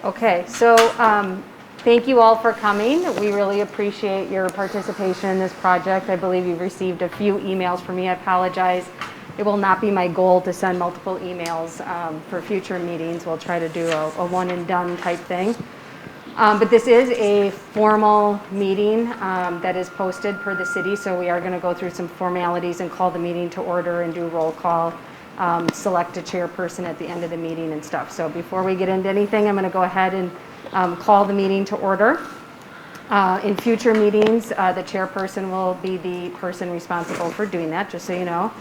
Okay, so thank you all for coming. We really appreciate your participation in this project. I believe you've received a few emails from me. I apologize. It will not be my goal to send multiple emails for future meetings. We'll try to do a one and done type thing. But this is a formal meeting that is posted per the city, so we are going to go through some formalities and call the meeting to order and do roll call, select a chairperson at the end of the meeting and stuff. So before we get into anything, I'm going to go ahead and call the meeting to order. In future meetings, the chairperson will be the person responsible for doing that, just so you know.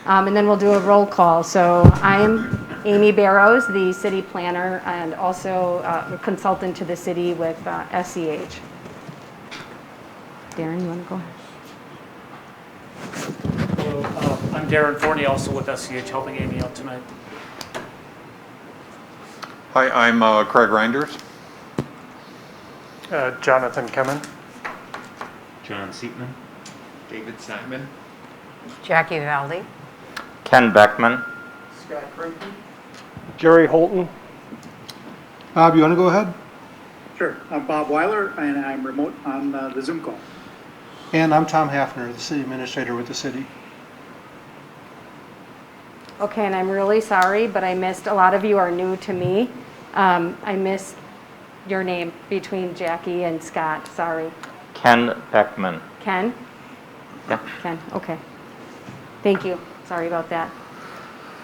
And then we'll do a roll call. So I'm Amy Barrows, the city planner, and also a consultant to the city with SCH. Darren, you want to go ahead? Hello, I'm Darren Forney, also with SCH, helping Amy out tonight. Hi, I'm Craig Reinders. Jonathan Kemen. John Seatman. David Simon. Jackie Valdi. Ken Beckman. Scott Crumpton. Jerry Holton. Bob, you want to go ahead? Sure. I'm Bob Weiler, and I'm remote on the Zoom call. And I'm Tom Hafner, the city administrator with the city. Okay, and I'm really sorry, but I missed, a lot of you are new to me. I missed your name between Jackie and Scott, sorry. Ken Beckman. Ken? Yeah. Ken, okay. Thank you, sorry about that.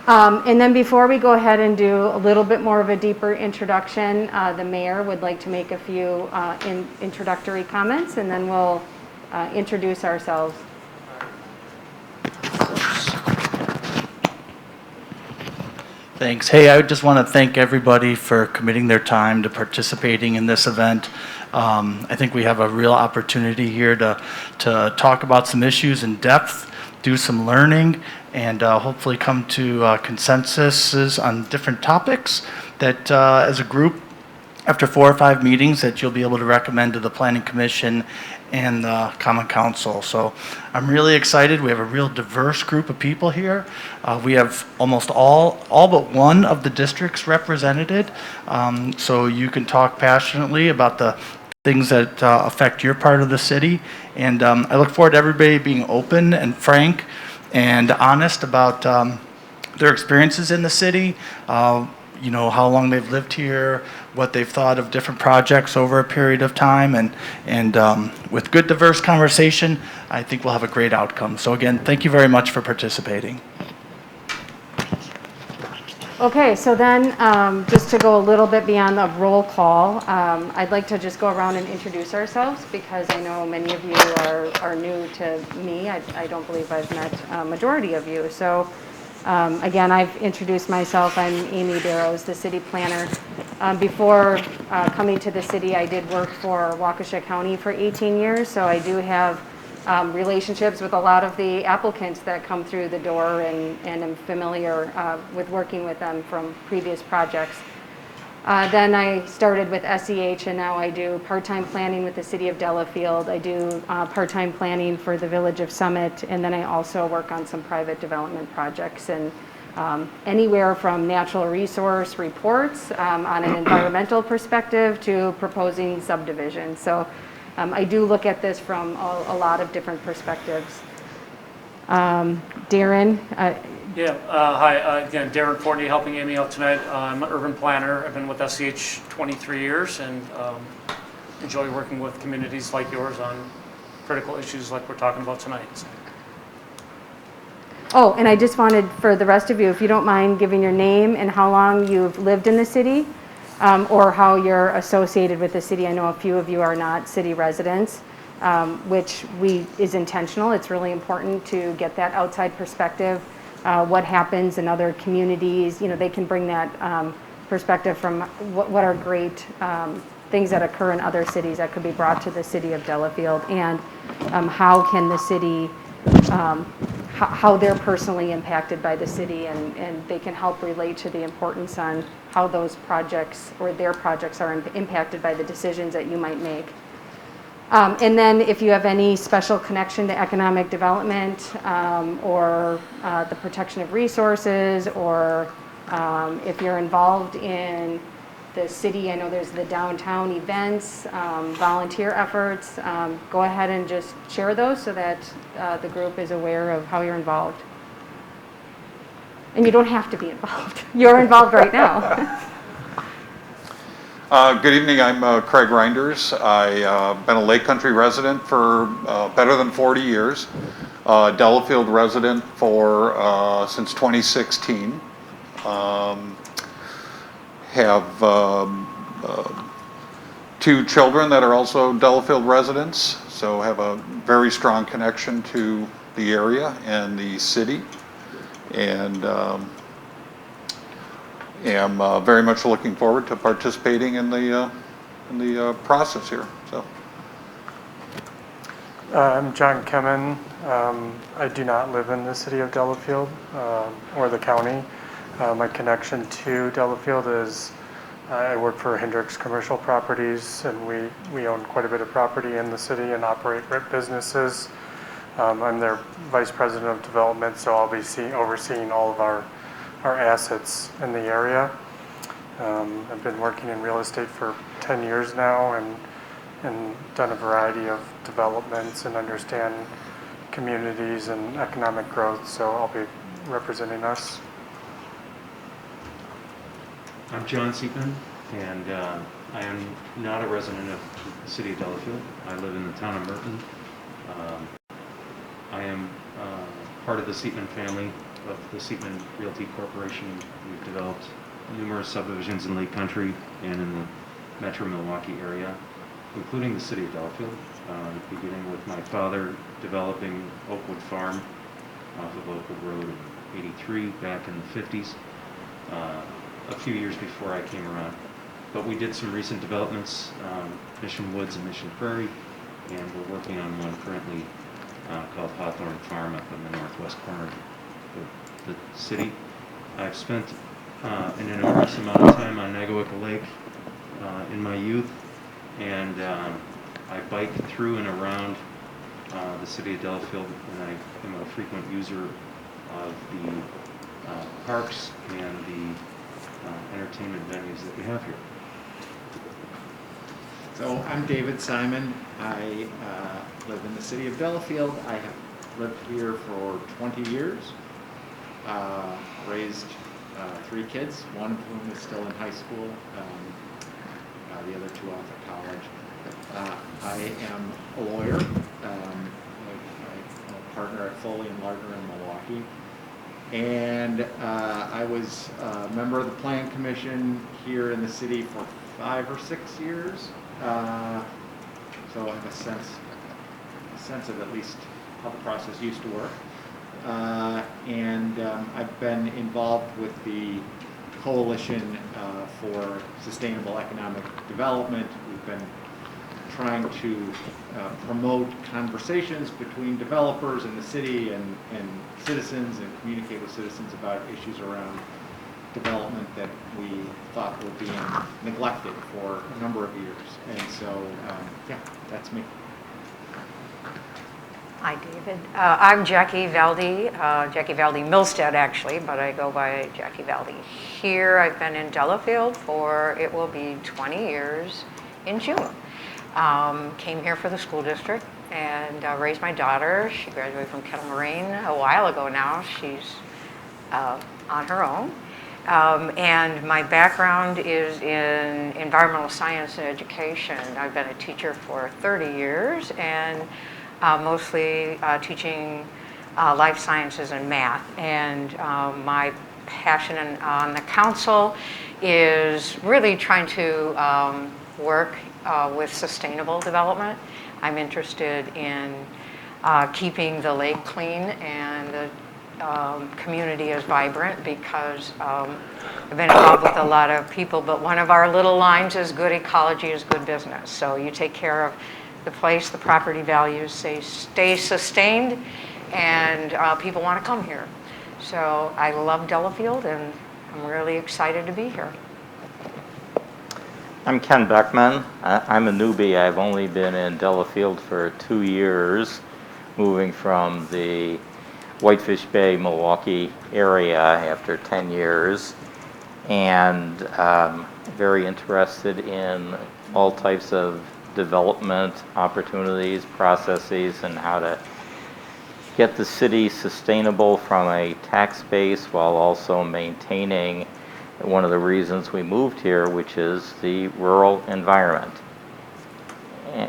And then before we go ahead and do a little bit more of a deeper introduction, the mayor would like to make a few introductory comments, and then we'll introduce ourselves. Thanks. Hey, I just want to thank everybody for committing their time to participating in this event. I think we have a real opportunity here to talk about some issues in depth, do some learning, and hopefully come to consensuses on different topics that as a group, after 4 or 5 meetings, that you'll be able to recommend to the Planning Commission and the Common Council. So I'm really excited. We have a real diverse group of people here. We have almost all but one of the districts represented. So you can talk passionately about the things that affect your part of the city. And I look forward to everybody being open and frank and honest about their experiences in the city, you know, how long they've lived here, what they've thought of different projects over a period of time, and with good diverse conversation, I think we'll have a great outcome. So again, thank you very much for participating. Okay, so then just to go a little bit beyond the roll call, I'd like to just go around and introduce ourselves because I know many of you are new to me. I don't believe I've met a majority of you. So again, I've introduced myself. I'm Amy Barrows, the city planner. Before coming to the city, I did work for Waukesha County for 18 years, so I do have relationships with a lot of the applicants that come through the door and am familiar with working with them from previous projects. Then I started with SEH, and now I do part-time planning with the city of Delafield. I do part-time planning for the village of Summit, and then I also work on some private development projects, and anywhere from natural resource reports on an environmental perspective to proposing subdivisions. So I do look at this from a lot of different perspectives. Darren? Hi, again, Darren Forney, helping Amy out tonight. I'm an urban planner. I've been with SCH 23 years and enjoy working with communities like yours on critical issues like we're talking about tonight. So. Oh, and I just wanted, for the rest of you, if you don't mind giving your name and how long you've lived in the city, or how you're associated with the city. I know a few of you are not city residents, which is intentional. It's really important to get that outside perspective. What happens in other communities, you know, they can bring that perspective from what are great things that occur in other cities that could be brought to the city of Delafield, and how can the city, how they're personally impacted by the city, and they can help relate to the importance on how those projects or their projects are impacted by the decisions that you might make. And then if you have any special connection to economic development or the protection of resources, or if you're involved in the city. I know there's the downtown events, volunteer efforts. Go ahead and just share those so that the group is aware of how you're involved. And you don't have to be involved. You're involved right now. Good evening, I'm Craig Reinders. I've been a Lake Country resident for better than 40 years. Delafield resident for since 2016. Have 2 children that are also Delafield residents, so have a very strong connection to the area and the city, and am very much looking forward to participating in the process here. So. I'm John Kemen. I do not live in the city of Delafield or the county. My connection to Delafield is I work for Hendricks Commercial Properties, and we own quite a bit of property in the city and operate businesses. I'm their vice president of development, so I'll be overseeing all of our assets in the area. I've been working in real estate for 10 years now and done a variety of developments and understand communities and economic growth, so I'll be representing us. I'm John Seatman, and I am not a resident of the city of Delafield. I live in the town of Merton. I am part of the Seatman family of the Seatman Realty Corporation. We've developed numerous subdivisions in Lake Country and in the metro Milwaukee area, including the city of Delafield, beginning with my father developing Oakwood Farm off of Oakwood Road in 83 back in the 50s, a few years before I came around. But we did some recent developments, Mission Woods and Mission Prairie, and we're working on one currently called Hawthorne Farm up in the northwest corner of the city. I've spent an enormous amount of time on Nagawicca Lake in my youth, and I bike through and around the city of Delafield, and I am a frequent user of the parks and the entertainment venues that we have here. So I'm David Simon. I live in the city of Delafield. I have lived here for 20 years. Raised 3 kids, one of whom is still in high school, the other 2 off at college. I am a lawyer. I'm a partner at Foley & Lardner in Milwaukee. And I was a member of the Plan Commission here in the city for 5 or 6 years. So I have a sense of at least how the process used to work. And I've been involved with the Coalition for Sustainable Economic Development. We've been trying to promote conversations between developers in the city and citizens, and communicate with citizens about issues around development that we thought were being neglected for a number of years. And so, yeah, that's me. Hi, David. I'm Jackie Valdi, Jackie Valdi Milstead, actually, but I go by Jackie Valdi here. I've been in Delafield for, it will be 20 years in June. Came here for the school district and raised my daughter. She graduated from Kettle Moraine a while ago now. She's on her own. And my background is in environmental science and education. I've been a teacher for 30 years and mostly teaching life sciences and math. And my passion on the council is really trying to work with sustainable development. I'm interested in keeping the lake clean and the community is vibrant, because I've been involved with a lot of people, but one of our little lines is good ecology is good business. So you take care of the place, the property values stay sustained, and people want to come here. So I love Delafield, and I'm really excited to be here. I'm Ken Beckman. I'm a newbie. I've only been in Delafield for 2 years, moving from the Whitefish Bay, Milwaukee area after 10 years. And very interested in all types of development opportunities, processes, and how to get the city sustainable from a tax base while also maintaining one of the reasons we moved here, which is the rural environment.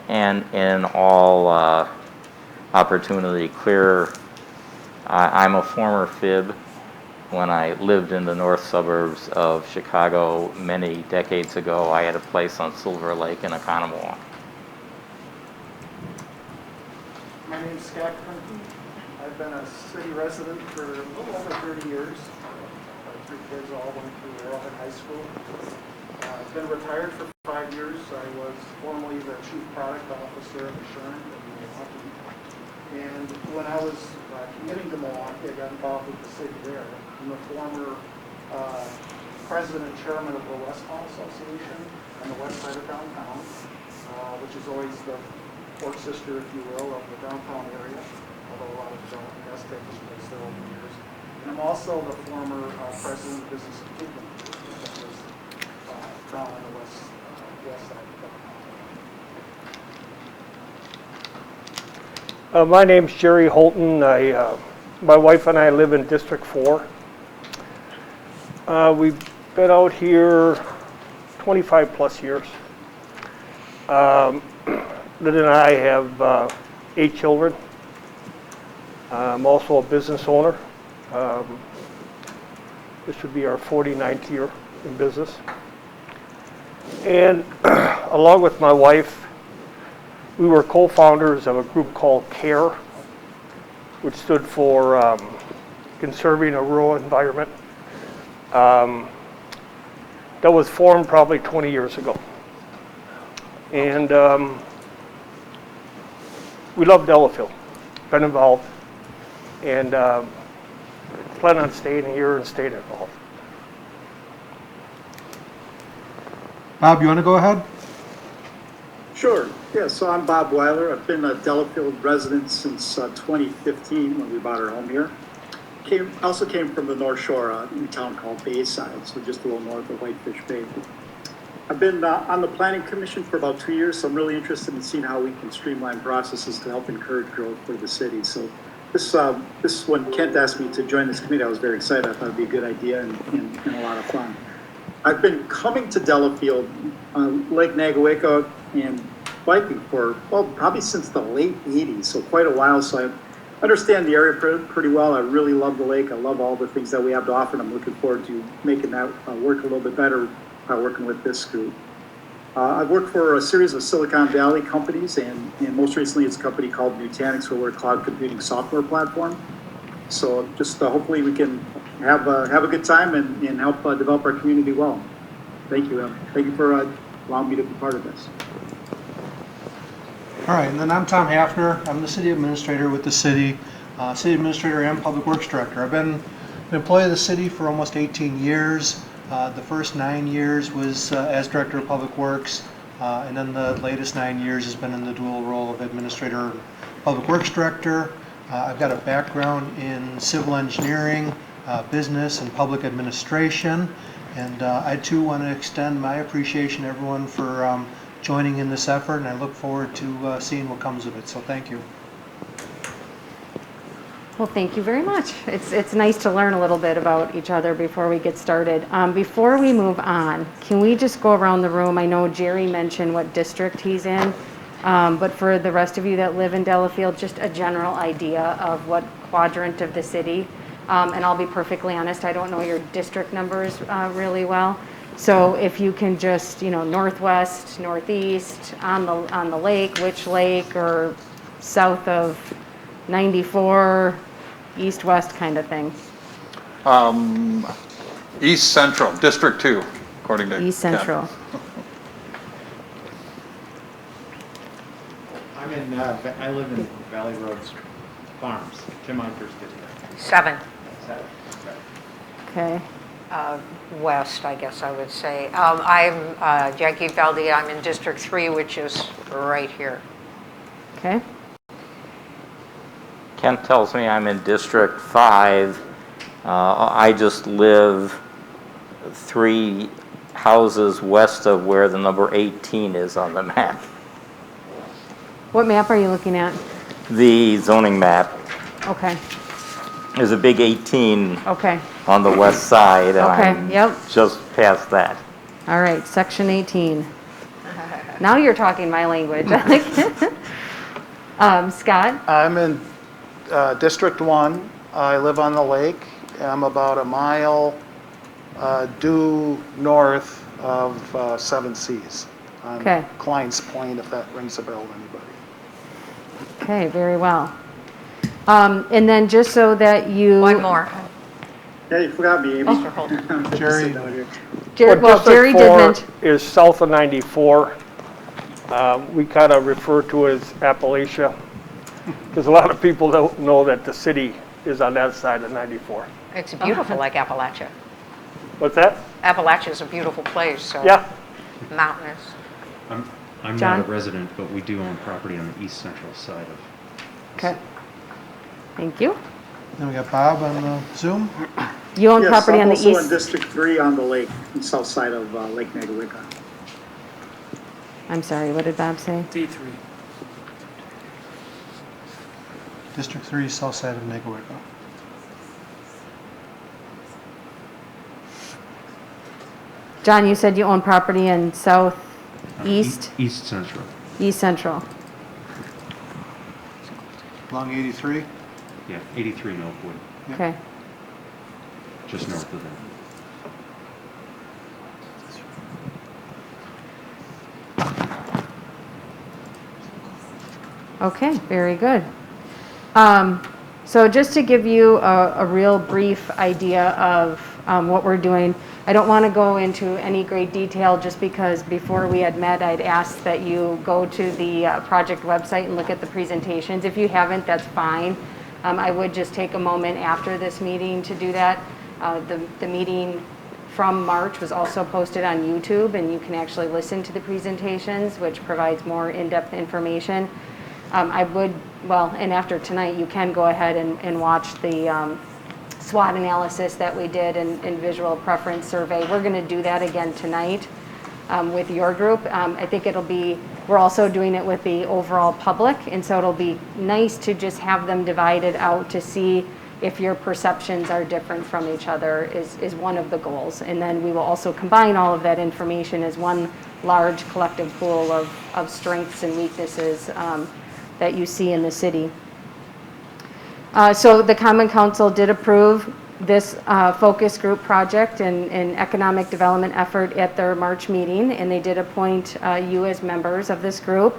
And in all opportunity clear, I'm a former FIB. When I lived in the north suburbs of Chicago many decades ago, I had a place on Silver Lake in Oconomowoc. My name's Scott Clinton. I've been a city resident for a little over 30 years. My 3 kids all went through Arrowhead High School. I've been retired for 5 years. I was formerly the chief product officer of Assurant in Milwaukee. And when I was commuting to Milwaukee, I got involved with the city there. I'm the former president and chairman of the West Hall Association on the west side of downtown, which is always the fourth sister, if you will, of the downtown area, although a lot of development has taken place there over the years. And I'm also the former president of Business Improvement Group, that was down on the west side of downtown. My name's Jerry Holton. My wife and I live in District 4. We've been out here 25 plus years. Lynn and I have 8 children. I'm also a business owner. This would be our 49th year in business. And along with my wife, we were co-founders of a group called CARE, which stood for Conserving a Rural Environment. That was formed probably 20 years ago. And we love Delafield, been involved, and plan on staying here and staying involved. Bob, you want to go ahead? Sure. Yeah, so I'm Bob Weiler. I've been a Delafield resident since 2015 when we bought our home here. Also came from the North Shore in a town called Bayside, so just a little north of Whitefish Bay. I've been on the Planning Commission for about 2 years, so I'm really interested in seeing how we can streamline processes to help encourage growth for the city. So this when Kent asked me to join this committee, I was very excited. I thought it'd be a good idea and a lot of fun. I've been coming to Delafield, Lake Nagaweka, and biking for, well, probably since the late 80s, so quite a while. So I understand the area pretty well. I really love the lake. I love all the things that we have to offer, and I'm looking forward to making that work a little bit better working with this group. I've worked for a series of Silicon Valley companies, and most recently it's a company called Nutanix, where we're a cloud computing software platform. So just hopefully we can have a good time and help develop our community well. Thank you. Thank you for allowing me to be part of this. All right, and then I'm Tom Hafner. I'm the city administrator with the city, city administrator and public works director. I've been an employee of the city for almost 18 years. The first 9 years was as director of public works, and then the latest 9 years has been in the dual role of administrator and public works director. I've got a background in civil engineering, business, and public administration, and I too want to extend my appreciation to everyone for joining in this effort, and I look forward to seeing what comes of it. So thank you. Well, thank you very much. It's nice to learn a little bit about each other before we get started. Before we move on, can we just go around the room? I know Jerry mentioned what district he's in, but for the rest of you that live in Delafield, just a general idea of what quadrant of the city. And I'll be perfectly honest, I don't know your district numbers really well. So if you can just, northwest, northeast, on the lake, which lake, or south of 94, east-west kind of thing. East Central, District 2, according to East Central. I live in Valley Roads Farms, Tim Unkers district. 7. 7. Okay. West, I guess I would say. I'm Jackie Valdez. I'm in District 3, which is right here. Okay. Kent tells me I'm in District 5. I just live 3 houses west of where the number 18 is on the map. What map are you looking at? The zoning map, Okay, there's a big 18 okay, on the west side, and Okay, I'm yep. just past that. all right, section 18. Now you're talking my language. Scott? I'm in District 1. I live on the lake. I'm about a mile due north of Seven Seas on Okay. Klein's Plain, if that rings a bell to anybody. Okay, very well. And then just so that you. One more. Yeah, you forgot me, Amy. Mr. Holden. Jerry. Jerry did mention. Is south of 94. We kind of refer to it as Appalachia, because a lot of people don't know that the city is on that side of 94. It's beautiful like Appalachia. What's that? Appalachia is a beautiful place, so. Yeah. Mountainous. I'm John? not a resident, but we do own property on the east central side of. Okay. Thank you. Then we got Bob on the Zoom. You own Yes, property on the I'm also in east. District 3 on the lake, on the south side of Lake Nagawicca. I'm sorry, what did Bob say? D3. District 3, south side of Nagawicca. John, you said you own property in southeast, East central. east central. Along 83. Yeah, 83 in Oakwood, Okay. just north of that. Okay, very good. So just to give you a real brief idea of what we're doing, I don't want to go into any great detail just because before we had met, I'd asked that you go to the project website and look at the presentations. If you haven't, that's fine. I would just take a moment after this meeting to do that. The meeting from March was also posted on YouTube, and you can actually listen to the presentations, which provides more in-depth information. And after tonight, you can go ahead and watch the SWOT analysis that we did and visual preference survey. We're going to do that again tonight with your group. I think we're also doing it with the overall public, and so it'll be nice to just have them divided out to see if your perceptions are different from each other is one of the goals. And then we will also combine all of that information as one large collective pool of strengths and weaknesses that you see in the city. So the Common Council did approve this focus group project and economic development effort at their March meeting, and they did appoint you as members of this group.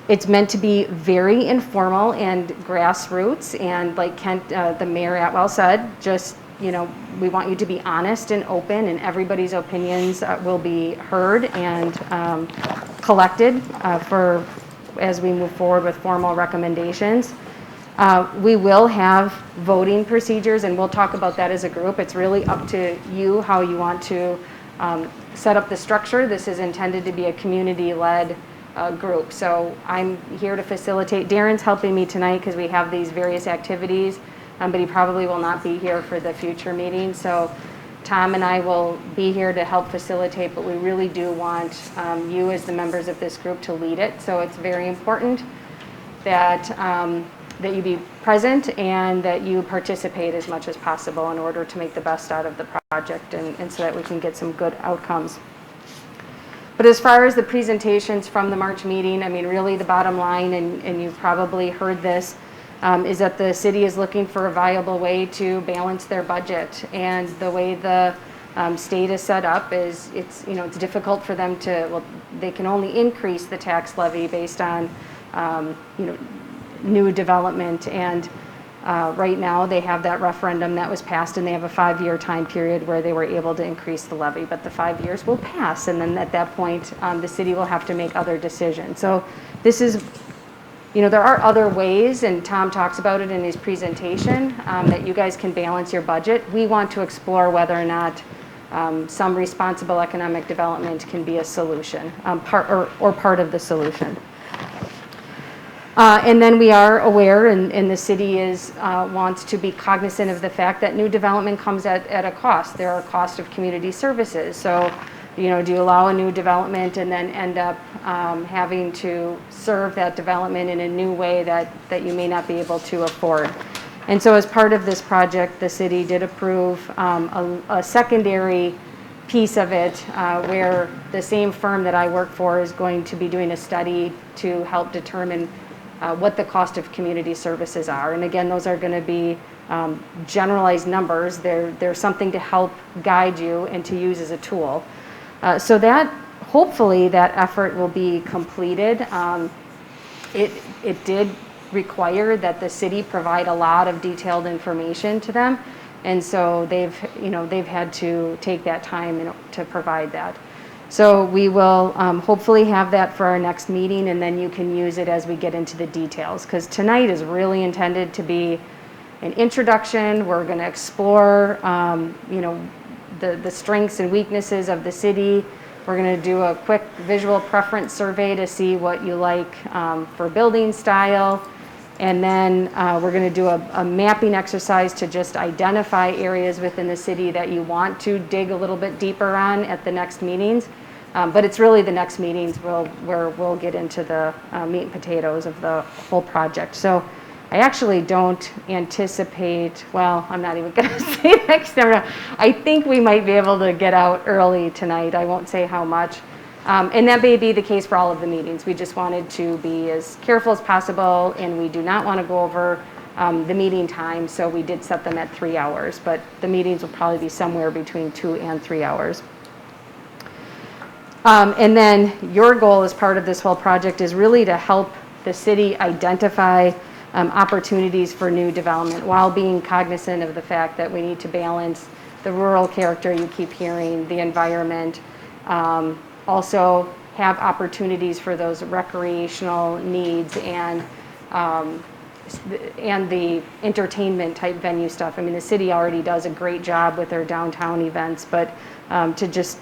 It's meant to be very informal and grassroots, and like Kent, the Mayor Atwell said, just, we want you to be honest and open, and everybody's opinions will be heard and collected as we move forward with formal recommendations. We will have voting procedures, and we'll talk about that as a group. It's really up to you how you want to set up the structure. This is intended to be a community-led group. So I'm here to facilitate. Darren's helping me tonight because we have these various activities, but he probably will not be here for the future meeting. So Tom and I will be here to help facilitate, but we really do want you as the members of this group to lead it. So it's very important that that you be present and that you participate as much as possible in order to make the best out of the project and so that we can get some good outcomes. But as far as the presentations from the March meeting, I mean, really the bottom line, and you've probably heard this, is that the city is looking for a viable way to balance their budget. And the way the state is set up is it's difficult for them they can only increase the tax levy based on, new development. And right now they have that referendum that was passed, and they have a 5-year time period where they were able to increase the levy, but the 5 years will pass, and then at that point the city will have to make other decisions. So this is, there are other ways, and Tom talks about it in his presentation, that you guys can balance your budget. We want to explore whether or not some responsible economic development can be a solution, part of the solution. And then we are aware, and the city wants to be cognizant of the fact that new development comes at a cost. There are costs of community services. So do you allow a new development and then end up having to serve that development in a new way that you may not be able to afford? And so as part of this project, the city did approve a secondary piece of it where the same firm that I work for is going to be doing a study to help determine what the cost of community services are. And again, those are going to be generalized numbers. They're something to help guide you and to use as a tool. So that, hopefully, that effort will be completed. It did require that the city provide a lot of detailed information to them. And so they've had to take that time to provide that. So we will hopefully have that for our next meeting, and then you can use it as we get into the details. Because tonight is really intended to be an introduction. We're going to explore, the strengths and weaknesses of the city. We're going to do a quick visual preference survey to see what you like for building style. And then we're going to do a mapping exercise to just identify areas within the city that you want to dig a little bit deeper on at the next meetings. But it's really the next meetings where we'll get into the meat and potatoes of the whole project. So I actually don't anticipate, well, I'm not even going to say next time. I think we might be able to get out early tonight. I won't say how much. And that may be the case for all of the meetings. We just wanted to be as careful as possible, and we do not want to go over the meeting time, so we did set them at 3 hours. But the meetings will probably be somewhere between 2 and 3 hours. And then your goal as part of this whole project is really to help the city identify opportunities for new development while being cognizant of the fact that we need to balance the rural character you keep hearing, the environment, also have opportunities for those recreational needs and the entertainment type venue stuff. I mean, the city already does a great job with their downtown events, but to just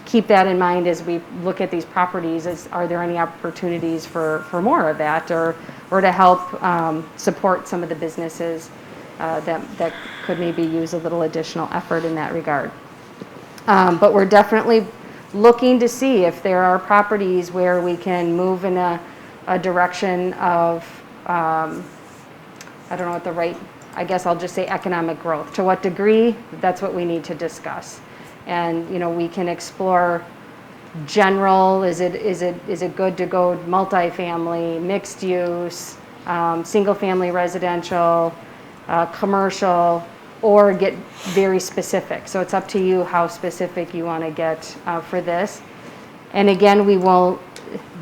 keep that in mind as we look at these properties, are there any opportunities for more of that, or to help support some of the businesses that could maybe use a little additional effort in that regard. But we're definitely looking to see if there are properties where we can move in a direction of, I don't know what the right, I guess I'll just say economic growth. To what degree, that's what we need to discuss. And, we can explore general, is it good to go multifamily, mixed use, single family residential, commercial, or get very specific. So it's up to you how specific you want to get for this. And again,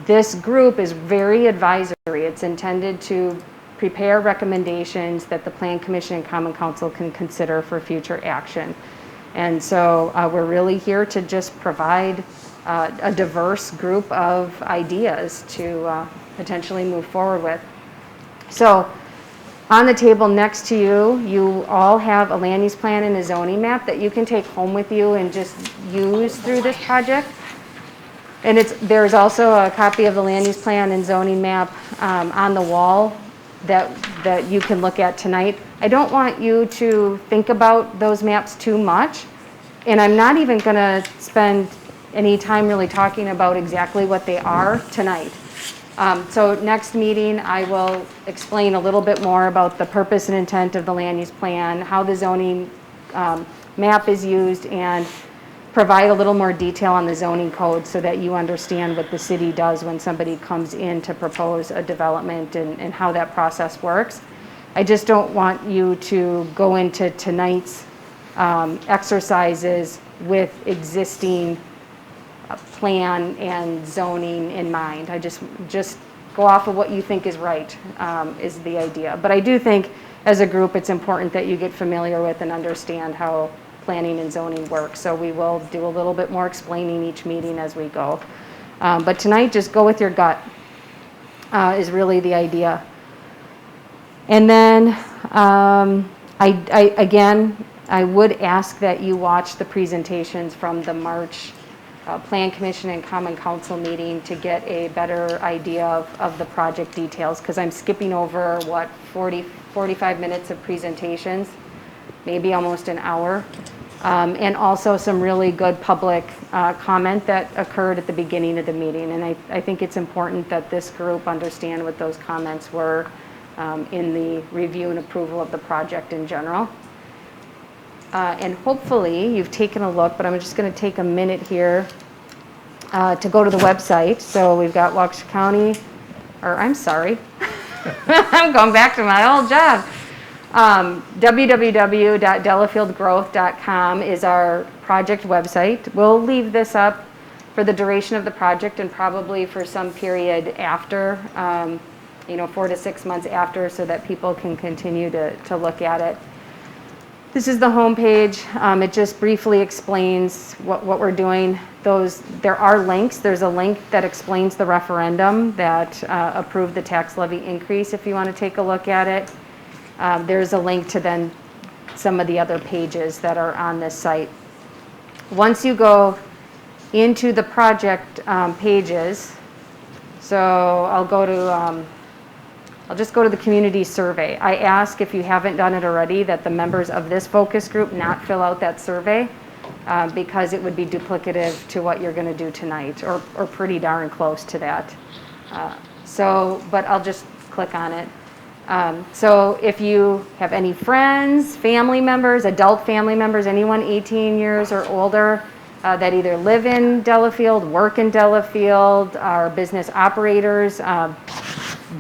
this group is very advisory. It's intended to prepare recommendations that the Plan Commission and Common Council can consider for future action. And so we're really here to just provide a diverse group of ideas to potentially move forward with. So on the table next to you, you all have a land use plan and a zoning map that you can take home with you and just use through this project. And there's also a copy of the land use plan and zoning map on the wall that you can look at tonight. I don't want you to think about those maps too much, and I'm not even going to spend any time really talking about exactly what they are tonight. So next meeting, I will explain a little bit more about the purpose and intent of the land use plan, how the zoning map is used, and provide a little more detail on the zoning code so that you understand what the city does when somebody comes in to propose a development and how that process works. I just don't want you to go into tonight's exercises with existing plan and zoning in mind. I just go off of what you think is right, is the idea. But I do think as a group it's important that you get familiar with and understand how planning and zoning work. So we will do a little bit more explaining each meeting as we go. But tonight, just go with your gut is really the idea. And then, I would ask that you watch the presentations from the March Plan Commission and Common Council meeting to get a better idea of the project details, because I'm skipping over, 45 minutes of presentations, maybe almost an hour. and also some really good public comment that occurred at the beginning of the meeting. And I think it's important that this group understand what those comments were in the review and approval of the project in general. And hopefully you've taken a look, but I'm just going to take a minute here to go to the website. So we've got Waukesha County, or I'm sorry, I'm going back to my old job. www.delafieldgrowth.com is our project website. We'll leave this up for the duration of the project and probably for some period after, 4 to 6 months after, so that people can continue to look at it. This is the home page. It just briefly explains what we're doing. There are links. There's a link that explains the referendum that approved the tax levy increase if you want to take a look at it. There's a link to then some of the other pages that are on this site. Once you go into the project pages, so I'll just go to the community survey. I ask, if you haven't done it already, that the members of this focus group not fill out that survey because it would be duplicative to what you're going to do tonight, or pretty darn close to that. But I'll just click on it. So if you have any friends, family members, adult family members, anyone 18 years or older that either live in Delafield, work in Delafield, are business operators,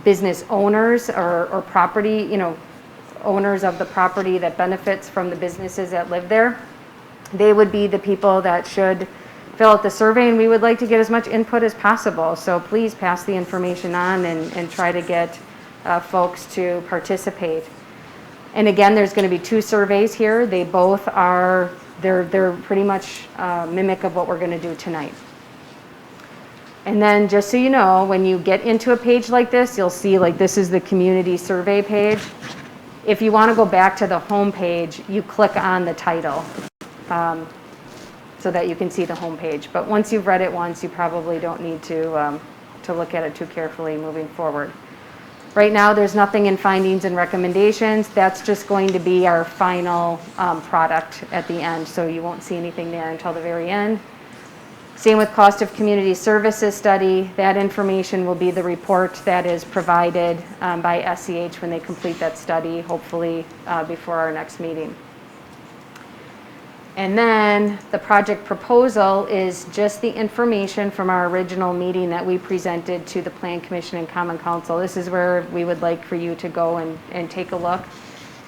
business owners or property, owners of the property that benefits from the businesses that live there, they would be the people that should fill out the survey, and we would like to get as much input as possible. So please pass the information on and try to get folks to participate. And again, there's going to be 2 surveys here. They both are, they're pretty much mimic of what we're going to do tonight. And then just so you know, when you get into a page like this, you'll see like this is the community survey page. If you want to go back to the home page, you click on the title so that you can see the home page. But once you've read it once, you probably don't need to look at it too carefully moving forward. Right now, there's nothing in findings and recommendations. That's just going to be our final product at the end, so you won't see anything there until the very end. Same with cost of community services study. That information will be the report that is provided by SCH when they complete that study, hopefully before our next meeting. And then the project proposal is just the information from our original meeting that we presented to the Plan Commission and Common Council. This is where we would like for you to go and take a look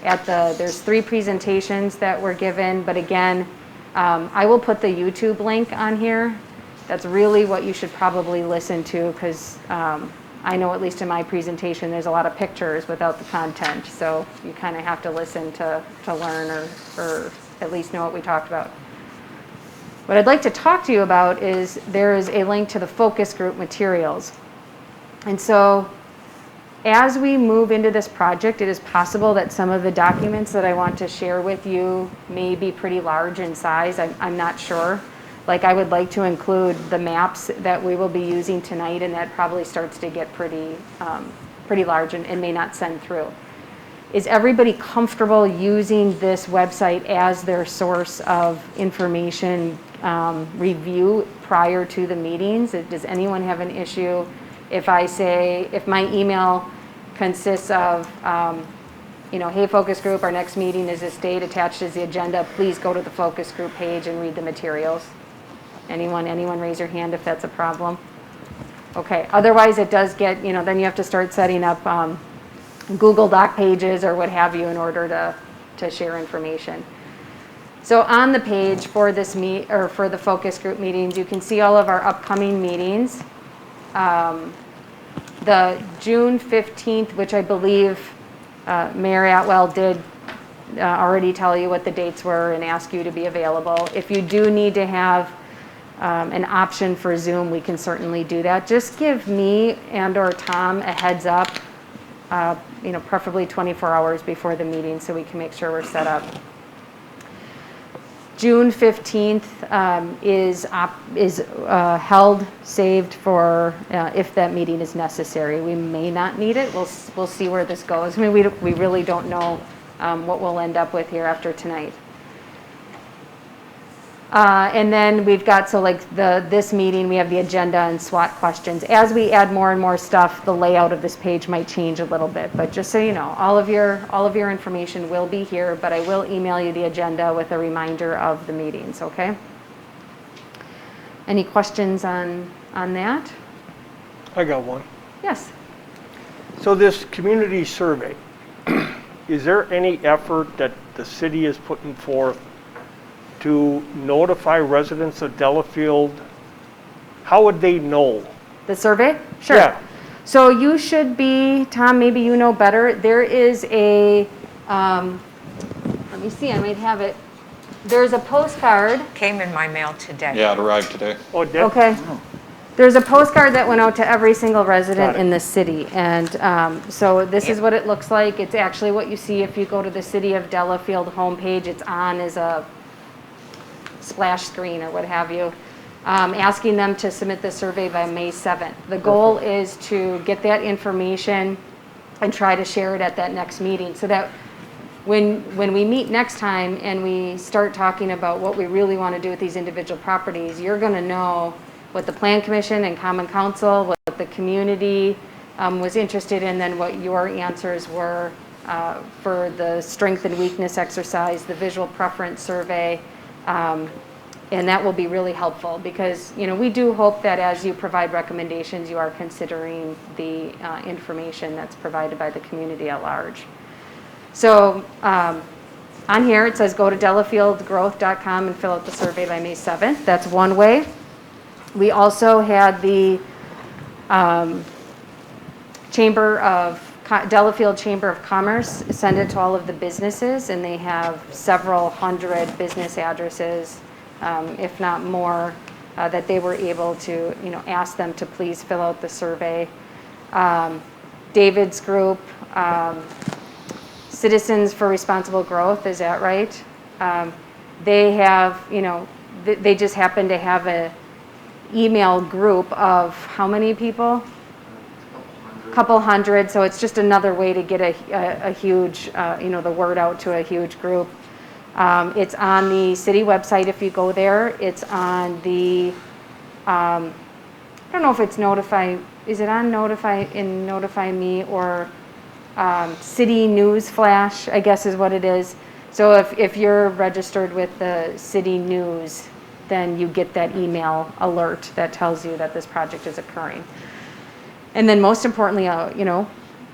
at there's 3 presentations that were given, but again, I will put the YouTube link on here. That's really what you should probably listen to, because I know at least in my presentation there's a lot of pictures without the content, so you kind of have to listen to learn or at least know what we talked about. What I'd like to talk to you about is there is a link to the focus group materials. And so as we move into this project, it is possible that some of the documents that I want to share with you may be pretty large in size. I'm not sure. Like, I would like to include the maps that we will be using tonight, and that probably starts to get pretty large and may not send through. Is everybody comfortable using this website as their source of information review prior to the meetings? Does anyone have an issue if I say, if my email consists of, hey, focus group, our next meeting is this date, attached is the agenda, please go to the focus group page and read the materials? Anyone raise your hand if that's a problem? Okay, otherwise it does get, then you have to start setting up Google Doc pages or what have you in order to share information. So on the page for this for the focus group meetings, you can see all of our upcoming meetings. The June 15th, which I believe Mayor Atwell did already tell you what the dates were and ask you to be available. If you do need to have an option for Zoom, we can certainly do that. Just give me and or Tom a heads up, preferably 24 hours before the meeting so we can make sure we're set up. June 15th is held, saved for if that meeting is necessary. We may not need it. We'll see where this goes. I mean, we really don't know what we'll end up with here after tonight. And then we've got, so like this meeting, we have the agenda and SWOT questions. As we add more and more stuff, the layout of this page might change a little bit, but just so you know, all of your information will be here, but I will email you the agenda with a reminder of the meetings, okay? Any questions on that? I got one. Yes. So this community survey, is there any effort that the city is putting forth to notify residents of Delafield? How would they know? The survey? Sure. Yeah. So you should be, Tom, maybe you know better. There is a, let me see, I might have it. There's a postcard. Came in my mail today. Yeah, it arrived today. Oh, it did? Okay. There's a postcard that went out to every single resident Got it. in the city. And so this is what it looks like. It's actually what you see if you go to the City of Delafield homepage. It's on as a splash screen or what have you, asking them to submit the survey by May 7th. The goal is to get that information and try to share it at that next meeting so that when we meet next time and we start talking about what we really want to do with these individual properties, you're going to know what the Plan Commission and Common Council, what the community was interested in, then what your answers were for the strength and weakness exercise, the visual preference survey, and that will be really helpful because, you know, we do hope that as you provide recommendations, you are considering the information that's provided by the community at large. So on here, it says go to delafieldgrowth.com and fill out the survey by May 7th. That's one way. We also had the Delafield Chamber of Commerce send it to all of the businesses, and they have several hundred business addresses, if not more, that they were able to, you know, ask them to please fill out the survey. David's group, Citizens for Responsible Growth, is that right? They have, you know, they just happen to have a email group of how many people? Couple hundred, so it's just another way to get a huge, you know, the word out to a huge group. It's on the city website if you go there. It's on the, I don't know if it's Notify, is it on Notify Me or City News Flash, I guess is what it is. So if you're registered with the City News, then you get that email alert that tells you that this project is occurring. And then most importantly, you know,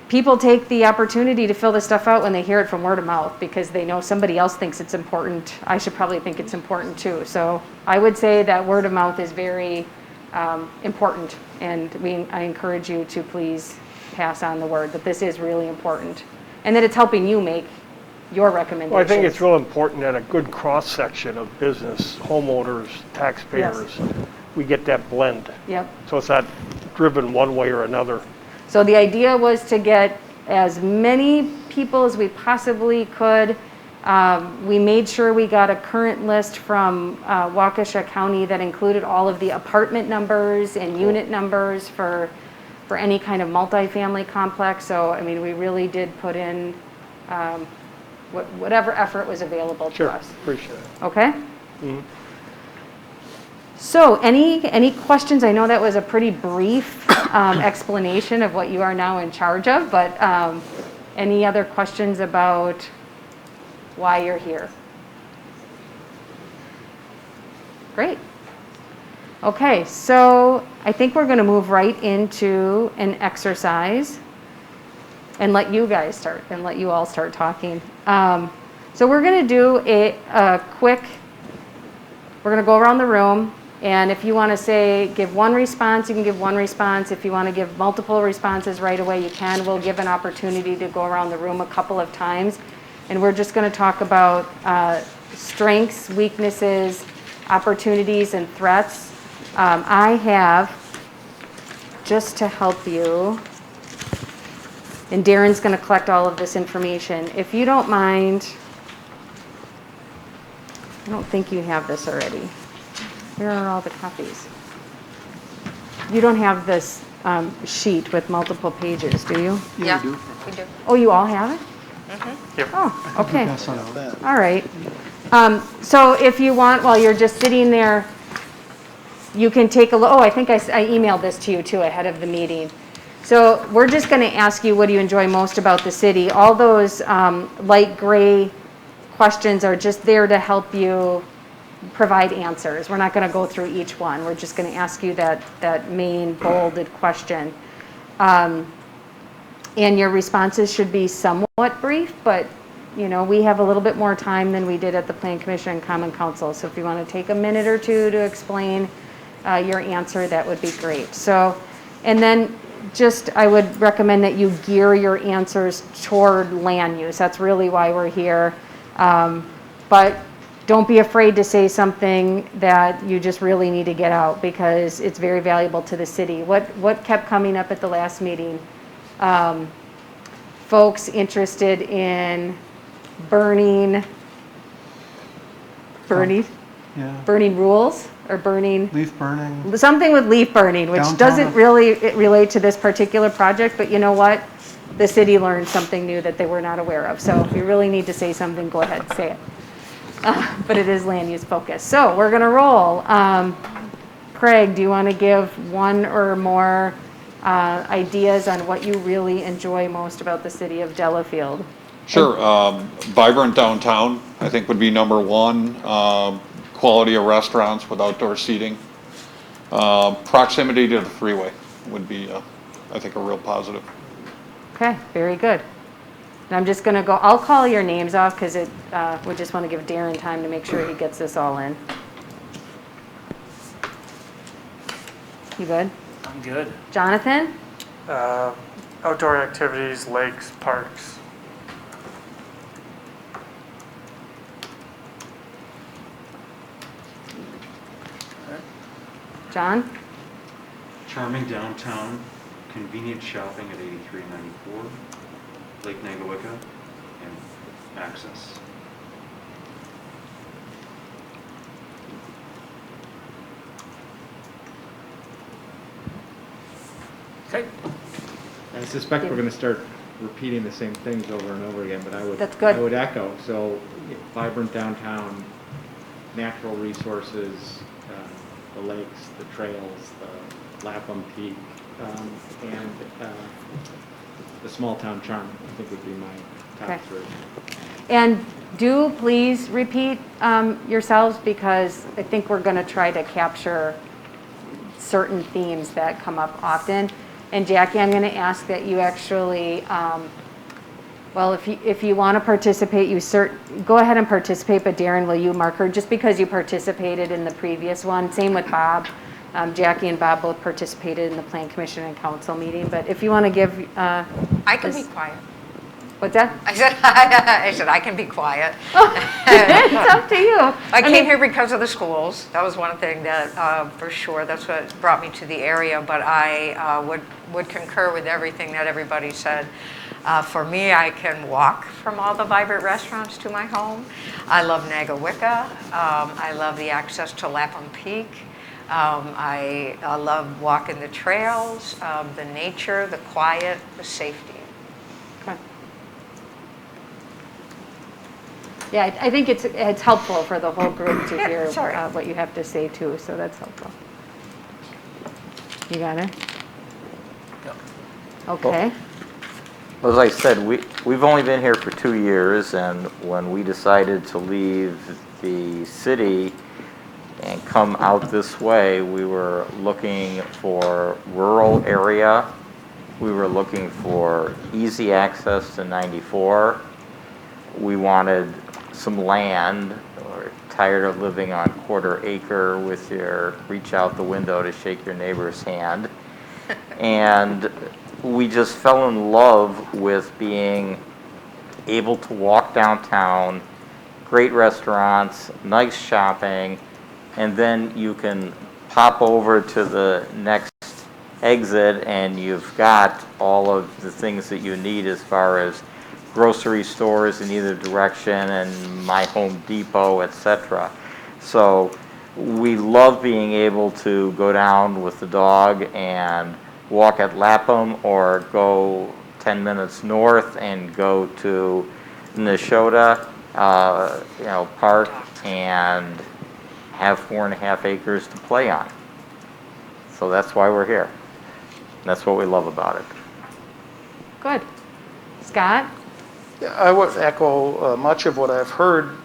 people take the opportunity to fill this stuff out when they hear it from word of mouth because they know somebody else thinks it's important. I should probably think it's important too. So I would say that word of mouth is very important, and I encourage you to please pass on the word that this is really important and that it's helping you make your recommendations. Well, I think it's real important that a good cross-section of business, homeowners, taxpayers, we get that blend. Yep. So it's not driven one way or another. So the idea was to get as many people as we possibly could. We made sure we got a current list from Waukesha County that included all of the apartment numbers and unit numbers for any kind of multifamily complex. So, I mean, we really did put in whatever effort was available to us. Appreciate it. Okay? Mm-hmm. So any questions? I know that was a pretty brief explanation of what you are now in charge of, but any other questions about why you're here? Great. Okay, so I think we're going to move right into an exercise and let you guys start and let you all start talking. So we're going to do a quick, we're going to go around the room. And if you want to give one response, you can give one response. If you want to give multiple responses right away, you can. We'll give an opportunity to go around the room a couple of times. And we're just going to talk about strengths, weaknesses, opportunities, and threats. I have, just to help you, and Darren's going to collect all of this information. If you don't mind, I don't think you have this already. Where are all the copies? You don't have this sheet with multiple pages, do you? Yeah, we do. Oh, you all have it? Mm-hmm. Oh, okay. Pass on all that. All right. So if you want, while you're just sitting there, you can take a look. Oh, I think I emailed this to you too ahead of the meeting. So we're just going to ask you, what do you enjoy most about the city? All those light gray questions are just there to help you provide answers. We're not going to go through each one. We're just going to ask you that main bolded question. And your responses should be somewhat brief, but you know, we have a little bit more time than we did at the Plan Commission and Common Council. So if you want to take a minute or two to explain your answer, that would be great. So, and then just, I would recommend that you gear your answers toward land use. That's really why we're here. But don't be afraid to say something that you just really need to get out, because it's very valuable to the city. What kept coming up at the last meeting? Folks interested in burning rules, or burning Leaf burning. something with leaf burning, which Downtown. doesn't really relate to this particular project, but you know what? The city learned something new that they were not aware of. So if you really need to say something, go ahead, say it. But it is land use focused. So we're going to roll. Craig, do you want to give one or more ideas on what you really enjoy most about the city of Delafield? Sure. Vibrant downtown, I think, would be number one. Quality of restaurants with outdoor seating. Proximity to the freeway would be, I think, a real positive. Okay, very good. And I'm just going to go, I'll call your names off because we just want to give Darren time to make sure he gets this all in. You good? I'm good. Jonathan? Outdoor activities, lakes, parks. John? Charming downtown, convenient shopping at 8394, Lake Nagawicca, and access. Okay. I suspect we're going to start repeating the same things over and over again, but That's good. I would echo. So vibrant downtown, natural resources, the lakes, the trails, the Lapham Peak, and the small town charm, I think would be my top Okay. three. And do please repeat yourselves, because I think we're going to try to capture certain themes that come up often. And Jackie, I'm going to ask that you actually, well, if you want to participate, go ahead and participate, but Darren, will you mark her? Just because you participated in the previous one. Same with Bob. Jackie and Bob both participated in the Plan Commission and Council meeting. But if you want to give... I can be quiet. What's that? I said I can be quiet. It's up to you. I came here because of the schools. That was one thing that, for sure, that's what brought me to the area. But I would concur with everything that everybody said. For me, I can walk from all the vibrant restaurants to my home. I love Nagawicca. I love the access to Lapham Peak. I love walking the trails, the nature, the quiet, the safety. Okay. Yeah, I think it's helpful for the whole group to hear what you have to say too, so that's helpful. You got it? Yep. Okay. As I said, we've only been here for 2 years, and when we decided to leave the city and come out this way, we were looking for rural area. We were looking for easy access to 94. We wanted some land. We're tired of living on quarter acre with your reach out the window to shake your neighbor's hand. And we just fell in love with being able to walk downtown, great restaurants, nice shopping, and then you can pop over to the next exit and you've got all of the things that you need as far as grocery stores in either direction and My Home Depot, etc. So we love being able to go down with the dog and walk at Lapham, or go 10 minutes north and go to Neshota park and have 4.5 acres to play on. So that's why we're here. That's what we love about it. Good. Scott? Yeah, I would echo much of what I've heard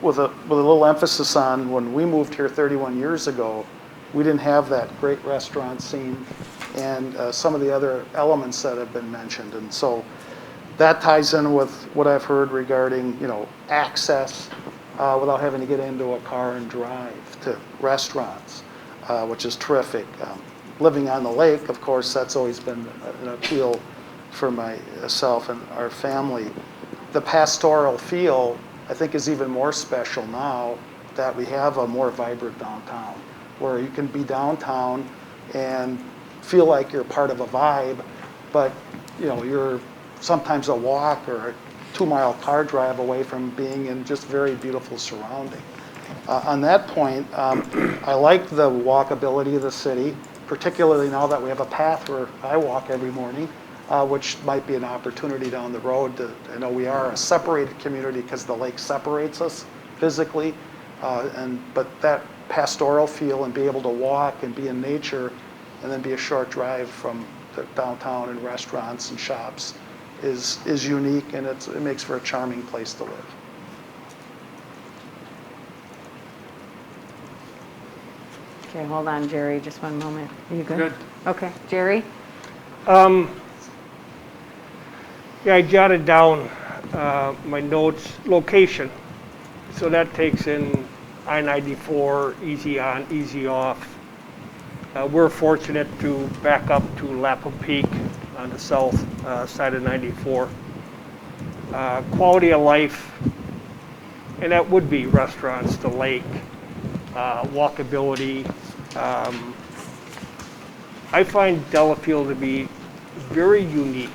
with a little emphasis on when we moved here 31 years ago, we didn't have that great restaurant scene and some of the other elements that have been mentioned. And so that ties in with what I've heard regarding, access without having to get into a car and drive to restaurants, which is terrific. Living on the lake, of course, that's always been an appeal for myself and our family. The pastoral feel, I think, is even more special now that we have a more vibrant downtown, where you can be downtown and feel like you're part of a vibe, but you're sometimes a walk or a 2-mile car drive away from being in just very beautiful surrounding. On that point, I like the walkability of the city, particularly now that we have a path where I walk every morning, which might be an opportunity down the road. I know we are a separated community because the lake separates us physically, but that pastoral feel and be able to walk and be in nature and then be a short drive from the downtown and restaurants and shops is unique, and it makes for a charming place to live. Okay, hold on, Jerry, just one moment. Are you good? Good. Okay, Jerry? Yeah, I jotted down my notes, location. So that takes in I-94, easy on, easy off. We're fortunate to back up to Lapham Peak on the south side of 94. Quality of life, and that would be restaurants, the lake, walkability. I find Delafield to be very unique.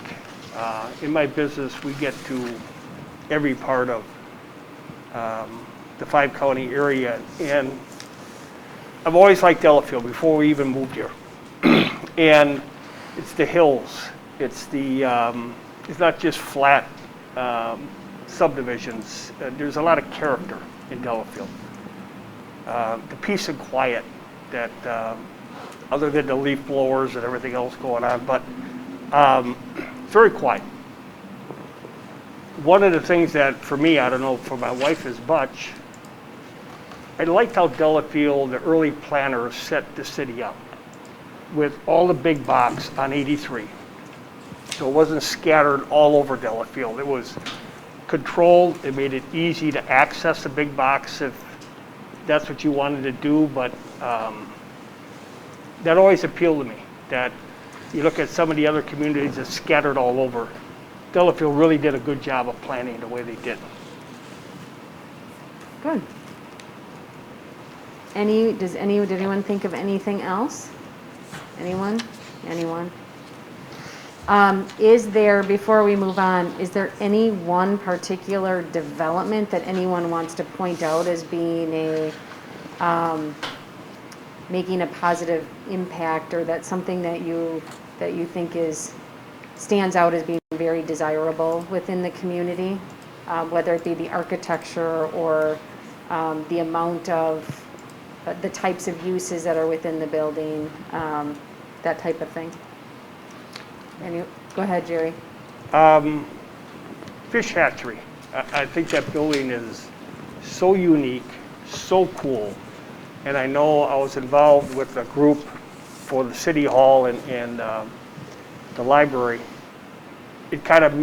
In my business, we get to every part of the 5-county area, and I've always liked Delafield before we even moved here. And it's the hills. It's not just flat subdivisions. There's a lot of character in Delafield. The peace and quiet that, other than the leaf blowers and everything else going on, but very quiet. One of the things that, for me, I don't know, for my wife as much, I liked how Delafield, the early planners, set the city up with all the big box on 83. So it wasn't scattered all over Delafield. It was controlled. It made it easy to access the big box if that's what you wanted to do, but that always appealed to me, that you look at some of the other communities that's scattered all over. Delafield really did a good job of planning the way they did. Good. Did anyone think of anything else? Anyone? Is there, before we move on, is there any one particular development that anyone wants to point out as being making a positive impact, or that's something that you think stands out as being very desirable within the community, whether it be the architecture or the amount of the types of uses that are within the building, that type of thing? Go ahead, Jerry. Fish hatchery. I think that building is so unique, so cool. And I know I was involved with a group for the city hall and the library. It kind of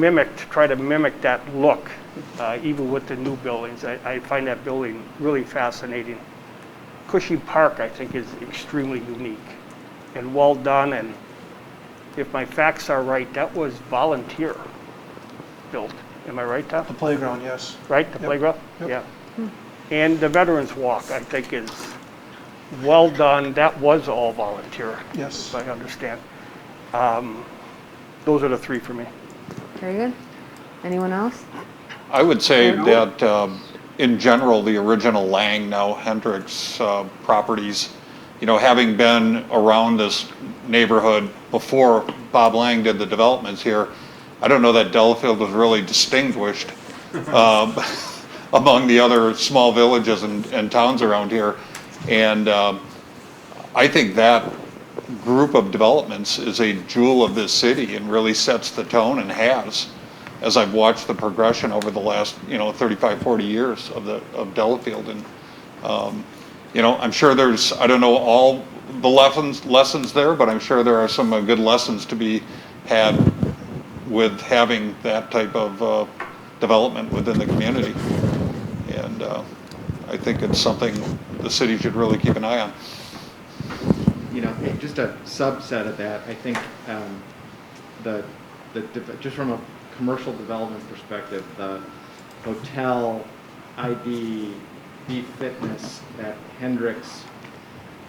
tried to mimic that look, even with the new buildings. I find that building really fascinating. Cushing Park, I think, is extremely unique and well done. And if my facts are right, that was volunteer built. Am I right, Tom? The playground, yes. Right, the Yep. playground? Yep. Yeah. And the Veterans Walk, I think, is well done. That was all volunteer, Yes. if I understand. Those are the three for me. Very good. Anyone else? I would say that in general, the original Lang, now Hendricks properties, having been around this neighborhood before Bob Lang did the developments here, I don't know that Delafield was really distinguished among the other small villages and towns around here. And I think that group of developments is a jewel of this city and really sets the tone, and has, as I've watched the progression over the last 35, 40 years of Delafield. And I'm sure there's, I don't know all the lessons there, but I'm sure there are some good lessons to be had with having that type of development within the community. And I think it's something the city should really keep an eye on. Just a subset of that, I think just from a commercial development perspective, the hotel, ID, Beef Fitness, that Hendricks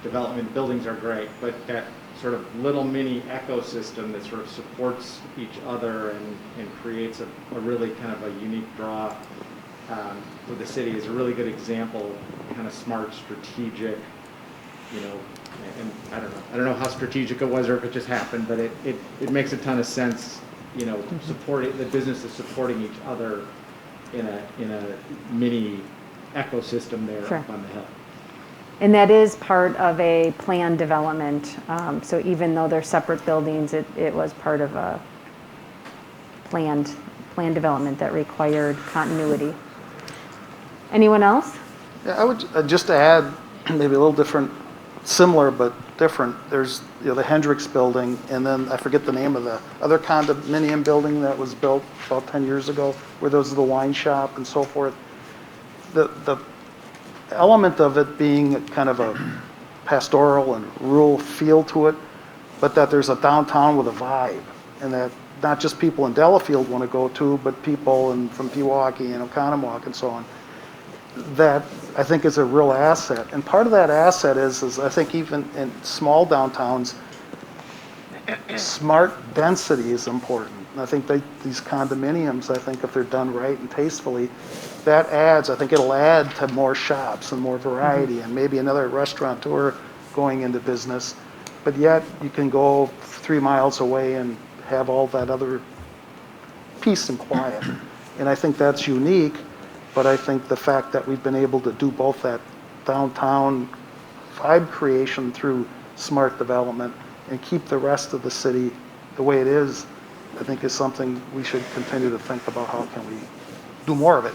development buildings are great, but that sort of little mini ecosystem that sort of supports each other and creates a really kind of a unique draw for the city is a really good example of kind of smart, strategic, and I don't know how strategic it was or if it just happened, but it makes a ton of sense, supporting the businesses supporting each other in a mini ecosystem there Sure. up on the hill. And that is part of a planned development. So even though they're separate buildings, it was part of a planned development that required continuity. Anyone else? Yeah, I would just add maybe a little different, similar but different. There's the Hendricks building, and then I forget the name of the other condominium building that was built about 10 years ago, where there was the wine shop and so forth. The element of it being kind of a pastoral and rural feel to it, but that there's a downtown with a vibe, and that not just people in Delafield want to go to, but people from Pewaukee and Oconomowoc and so on. That I think is a real asset. And part of that asset is I think even in small downtowns, smart density is important. And I think these condominiums, I think if they're done right and tastefully, that adds, I think it'll add to more shops and more variety and maybe another restaurateur going into business. But yet you can go 3 miles away and have all that other peace and quiet. And I think that's unique. But I think the fact that we've been able to do both that downtown vibe creation through smart development and keep the rest of the city the way it is, I think is something we should continue to think about. How can we do more of it?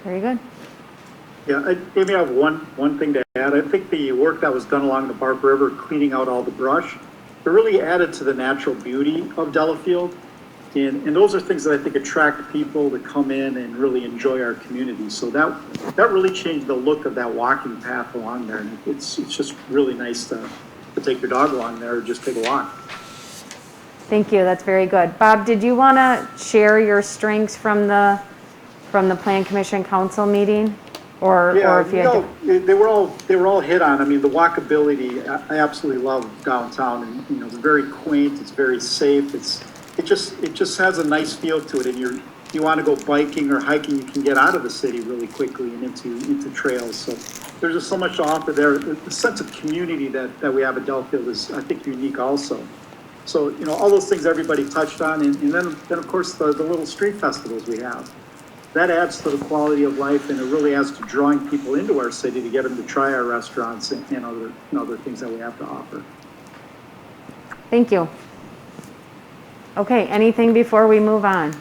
Very good. Yeah, I maybe have one thing to add. I think the work that was done along the Barb River, cleaning out all the brush, it really added to the natural beauty of Delafield. And those are things that I think attract people to come in and really enjoy our community. So that really changed the look of that walking path along there. And it's just really nice to take your dog along there or just take a walk. Thank you. That's very good. Bob, did you want to share your strengths from the Plan Commission Council meeting, or if you had to... they were all hit on. I mean, the walkability, I absolutely love downtown, and it's very quaint. It's very safe. It just has a nice feel to it, and you want to go biking or hiking, you can get out of the city really quickly and into trails. So there's just so much to offer there. The sense of community that we have at Delafield is, I think, unique also. So all those things everybody touched on, and then of course the little street festivals we have. That adds to the quality of life, and it really adds to drawing people into our city to get them to try our restaurants and other things that we have to offer. Thank you. Okay, anything before we move on?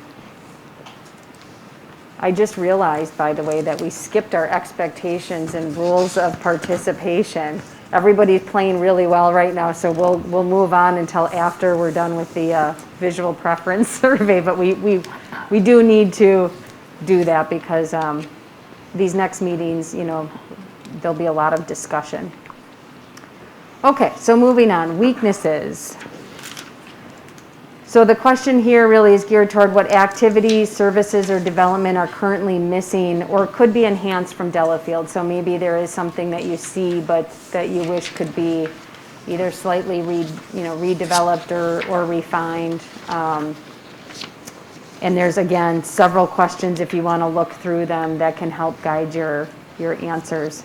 I just realized, by the way, that we skipped our expectations and rules of participation. Everybody's playing really well right now, so we'll move on until after we're done with the visual preference survey. But we do need to do that because these next meetings, there'll be a lot of discussion. Okay, so moving on, weaknesses. So the question here really is geared toward what activities, services, or development are currently missing or could be enhanced from Delafield. So maybe there is something that you see but that you wish could be either slightly redeveloped or refined. And there's, again, several questions if you want to look through them that can help guide your answers.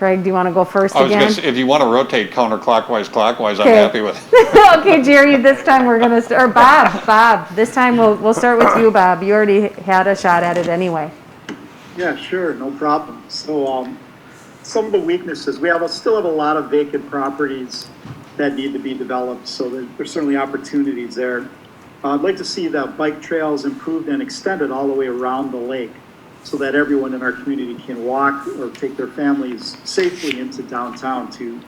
Craig, do you want to go first I was again? gonna say, if you want to rotate counterclockwise, clockwise, I'm Okay. happy with it. Okay, Jerry, this time we're gonna start, or Bob, this time we'll start with you, Bob. You already had a shot at it anyway. Yeah, sure, no problem. So, some of the weaknesses, still have a lot of vacant properties that need to be developed, so there's certainly opportunities there. I'd like to see the bike trails improved and extended all the way around the lake so that everyone in our community can walk or take their families safely into downtown to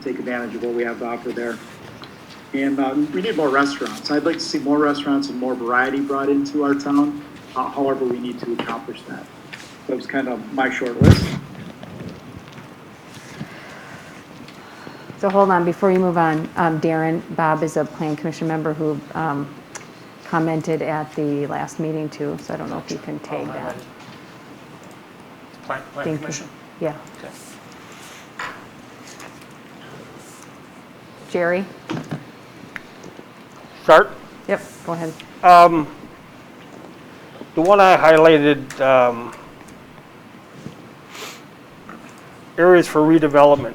take advantage of what we have to offer there. And we need more restaurants. I'd like to see more restaurants and more variety brought into our town. However, we need to accomplish that. That was kind of my short list. So hold on, before you move on, Darren, Bob is a plan commission member who commented at the last meeting too, so I don't know if you can take that. Plan Thank you. commission? Yeah. Okay. Jerry? Start? Yep, go ahead. The one I highlighted, areas for redevelopment.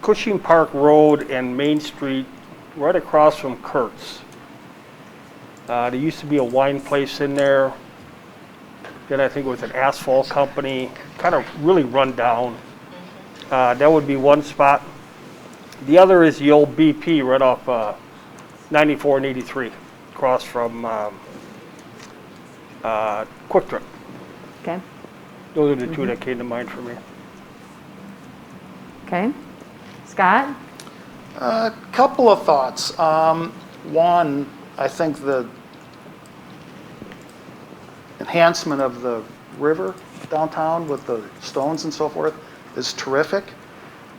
Cushing Park Road and Main Street, right across from Kurt's. There used to be a wine place in there. Then I think it was an asphalt company, kind of really run down. That would be one spot. The other is the old BP right off 94 and 83, across from Quick Trip. Okay, Those are the two that came to mind for me. okay. Scott? A couple of thoughts. One, I think the enhancement of the river downtown with the stones and so forth is terrific.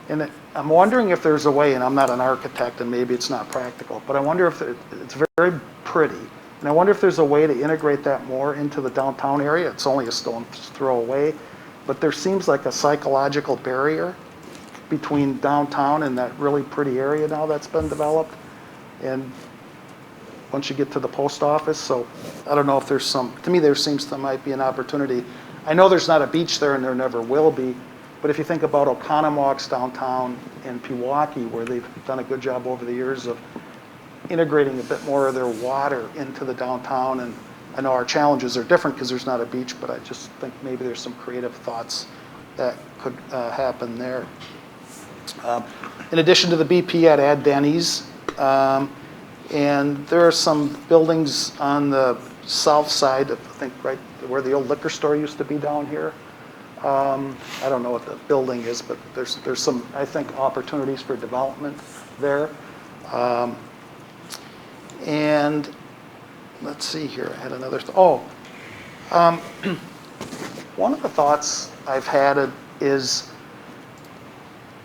And I'm wondering if there's a way, and I'm not an architect and maybe it's not practical, but I wonder if it's very pretty. And I wonder if there's a way to integrate that more into the downtown area. It's only a stone's throw away, but there seems like a psychological barrier between downtown and that really pretty area now that's been developed. And once you get to the post office, so I don't know if there's to me there seems to might be an opportunity. I know there's not a beach there and there never will be, but if you think about Oconomowoc downtown and Pewaukee, where they've done a good job over the years of integrating a bit more of their water into the downtown, and I know our challenges are different because there's not a beach, but I just think maybe there's some creative thoughts that could happen there. In addition to the BP, I'd add Denny's. And there are some buildings on the south side, I think right where the old liquor store used to be down here. I don't know what the building is, but there's some, I think, opportunities for development there. And let's see here, I had another, one of the thoughts I've had is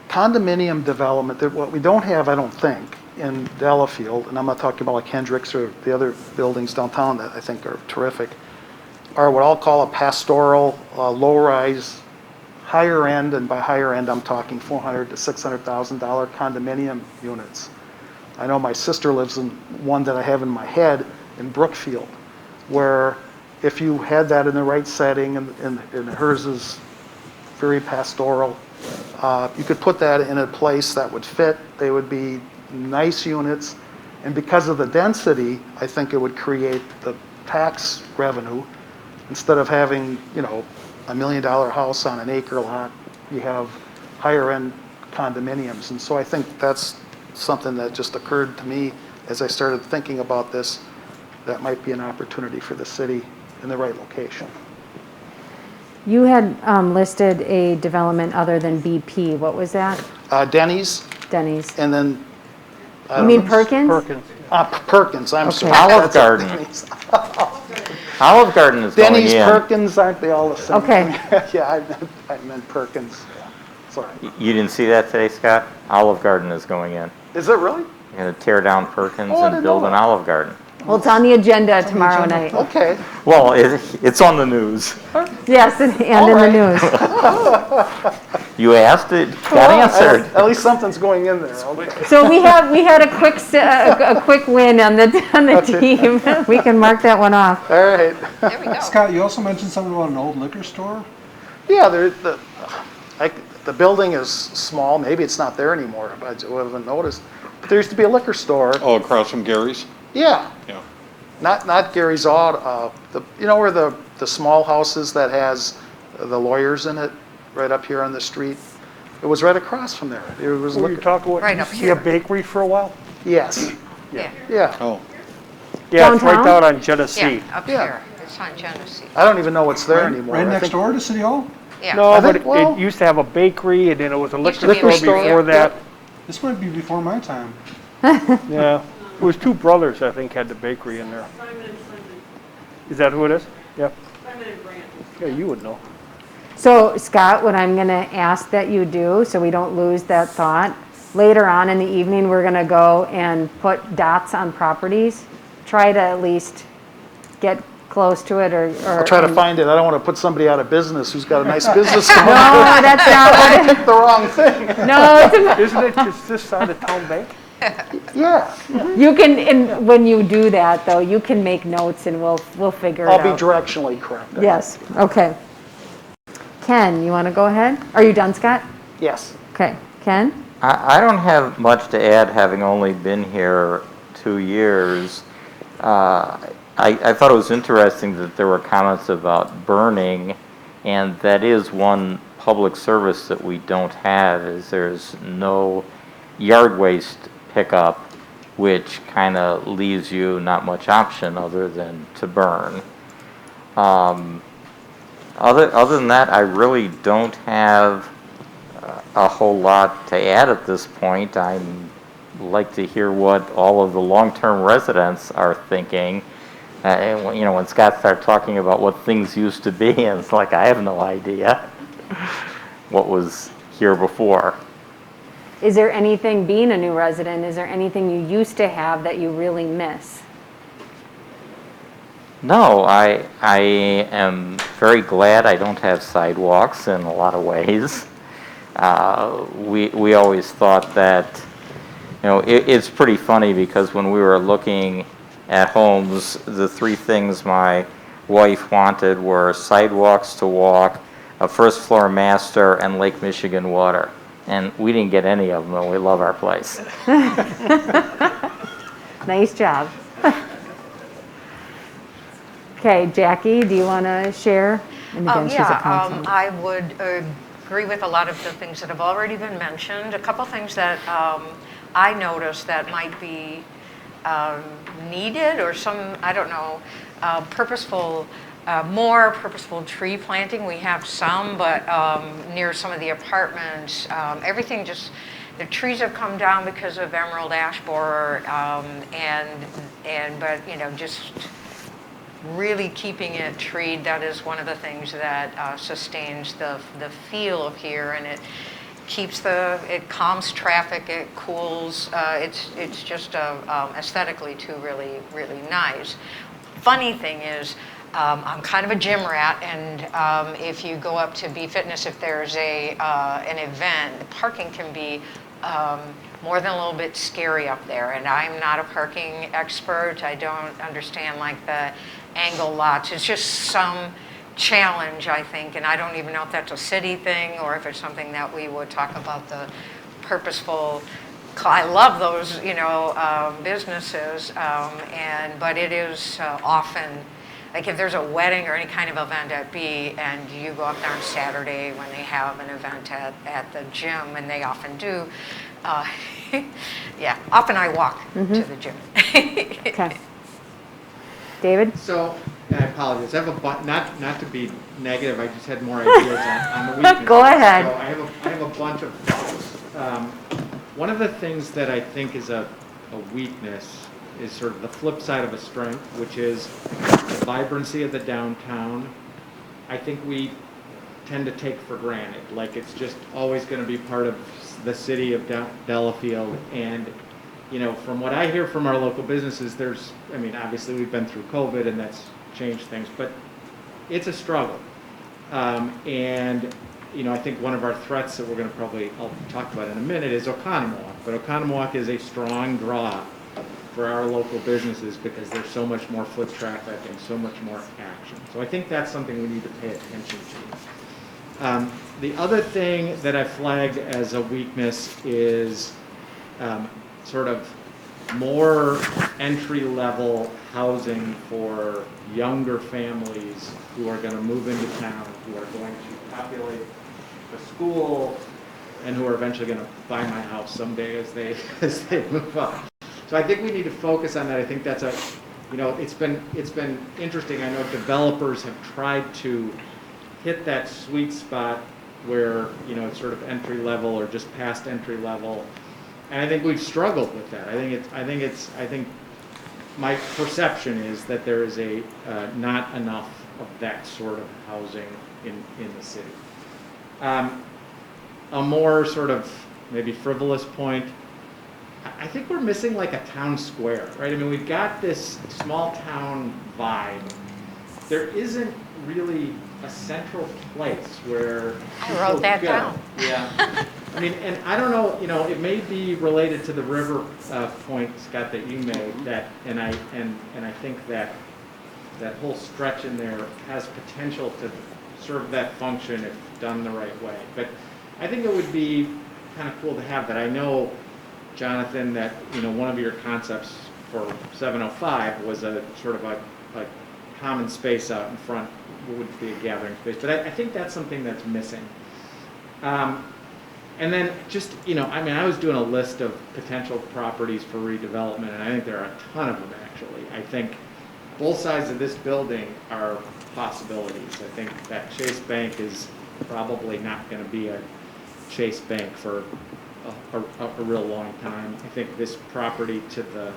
condominium development. What we don't have, I don't think, in Delafield, and I'm not talking about like Hendricks or the other buildings downtown that I think are terrific, are what I'll call a pastoral, low-rise, higher end, and by higher end I'm talking $400,000 to $600,000 condominium units. I know my sister lives in one that I have in my head in Brookfield, where if you had that in the right setting, and hers is very pastoral, you could put that in a place that would fit. They would be nice units, and because of the density, I think it would create the tax revenue. Instead of having, $1 million house on an acre lot, you have higher end condominiums. And so I think that's something that just occurred to me as I started thinking about this, that might be an opportunity for the city in the right location. You had listed a development other than BP. What was that? Denny's, Denny's. and then. You mean Perkins? Perkins. Perkins, I'm sorry. Olive Garden. Olive Garden is going in. Denny's, Perkins, aren't they all the same? Okay. Yeah, I meant Perkins. Yeah. Sorry. You didn't see that today, Scott? Olive Garden is going in. Is it really? You're going to tear down Perkins Oh, I and didn't build know an that. Olive Garden. Well, it's on the agenda tomorrow night. Okay. Well, it's on the news. Yes, and in the news. You asked it, got answered. At least something's going in there. Okay. So we had a quick win on the team. We can mark that one off. All right. There we go. Scott, you also mentioned something about an old liquor store? Yeah, the building is small, maybe it's not there anymore, but I haven't noticed. But there used to be a liquor store. Oh, across from Gary's? Yeah, Yeah. not Gary's Auto, you know where the small houses that has the lawyers in it, right up here on the street? It was right across from there. It was Were you liquor. talking about, Right used up to be a here. bakery for a while? Yes, Yeah, yeah. Oh, Yeah, it's right Downtown? down on Genesee. yeah, up Yeah. here. It's on Genesee. I don't even know what's there Right- anymore. Right I next think- door to City Hall? Yeah. No, I but think- well- it used to have a bakery, and then it was a Used to liquor be a store liquor before store, that. This might be before my time. Yeah. It was two brothers, I think, had the bakery in there. Is that who it is? Yeah. Yeah, you would know. So Scott, what I'm gonna ask that you do, so we don't lose that thought, later on in the evening, we're gonna go and put dots on properties. Try to at least get close to it or. I'll try to find it. I don't want to put somebody out of business who's got a nice business No, going. that's not I what it, picked the wrong thing. no, it's, Isn't it just this side of Town Bank? Yeah, you can, and when you do that though, you can make notes and we'll figure it I'll out. be directionally correct. Yes, okay. Ken, you wanna go ahead? Are you done, Scott? Yes. Okay, Ken? I don't have much to add, having only been here 2 years. I thought it was interesting that there were comments about burning, and that is one public service that we don't have, is there's no yard waste pickup, which kind of leaves you not much option other than to burn. Other than that, I really don't have a whole lot to add at this point. I'd like to hear what all of the long-term residents are thinking. And you know, when Scott started talking about what things used to be, and it's like, I have no idea what was here before. Is there anything, being a new resident, is there anything you used to have that you really miss? No, I am very glad I don't have sidewalks in a lot of ways. We always thought that, you know, it's pretty funny because when we were looking at homes, the three things my wife wanted were sidewalks to walk, a first floor master, and Lake Michigan water. And we didn't get any of them, and we love our place. Nice job. Okay, Jackie, do you want to share? And again, she's a councilman. I would agree with a lot of the things that have already been mentioned. A couple things that I noticed that might be needed, or some, I don't know, more purposeful tree planting. We have some, but near some of the apartments, everything just, the trees have come down because of emerald ash borer, but you know, just really keeping it treed. That is one of the things that sustains the feel of here, and it keeps it calms traffic, it cools, it's just aesthetically too really nice. Funny thing is, I'm kind of a gym rat, and if you go up to B Fitness, if there's an event, the parking can be more than a little bit scary up there, and I'm not a parking expert. I don't understand like the angle lots. It's just some challenge, I think, and I don't even know if that's a city thing or if it's something that we would talk about, the purposeful. I love those, you know, businesses, but it is often, like if there's a wedding or any kind of event at B and you go up there on Saturday when they have an event at the gym, and they often do, yeah, often I walk to the gym. Okay. David? So, I apologize, I have not to be negative, I just had more ideas on the weaknesses. Go ahead. So I have a bunch of thoughts. One of the things that I think is a weakness is sort of the flip side of a strength, which is the vibrancy of the downtown. I think we tend to take for granted, like it's just always going to be part of the city of Delafield. And you know, from what I hear from our local businesses, I mean, obviously we've been through COVID and that's changed things, but it's a struggle. And, you know, I think one of our threats that I'll talk about in a minute is Oconomowoc. But Oconomowoc is a strong draw for our local businesses because there's so much more foot traffic and so much more action. So I think that's something we need to pay attention to. The other thing that I flagged as a weakness is sort of more entry-level housing for younger families who are going to move into town, who are going to populate the school, and who are eventually going to buy my house someday as they move up. So I think we need to focus on that. I think that's it's been interesting. I know developers have tried to hit that sweet spot where it's sort of entry level or just past entry level, and I think we've struggled with that. I think my perception is that there is not enough of that sort of housing in the city. A more sort of maybe frivolous point, I think we're missing like a town square, right? I mean, we've got this small town vibe. There isn't really a central place where I wrote that people go. down. Yeah. I mean, and I don't know, it may be related to the river point, Scott, that you made, and I think that whole stretch in there has potential to serve that function if done the right way. But I think it would be kind of cool to have that. I know, Jonathan, that one of your concepts for 705 was a sort of a common space out in front, would be a gathering space. But I think that's something that's missing. And then just, I was doing a list of potential properties for redevelopment, and I think there are a ton of them, actually. I think both sides of this building are possibilities. I think that Chase Bank is probably not going to be a Chase Bank for a real long time. I think this property to the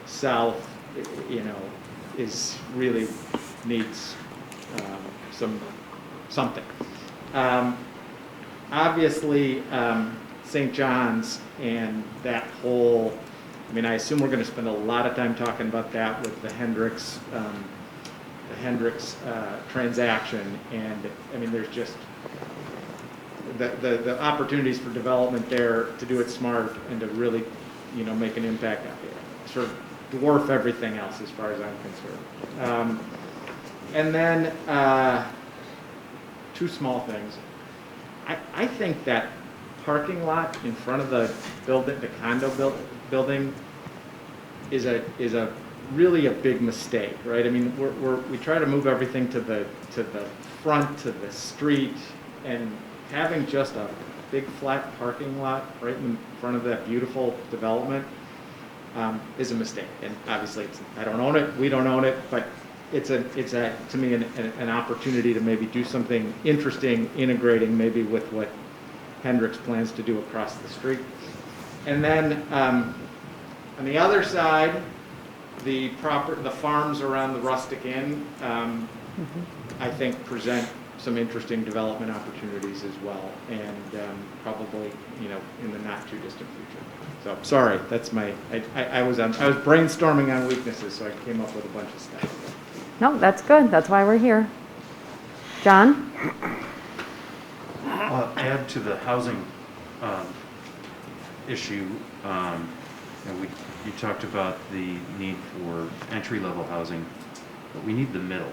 south, is really needs something. Obviously, St. John's and that whole, I assume we're going to spend a lot of time talking about that with the Hendricks transaction, and there's just the opportunities for development there to do it smart and to really, make an impact out there, sort of dwarf everything else as far as I'm concerned. And then two small things. I think that parking lot in front of the building, the condo building, is a really a big mistake, right? We try to move everything to the front, to the street, and having just a big flat parking lot right in front of that beautiful development is a mistake. And obviously, I don't own it, we don't own it, but it's to me an opportunity to maybe do something interesting, integrating maybe with what Hendricks plans to do across the street. And then on the other side, the farms around the Rustic Inn, I think present some interesting development opportunities as well, and probably in the not too distant future. So sorry, that's I was brainstorming on weaknesses, so I came up with a bunch of stuff. No, that's good. That's why we're here. John? I'll add to the housing issue. You talked about the need for entry-level housing, but we need the middle.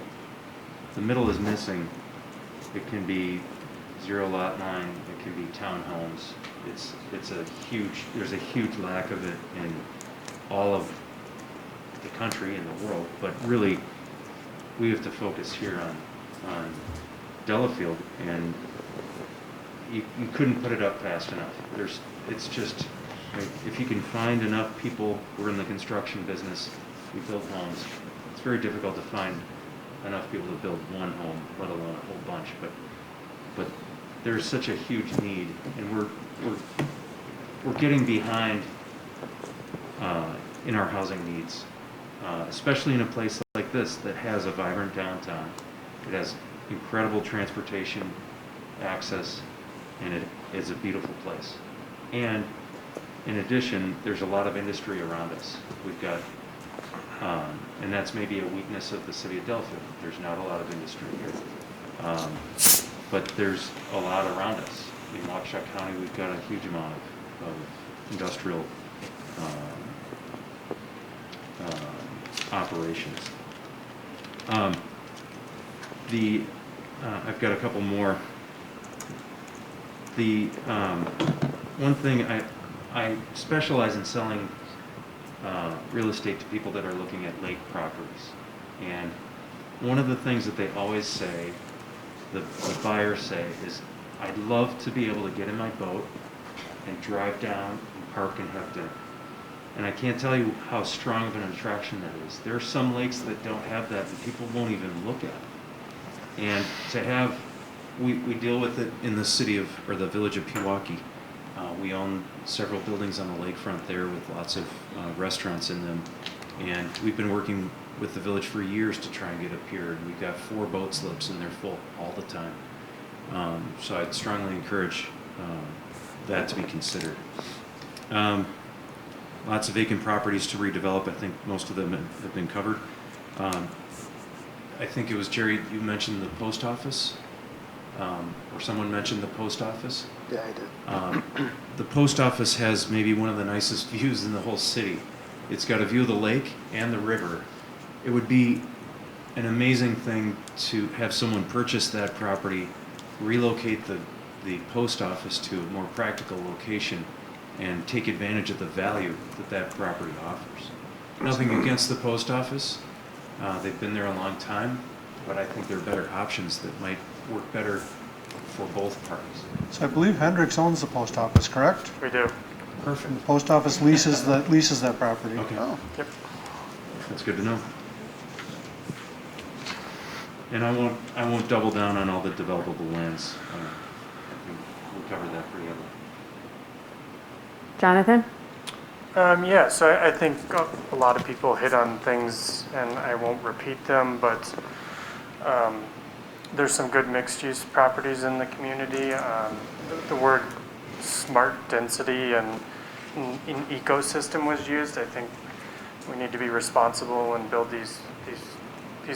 The middle is missing. It can be zero lot line. It can be townhomes. There's a huge lack of it in all of the country and the world, but really we have to focus here on Delafield, and you couldn't put it up fast enough. It's just, if you can find enough people who are in the construction business, we build homes. It's very difficult to find enough people to build one home, let alone a whole bunch. But there's such a huge need, and we're getting behind in our housing needs, especially in a place like this that has a vibrant downtown. It has incredible transportation access, and it is a beautiful place. And in addition, there's a lot of industry around us. We've got, and that's maybe a weakness of the city of Delafield. There's not a lot of industry here, but there's a lot around us. In Waukesha County, we've got a huge amount of industrial operations. I've got a couple more The one thing I specialize in selling real estate to people that are looking at lake properties, and one of the things that they always say, the buyers say, is, I'd love to be able to get in my boat and drive down and park and have dinner. And I can't tell you how strong of an attraction that is. There are some lakes that don't have that and people won't even look at it. And to have, we deal with it in the city of, or the village of Pewaukee. We own several buildings on the lakefront there with lots of restaurants in them. And we've been working with the village for years to try and get up here. And we've got 4 boat slips and they're full all the time. So I'd strongly encourage that to be considered. Lots of vacant properties to redevelop. I think most of them have been covered. I think it was Jerry, you mentioned the post office, or someone mentioned the post office. Yeah, I did. The post office has maybe one of the nicest views in the whole city. It's got a view of the lake and the river. It would be an amazing thing to have someone purchase that property, relocate the post office to a more practical location, and take advantage of the value that that property offers. Nothing against the post office. They've been there a long time, but I think there are better options that might work better for both parties. So I believe Hendricks owns the post office, correct? We do. Perfect. The post office leases that property. Okay. Oh, Yep. That's good to know. And I won't double down on all the developable lands. I think we'll cover that pretty heavily. Jonathan? Yeah, so I think a lot of people hit on things, and I won't repeat them, but there's some good mixed-use properties in the community. The word smart density and ecosystem was used. I think we need to be responsible and build these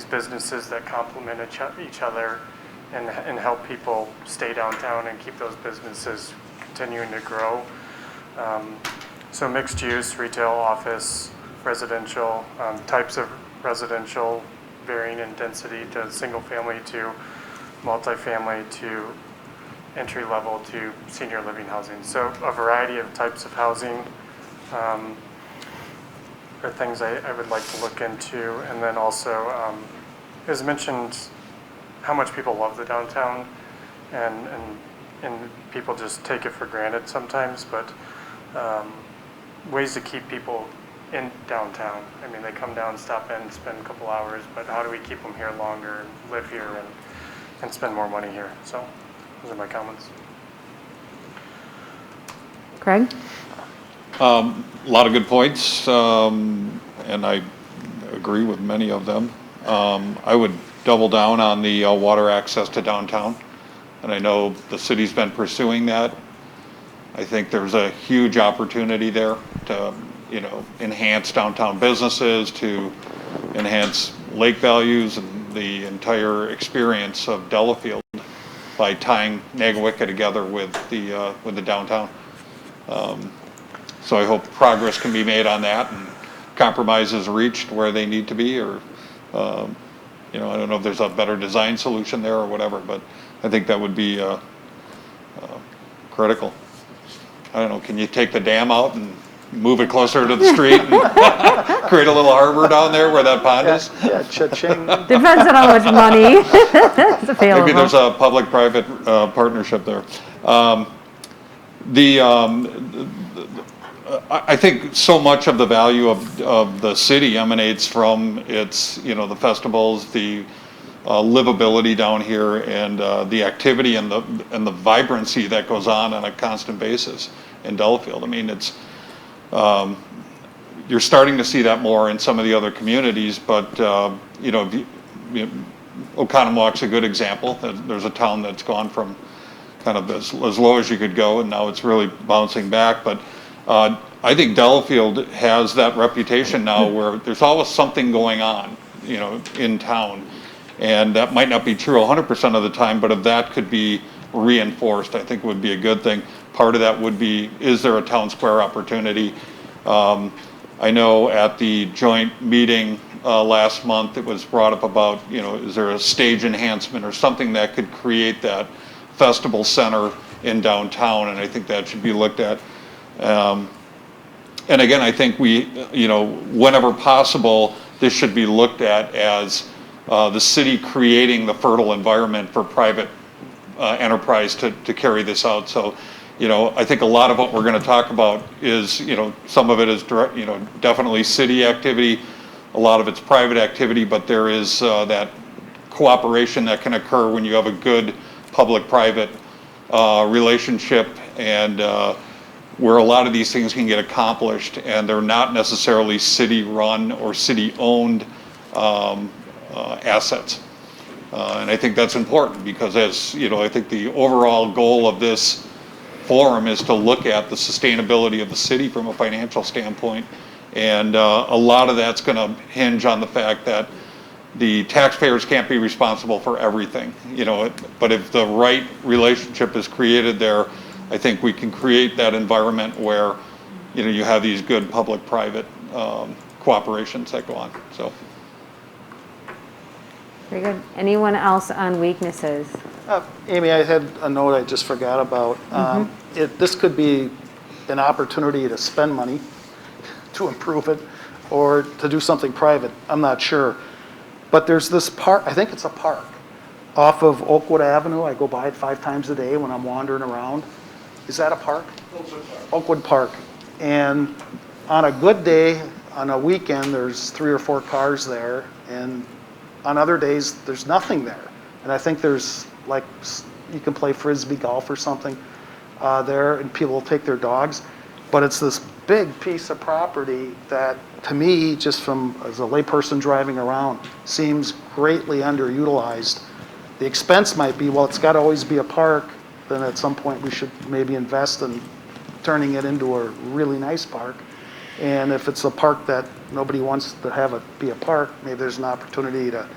businesses that complement each other and help people stay downtown and keep those businesses continuing to grow. So mixed use, retail, office, residential, types of residential varying in density to single family to multifamily to entry level to senior living housing. So a variety of types of housing are things I would like to look into. And then also, it was mentioned how much people love the downtown and people just take it for granted sometimes, but ways to keep people in downtown. I mean, they come down, stop in, spend a couple hours, but how do we keep them here longer and live here and spend more money here? So those are my comments. Craig? A lot of good points, and I agree with many of them. I would double down on the water access to downtown, and I know the city's been pursuing that. I think there's a huge opportunity there to, enhance downtown businesses, to enhance lake values and the entire experience of Delafield by tying Nagawicca together with the downtown. So I hope progress can be made on that and compromises reached where they need to be, or I don't know if there's a better design solution there or whatever, but I think that would be critical. I don't know, can you take the dam out and move it closer to the street and create a little harbor down there where that pond is? yeah, cha-ching. Depends on how much money is available. Maybe there's a public-private partnership there. I think so much of the value of the city emanates from its, the festivals, the livability down here, and the activity and the vibrancy that goes on a constant basis in Delafield. I mean, it's you're starting to see that more in some of the other communities, but Oconomowoc is a good example. There's a town that's gone from kind of as low as you could go, and now it's really bouncing back. But I think Delafield has that reputation now where there's always something going on, in town. And that might not be true 100% of the time, but if that could be reinforced, I think would be a good thing. Part of that would be, is there a town square opportunity? I know at the joint meeting last month, it was brought up about, is there a stage enhancement or something that could create that festival center in downtown, and I think that should be looked at. And again, I think whenever possible, this should be looked at as the city creating the fertile environment for private enterprise to carry this out. So, I think a lot of what we're going to talk about is, some of it is direct, definitely city activity, a lot of it's private activity, but there is that cooperation that can occur when you have a good public-private relationship, and where a lot of these things can get accomplished, and they're not necessarily city-run or city-owned assets. And I think that's important because, as I think the overall goal of this forum is to look at the sustainability of the city from a financial standpoint, and a lot of that's going to hinge on the fact that the taxpayers can't be responsible for everything, but if the right relationship is created there, I think we can create that environment where, you have these good public-private cooperations that go on, so. Very good. Anyone else on weaknesses? Amy, I had a note I just forgot about. This could be an opportunity to spend money to improve it or to do something private. I'm not sure. But there's this park, I think it's a park, off of Oakwood Avenue. I go by it 5 times a day when I'm wandering around. Is that a park? Oakwood Park. Oakwood Park. And on a good day, on a weekend, there's 3 or 4 cars there. And on other days, there's nothing there. And I think there's, like, you can play Frisbee golf or something there, and people will take their dogs. But it's this big piece of property that, to me, just from as a layperson driving around, seems greatly underutilized. The expense might be, well, it's got to always be a park. Then at some point we should maybe invest in turning it into a really nice park. And if it's a park that nobody wants to have it be a park, maybe there's an opportunity to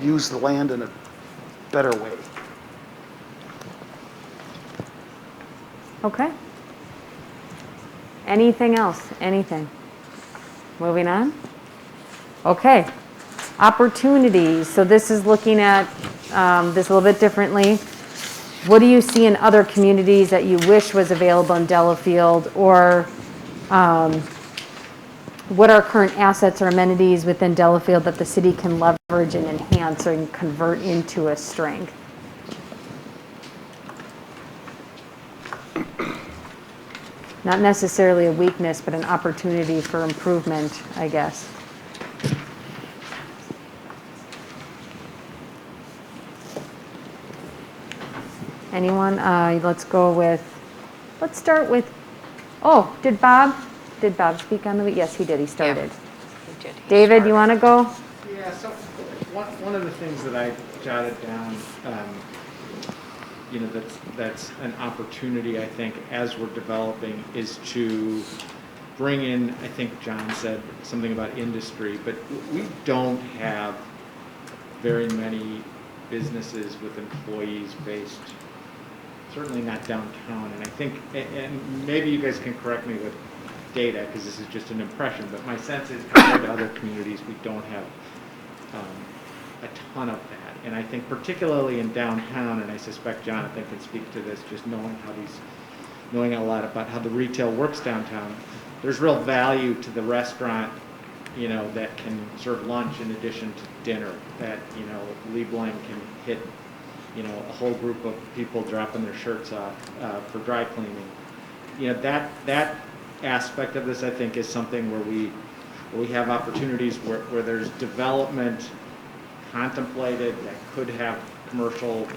use the land in a better way. Okay. Anything else? Anything? Moving on? Okay. Opportunities. So this is looking at this a little bit differently. What do you see in other communities that you wish was available in Delafield, or what are current assets or amenities within Delafield that the city can leverage and enhance or convert into a strength? Not necessarily a weakness, but an opportunity for improvement, I guess. Anyone? Let's start with, did Bob speak on the, yes, he did, he started. Yeah, he did. David, you want to go? Yeah, so one of the things that I jotted down, that's an opportunity, I think, as we're developing, is to bring in, I think John said something about industry, but we don't have very many businesses with employees based, certainly not downtown. And I think, and maybe you guys can correct me with data, because this is just an impression, but my sense is compared to other communities, we don't have a ton of that. And I think particularly in downtown, and I suspect Jonathan can speak to this, just knowing a lot about how the retail works downtown, there's real value to the restaurant, that can serve lunch in addition to dinner, that, Lee Blank can hit, a whole group of people dropping their shirts off for dry cleaning. That aspect of this, I think, is something where we have opportunities where there's development contemplated that could have commercial,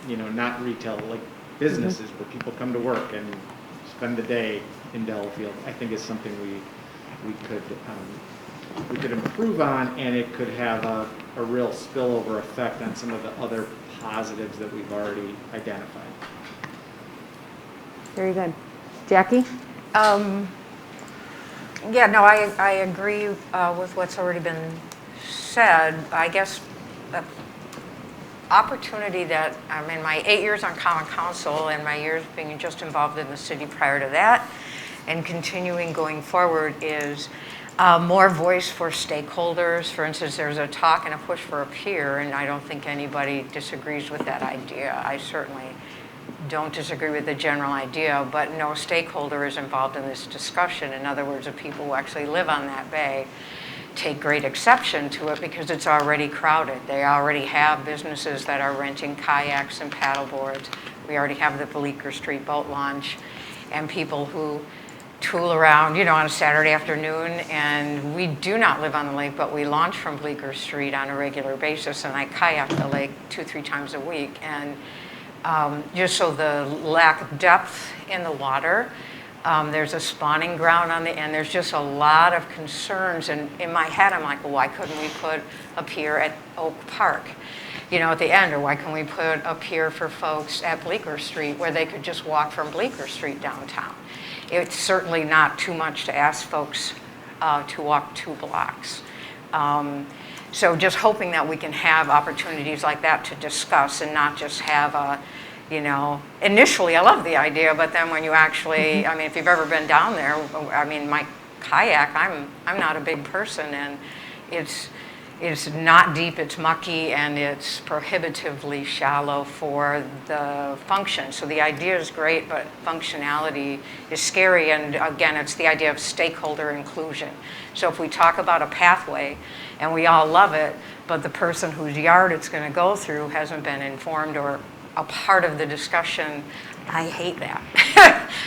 not retail, like businesses where people come to work and spend the day in Delafield. I think is something we could improve on, and it could have a real spillover effect on some of the other positives that we've already identified. Very good. Jackie? Yeah, no, I agree with what's already been said. I guess opportunity that, in my 8 years on Common Council and my years being just involved in the city prior to that, and continuing going forward, is more voice for stakeholders. For instance, there's a talk and a push for a pier, and I don't think anybody disagrees with that idea. I certainly don't disagree with the general idea, but no stakeholder is involved in this discussion. In other words, the people who actually live on that bay take great exception to it because it's already crowded. They already have businesses that are renting kayaks and paddle boards. We already have the Bleecker Street boat launch and people who tool around, on a Saturday afternoon. And we do not live on the lake, but we launch from Bleecker Street on a regular basis, and I kayak the lake 2-3 times a week. And just so the lack of depth in the water, there's a spawning ground on the end. There's just a lot of concerns. And in my head, I'm like, well, why couldn't we put a pier at Oak Park, at the end? Or why can't we put a pier for folks at Bleecker Street where they could just walk from Bleecker Street downtown? It's certainly not too much to ask folks to walk 2 blocks. So just hoping that we can have opportunities like that to discuss and not just have a, initially I love the idea, but then when you actually, if you've ever been down there, my kayak, I'm not a big person, and it's not deep, it's mucky, and it's prohibitively shallow for the function. So the idea is great, but functionality is scary. And again, it's the idea of stakeholder inclusion. So if we talk about a pathway and we all love it, but the person whose yard it's going to go through hasn't been informed or a part of the discussion, I hate that.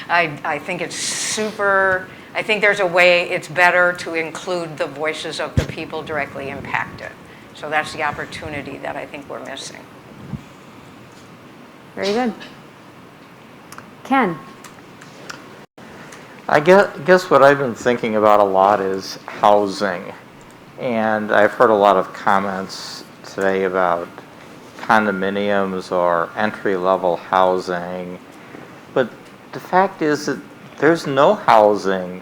I think it's super. I think there's a way it's better to include the voices of the people directly impacted. So that's the opportunity that I think we're missing. Very good. Ken? I guess what I've been thinking about a lot is housing. And I've heard a lot of comments today about condominiums or entry-level housing. But the fact is that there's no housing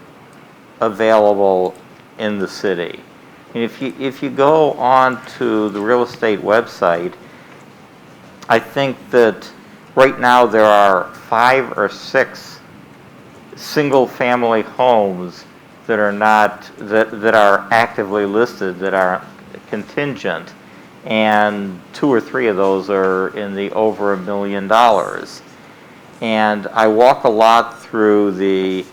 available in the city. And if you go on to the real estate website, I think that right now there are 5 or 6 single-family homes that are not that are actively listed, that are contingent, and 2 or 3 of those are in the over $1 million. And I walk a lot through the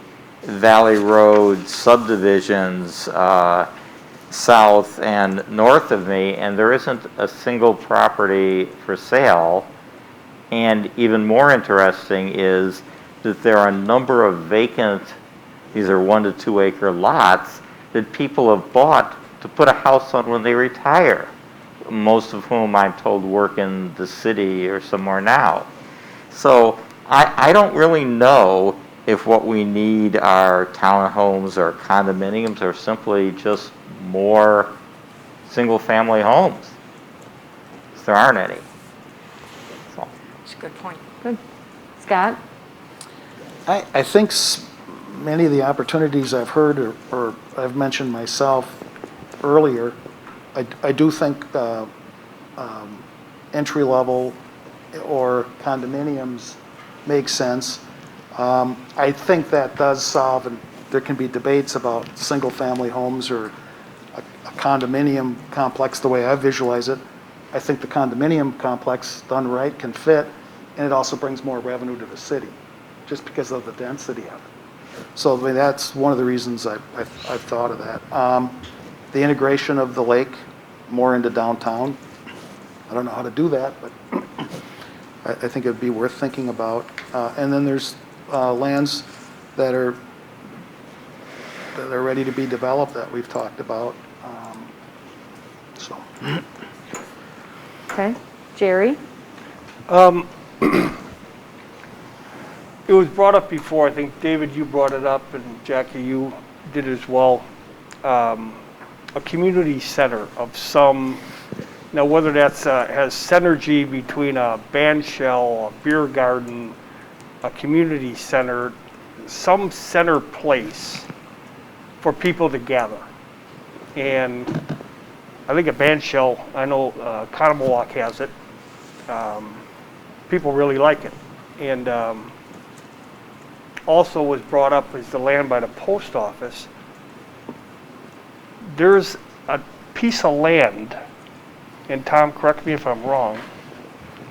Valley Road subdivisions south and north of me, and there isn't a single property for sale. And even more interesting is that there are a number of vacant, these are 1 to 2 acre lots, that people have bought to put a house on when they retire, most of whom I'm told work in the city or somewhere now. So I don't really know if what we need are townhomes or condominiums or simply just more single-family homes. There aren't any. So. That's a good point. Good. Scott? I think many of the opportunities I've heard or I've mentioned myself earlier, I do think entry-level or condominiums make sense. I think that does solve, and there can be debates about single-family homes or a condominium complex the way I visualize it. I think the condominium complex done right can fit, and it also brings more revenue to the city just because of the density of it. So that's one of the reasons I've thought of that. The integration of the lake more into downtown. I don't know how to do that, but I think it'd be worth thinking about. And then there's lands that are ready to be developed that we've talked about. So. Okay. Jerry? It was brought up before, I think, David, you brought it up, and Jackie, you did as well. A community center of some, now whether that's has synergy between a band shell, a beer garden, a community center, some center place for people to gather. And I think a band shell, I know Conomowoc has it. People really like it. And also was brought up is the land by the post office. There's a piece of land, and Tom, correct me if I'm wrong,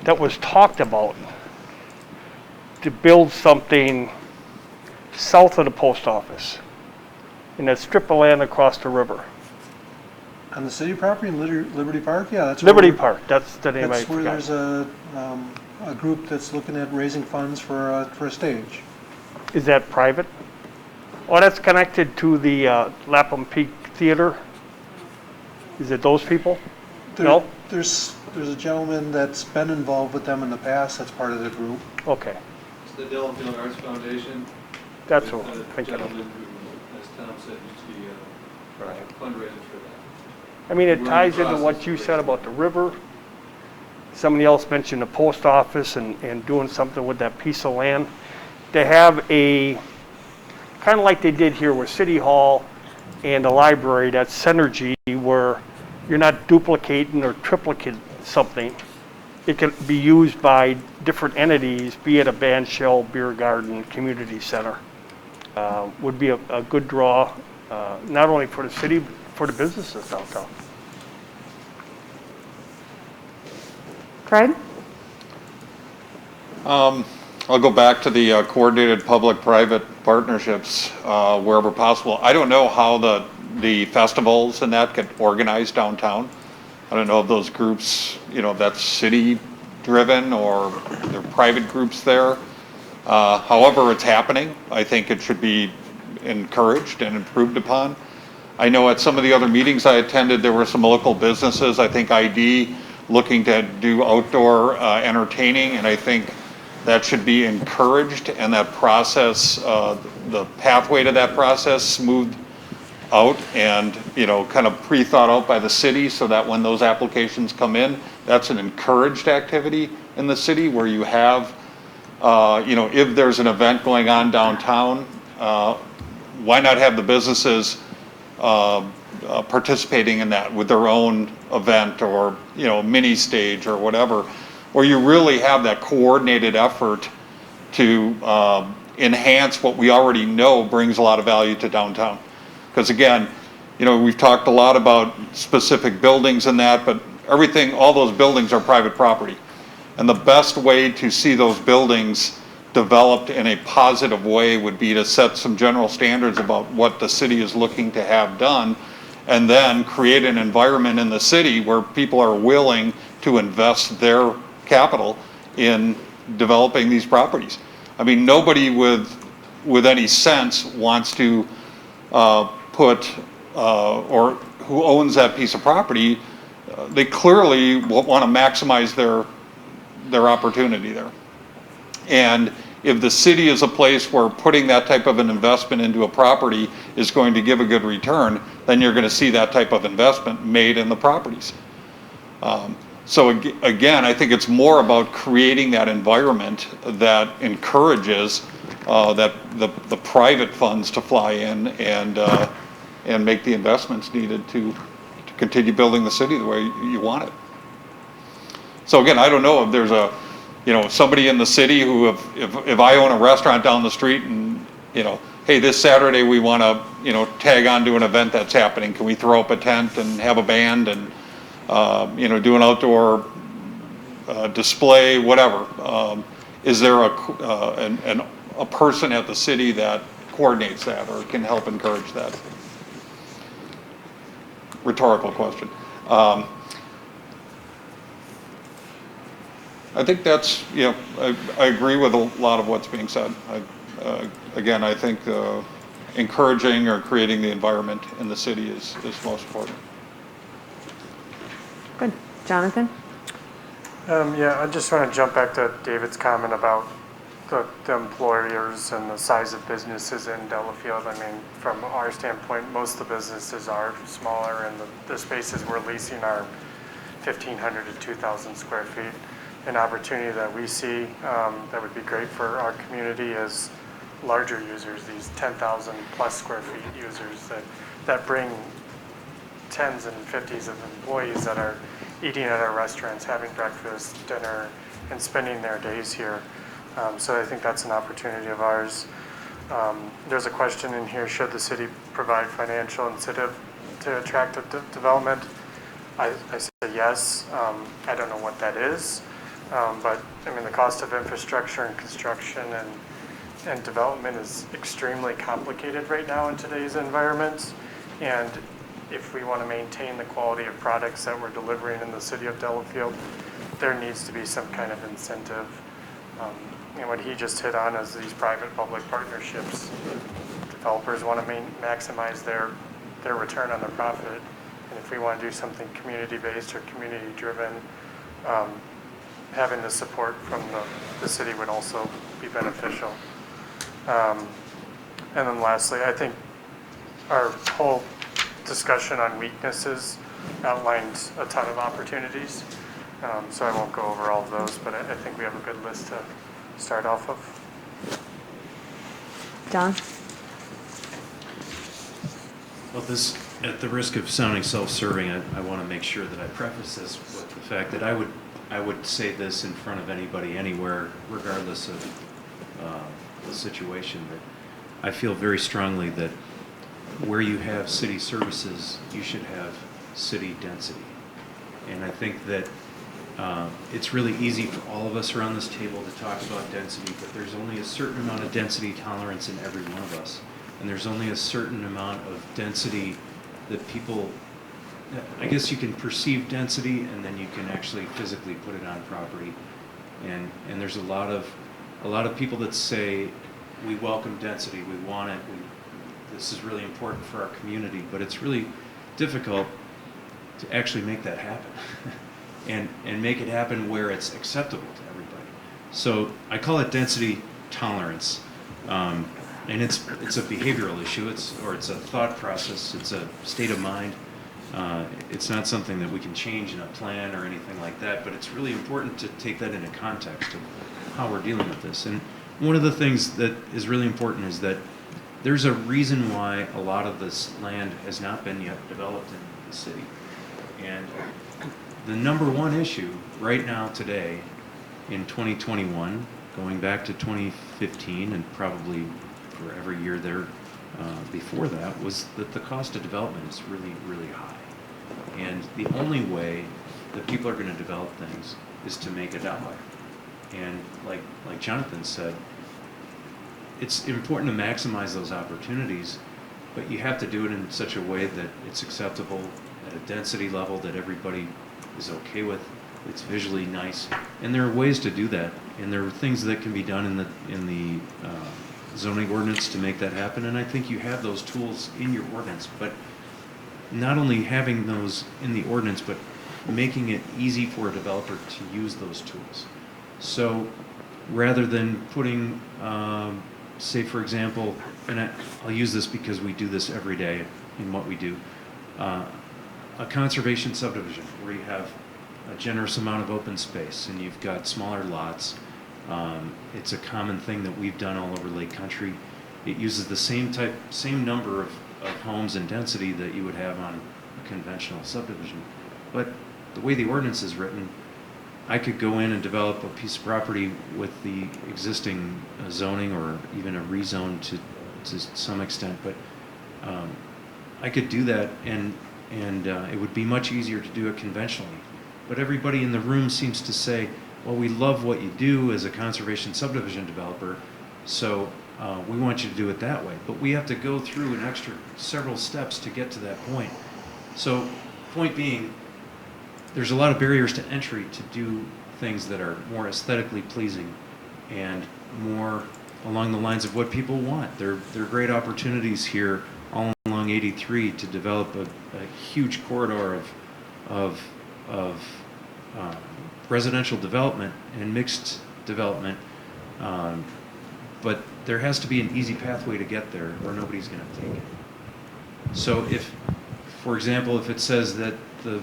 that was talked about to build something south of the post office in that strip of land across the river. On the city property in Liberty Park, yeah, that's Liberty Park, that's the name I That's where forgot. there's a group that's looking at raising funds for a stage. Is that private? Oh, that's connected to the Lapham Peak Theater? Is it those people? No? There's a gentleman that's been involved with them in the past, that's part of the group. Okay, It's the Delafield Arts Foundation. that's with what I'm a thinking of. gentleman who, as Tom said, used to be a fundraiser for that. I mean, it We're in the ties into process what of you raising said about the river. Somebody else mentioned the post office and doing something with that piece of land. They have a, kind of like they did here with City Hall and the library, that synergy where you're not duplicating or triplicating something. It can be used by different entities, be it a band shell, beer garden, community center. Would be a good draw, not only for the city, but for the businesses downtown. Craig? I'll go back to the coordinated public-private partnerships wherever possible. I don't know how the festivals and that get organized downtown. I don't know if those groups, that's city-driven or they're private groups there. However it's happening, I think it should be encouraged and improved upon. I know at some of the other meetings I attended, there were some local businesses, I think ID, looking to do outdoor entertaining, and I think that should be encouraged, and that process, the pathway to that process smoothed out and, kind of pre-thought out by the city so that when those applications come in, that's an encouraged activity in the city where you have, if there's an event going on downtown, why not have the businesses participating in that with their own event or, mini stage or whatever, where you really have that coordinated effort to enhance what we already know brings a lot of value to downtown. Because again, we've talked a lot about specific buildings and that, but all those buildings are private property. And the best way to see those buildings developed in a positive way would be to set some general standards about what the city is looking to have done, and then create an environment in the city where people are willing to invest their capital in developing these properties. I mean, nobody with any sense wants to put, or who owns that piece of property, they clearly want to maximize their opportunity there. And if the city is a place where putting that type of an investment into a property is going to give a good return, then you're going to see that type of investment made in the properties. So again, I think it's more about creating that environment that encourages that the private funds to fly in and make the investments needed to continue building the city the way you want it. So again, I don't know if there's somebody in the city who, if I own a restaurant down the street and, hey, this Saturday we want to, tag on to an event that's happening. Can we throw up a tent and have a band and, do an outdoor display, whatever? Is there a person at the city that coordinates that or can help encourage that? Rhetorical question. I think that's, I agree with a lot of what's being said. Again, I think encouraging or creating the environment in the city is most important. Good. Jonathan? Yeah, I just want to jump back to David's comment about the employers and the size of businesses in Delafield. I mean, from our standpoint, most of the businesses are smaller, and the spaces we're leasing are 1,500 to 2,000 square feet. An opportunity that we see that would be great for our community is larger users, these 10,000 plus square feet users that bring tens and 50s of employees that are eating at our restaurants, having breakfast, dinner, and spending their days here. So I think that's an opportunity of ours. There's a question in here, should the city provide financial incentive to attract development? I say yes. I don't know what that is. But, I mean, the cost of infrastructure and construction and development is extremely complicated right now in today's environments. And if we want to maintain the quality of products that we're delivering in the city of Delafield, there needs to be some kind of incentive. And what he just hit on is these private-public partnerships. Developers want to maximize their return on their profit. And if we want to do something community-based or community-driven, having the support from the city would also be beneficial. And then lastly, I think our whole discussion on weaknesses outlined a ton of opportunities. So I won't go over all of those, but I think we have a good list to start off of. Don? Well, this, at the risk of sounding self-serving, I want to make sure that I preface this with the fact that I would say this in front of anybody, anywhere, regardless of the situation, that I feel very strongly that where you have city services, you should have city density. And I think that it's really easy for all of us around this table to talk about density, but there's only a certain amount of density tolerance in every one of us. And there's only a certain amount of density that people, I guess you can perceive density and then you can actually physically put it on property. And there's a lot of people that say, we welcome density, we want it, this is really important for our community, but it's really difficult to actually make that happen. and make it happen where it's acceptable to everybody. So I call it density tolerance. And it's a behavioral issue, it's a thought process, it's a state of mind. It's not something that we can change in a plan or anything like that, but it's really important to take that into context of how we're dealing with this. And one of the things that is really important is that there's a reason why a lot of this land has not been yet developed in the city. And the number one issue right now today in 2021, going back to 2015 and probably for every year there before that, was that the cost of development is really, really high. And the only way that people are going to develop things is to make a dollar. And like Jonathan said, it's important to maximize those opportunities, but you have to do it in such a way that it's acceptable at a density level that everybody is okay with. It's visually nice, and there are ways to do that, and there are things that can be done in the zoning ordinance to make that happen. And I think you have those tools in your ordinance, but not only having those in the ordinance, but making it easy for a developer to use those tools. So rather than putting, say for example, and I'll use this because we do this every day in what we do, a conservation subdivision where you have a generous amount of open space and you've got smaller lots. It's a common thing that we've done all over Lake Country. It uses the same number of homes and density that you would have on a conventional subdivision. But the way the ordinance is written, I could go in and develop a piece of property with the existing zoning or even a rezone to some extent, but I could do that and it would be much easier to do it conventionally. But everybody in the room seems to say, well, we love what you do as a conservation subdivision developer, so we want you to do it that way. But we have to go through an extra several steps to get to that point. So, point being, there's a lot of barriers to entry to do things that are more aesthetically pleasing and more along the lines of what people want. There are great opportunities here all along 83 to develop a huge corridor of residential development and mixed development, but there has to be an easy pathway to get there or nobody's going to take it. So if, for example, if it says that the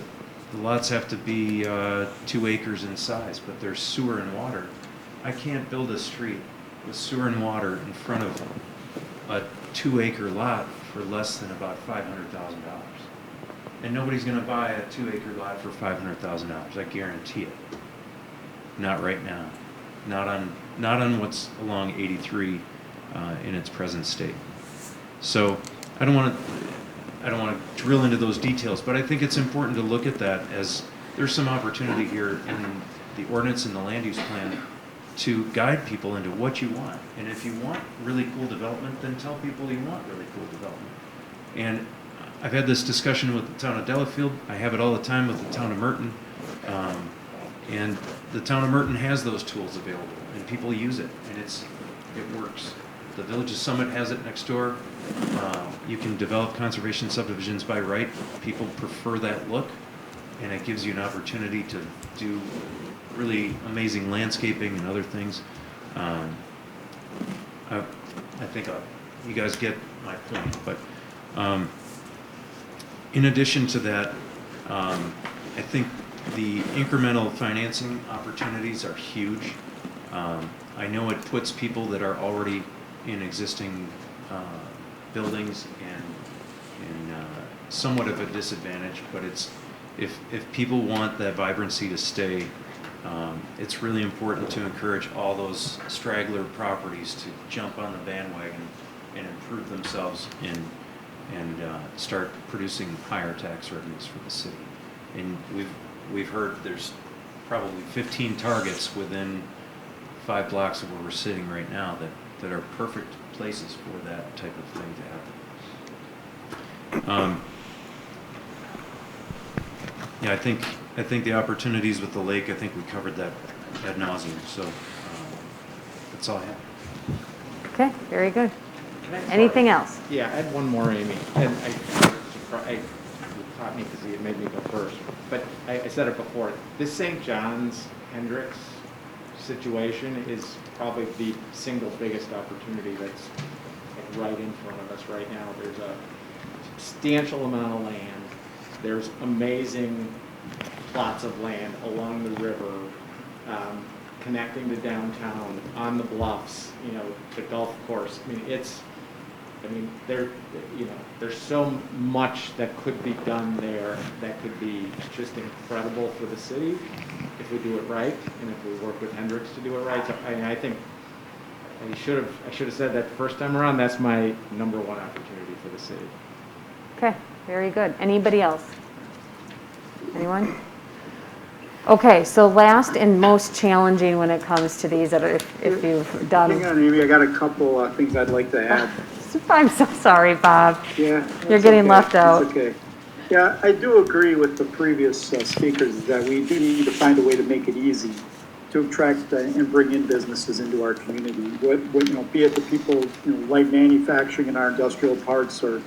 lots have to be 2 acres in size, but there's sewer and water, I can't build a street with sewer and water in front of a 2-acre lot for less than about $500,000. And nobody's going to buy a 2-acre lot for $500,000. I guarantee it. Not right now. Not on what's along 83 in its present state. So I don't want to drill into those details, but I think it's important to look at that as there's some opportunity here the ordinance and the land use plan to guide people into what you want. And if you want really cool development, then tell people you want really cool development. And I've had this discussion with the town of Delafield. I have it all the time with the town of Merton. And the town of Merton has those tools available, and people use it, and it works. The Village of Summit has it next door. You can develop conservation subdivisions by right. People prefer that look, and it gives you an opportunity to do really amazing landscaping and other things. I think you guys get my point, but in addition to that, I think the incremental financing opportunities are huge. I know it puts people that are already in existing buildings in somewhat of a disadvantage, but if people want that vibrancy to stay, it's really important to encourage all those straggler properties to jump on the bandwagon and improve themselves and start producing higher tax revenues for the city. And we've heard there's probably 15 targets within 5 blocks of where we're sitting right now that are perfect places for that type of thing to happen. Yeah, I think the opportunities with the lake, I think we covered that ad nauseum. So that's all I have. Okay, very good. Anything else? Yeah, I had one more, Amy. And you caught me because you made me go first. But I said it before. This St. John's Hendricks situation is probably the single biggest opportunity that's right in front of us right now. There's a substantial amount of land. There's amazing plots of land along the river, connecting to downtown, on the bluffs, the golf course. There's so much that could be done there that could be just incredible for the city if we do it right, and if we work with Hendricks to do it right. So I think I should have said that the first time around. That's my number one opportunity for the city. Okay, very good. Anybody else? Anyone? Okay, so last and most challenging when it comes to these, if you've done. Hang on, Amy, I got a couple things I'd like to add. I'm so sorry, Bob. Yeah. You're getting okay. left out. It's okay. Yeah, I do agree with the previous speakers that we do need to find a way to make it easy to attract and bring in businesses into our community. Be it the people light manufacturing in our industrial parks or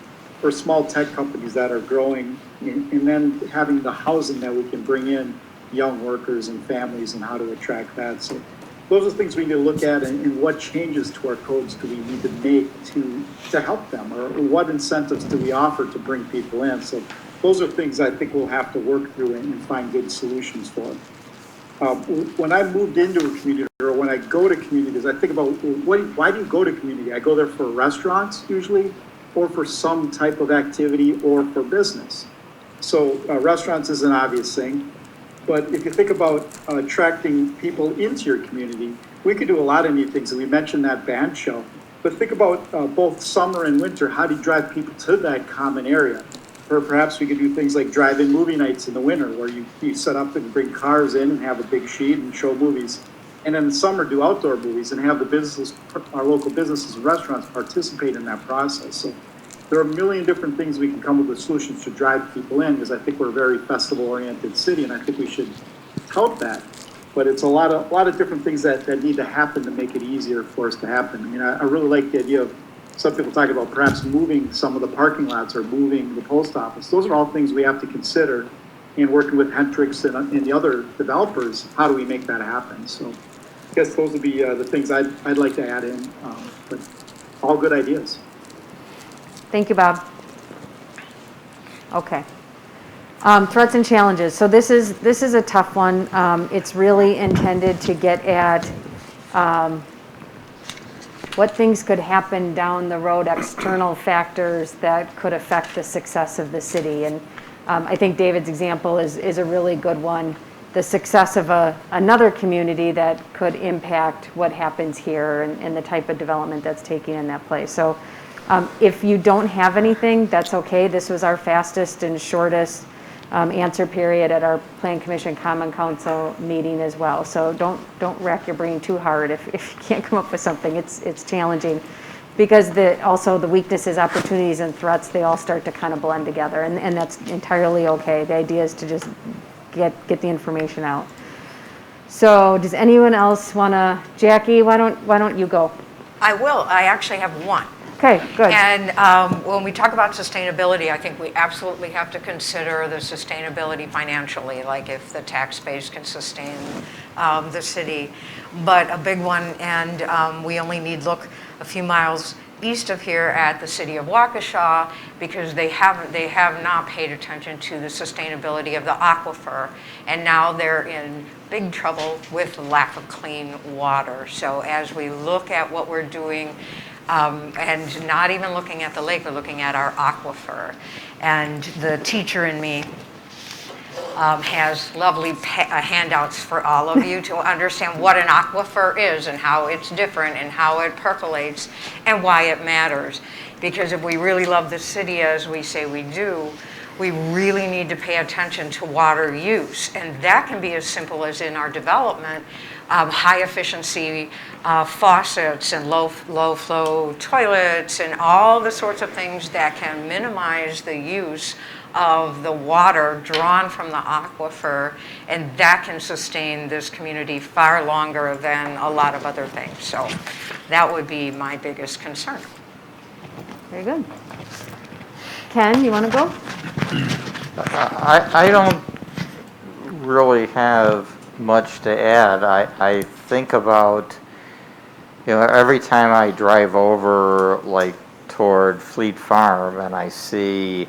small tech companies that are growing, and then having the housing that we can bring in young workers and families and how to attract that. So those are things we need to look at, and what changes to our codes do we need to make to help them, or what incentives do we offer to bring people in. So those are things I think we'll have to work through and find good solutions for. When I moved into a community, or when I go to communities, I think about why do you go to community? I go there for restaurants usually, or for some type of activity, or for business. So restaurants is an obvious thing. But if you think about attracting people into your community, we could do a lot of neat things. And we mentioned that band show. But think about both summer and winter. How do you drive people to that common area? Or perhaps we could do things like drive-in movie nights in the winter, where you set up and bring cars in and have a big sheet and show movies. And in the summer, do outdoor movies and have the businesses, our local businesses and restaurants participate in that process. So there are a million different things we can come up with solutions to drive people in, because I think we're a very festival-oriented city, and I think we should help that. But it's a lot of different things that need to happen to make it easier for us to happen. I really like the idea of some people talking about perhaps moving some of the parking lots or moving the post office. Those are all things we have to consider in working with Hendricks and the other developers. How do we make that happen? So I guess those would be the things I'd like to add in, but all good ideas. Thank you, Bob. Okay. Threats and challenges. So this is a tough one. It's really intended to get at what things could happen down the road, external factors that could affect the success of the city. And I think David's example is a really good one. The success of another community that could impact what happens here and the type of development that's taking in that place. So if you don't have anything, that's okay. This was our fastest and shortest answer period at our Plan Commission Common Council meeting as well. So don't rack your brain too hard if you can't come up with something. It's challenging because also the weaknesses, opportunities, and threats, they all start to kind of blend together, and that's entirely okay. The idea is to just get the information out. So does anyone else want to? Jackie, why don't you go? I will. I actually have one. Okay, good. And when we talk about sustainability, I think we absolutely have to consider the sustainability financially, like if the tax base can sustain the city. But a big one, and we only need look a few miles east of here at the city of Waukesha, because they have not paid attention to the sustainability of the aquifer, and now they're in big trouble with lack of clean water. So as we look at what we're doing, and not even looking at the lake, we're looking at our aquifer. And the teacher in me has lovely handouts for all of you to understand what an aquifer is and how it's different and how it percolates and why it matters. Because if we really love the city as we say we do, we really need to pay attention to water use. And that can be as simple as in our development, high efficiency faucets and low flow toilets and all the sorts of things that can minimize the use of the water drawn from the aquifer, and that can sustain this community far longer than a lot of other things. So that would be my biggest concern. Very good. Ken, you want to go? I don't really have much to add. I think about, every time I drive over, like, toward Fleet Farm, and I see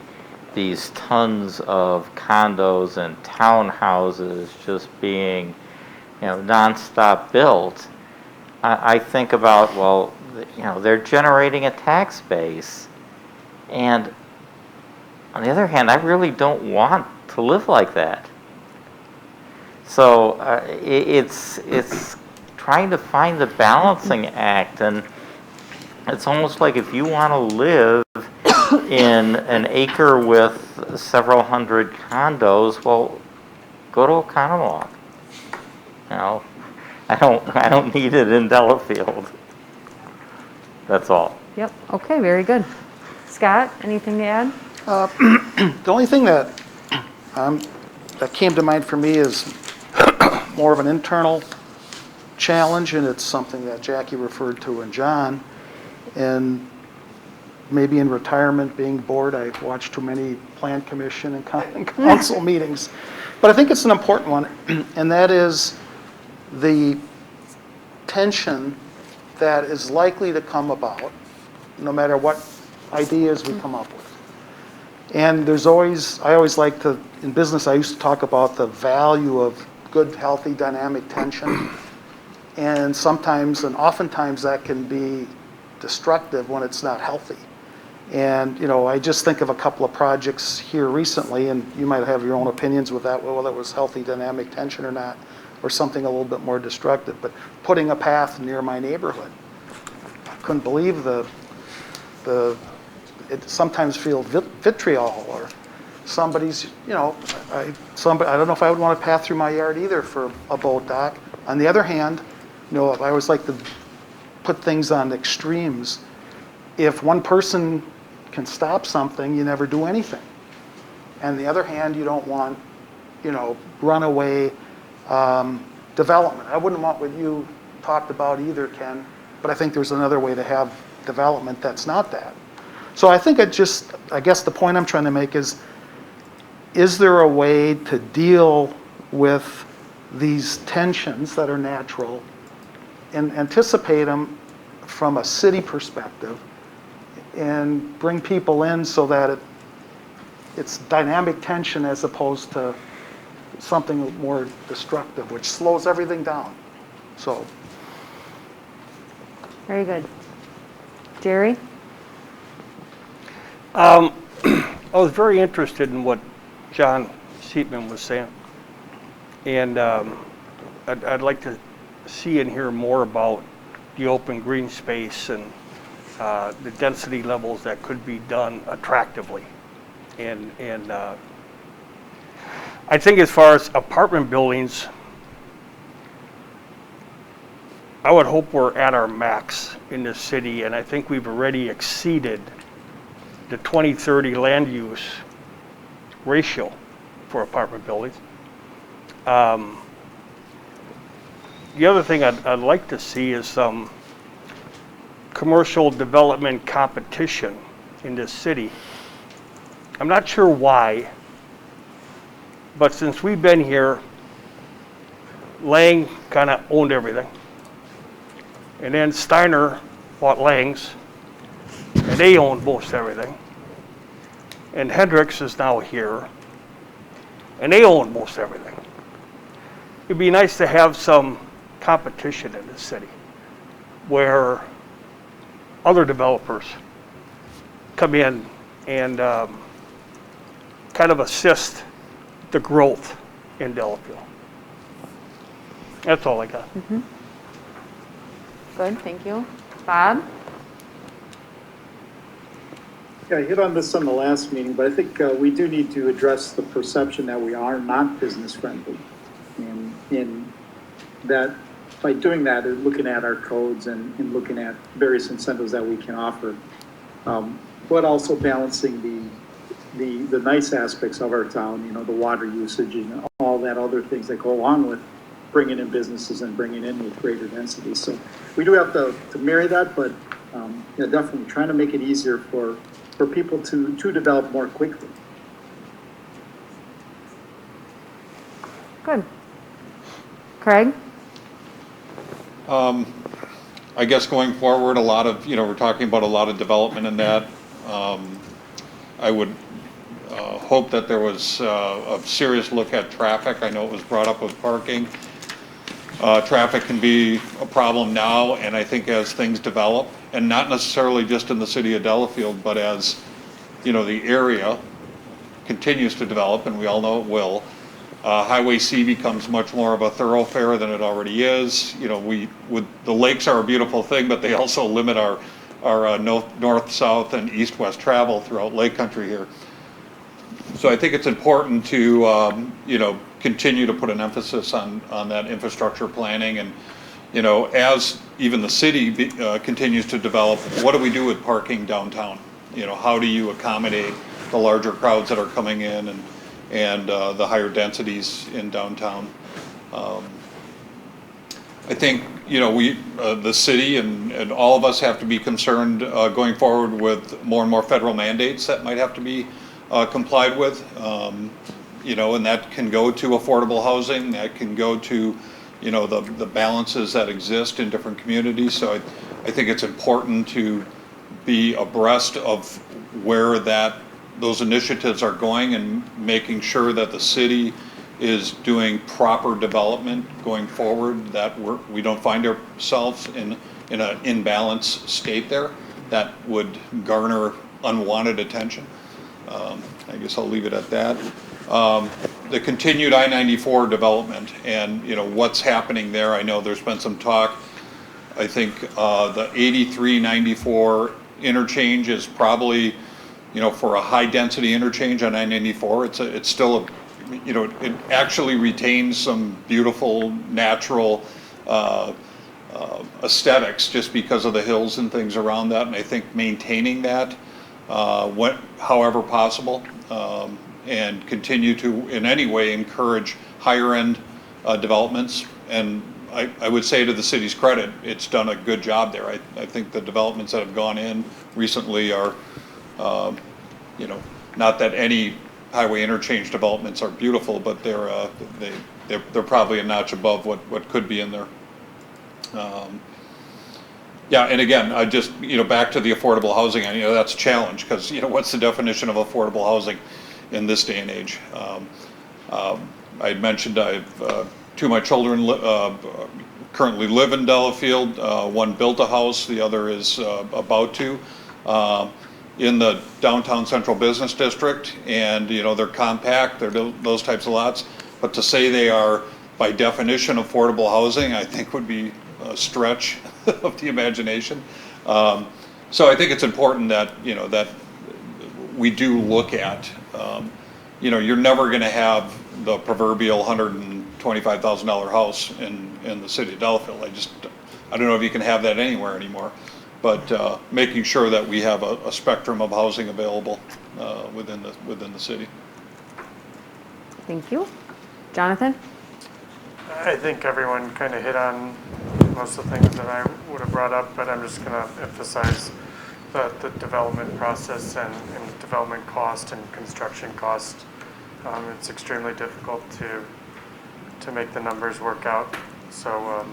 these tons of condos and townhouses just being, nonstop built, I think about, well, they're generating a tax base, and on the other hand, I really don't want to live like that. So it's trying to find the balancing act, and it's almost like if you want to live in an acre with several hundred condos, well, go to Oconomowoc. I don't need it in Delafield. That's all. Yep. Okay, very good. Scott, anything to add? The only thing that came to mind for me is more of an internal challenge, and it's something that Jackie referred to and John. And maybe in retirement, being bored, I've watched too many Plan Commission and council meetings. But I think it's an important one, and that is the tension that is likely to come about no matter what ideas we come up with. And I always like to, in business, I used to talk about the value of good, healthy, dynamic tension. And sometimes, and oftentimes, that can be destructive when it's not healthy. And, I just think of a couple of projects here recently, and you might have your own opinions with that, whether it was healthy dynamic tension or not, or something a little bit more destructive. But putting a path near my neighborhood, I couldn't believe it sometimes feels vitriol, or somebody's, I don't know if I would want a path through my yard either for a boat dock. On the other hand, I always like to put things on extremes. If one person can stop something, you never do anything. And on the other hand, you don't want, runaway development. I wouldn't want what you talked about either, Ken, but I think there's another way to have development that's not that. So I think I guess the point I'm trying to make is there a way to deal with these tensions that are natural and anticipate them from a city perspective and bring people in so that it's dynamic tension as opposed to something more destructive, which slows everything down. So. Very good. Jerry? I was very interested in what John Seatman was saying. And I'd like to see and hear more about the open green space and the density levels that could be done attractively. And I think as far as apartment buildings, I would hope we're at our max in this city, and I think we've already exceeded the 2030 land use ratio for apartment buildings. The other thing I'd like to see is some commercial development competition in this city. I'm not sure why, but since we've been here, Lang kind of owned everything. And then Steiner bought Lang's, and they owned most everything. And Hendricks is now here, and they own most everything. It'd be nice to have some competition in the city where other developers come in and kind of assist the growth in Delafield. That's all I got. Good, thank you. Bob? Yeah, I hit on this on the last meeting, but I think we do need to address the perception that we are not business friendly. And in that, by doing that, looking at our codes and looking at various incentives that we can offer, but also balancing the nice aspects of our town, you know, the water usage and all that other things that go along with bringing in businesses and bringing in with greater density. So we do have to marry that, but yeah, definitely trying to make it easier for people to develop more quickly. Good. Craig? I guess going forward, a lot of, we're talking about a lot of development in that. I would hope that there was a serious look at traffic. I know it was brought up with parking. Traffic can be a problem now, and I think as things develop, and not necessarily just in the city of Delafield, but as, the area continues to develop, and we all know it will, Highway C becomes much more of a thoroughfare than it already is. The lakes are a beautiful thing, but they also limit our north, south, and east-west travel throughout Lake Country here. So I think it's important to, continue to put an emphasis on that infrastructure planning. And, as even the city continues to develop, what do we do with parking downtown? How do you accommodate the larger crowds that are coming in and the higher densities in downtown? I think, the city and all of us have to be concerned going forward with more and more federal mandates that might have to be complied with. And that can go to affordable housing, that can go to, the balances that exist in different communities. So I think it's important to be abreast of where those initiatives are going and making sure that the city is doing proper development going forward, that we don't find ourselves in an imbalanced state there that would garner unwanted attention. I guess I'll leave it at that. The continued I-94 development and, what's happening there. I know there's been some talk. I think the 83-94 interchange is probably, for a high-density interchange on I-94, it's still it actually retains some beautiful natural aesthetics just because of the hills and things around that. And I think maintaining that, however possible, and continue to, in any way, encourage higher-end developments. And I would say, to the city's credit, it's done a good job there. I think the developments that have gone in recently are, not that any highway interchange developments are beautiful, but they're probably a notch above what could be in there. Yeah, and again, I just, back to the affordable housing, that's a challenge, because, what's the definition of affordable housing in this day and age? I had mentioned two of my children currently live in Delafield. One built a house, the other is about to, in the downtown central business district, and, they're compact, they're those types of lots. But to say they are, by definition, affordable housing, I think would be a stretch of the imagination. So I think it's important that, that we do look at, you're never going to have the proverbial $125,000 house in the city of Delafield. I don't know if you can have that anywhere anymore, but making sure that we have a spectrum of housing available within the city. Thank you. Jonathan? I think everyone kind of hit on most of the things that I would have brought up, but I'm just going to emphasize the development process and development cost and construction cost. It's extremely difficult to make the numbers work out. So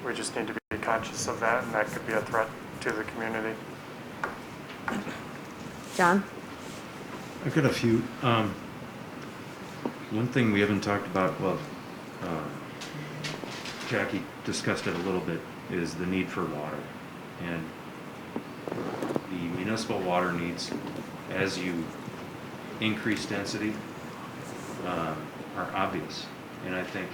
we just need to be conscious of that, and that could be a threat to the community. John? I've got a few. One thing we haven't talked about, well, Jackie discussed it a little bit, is the need for water. And the municipal water needs, as you increase density, are obvious. And I think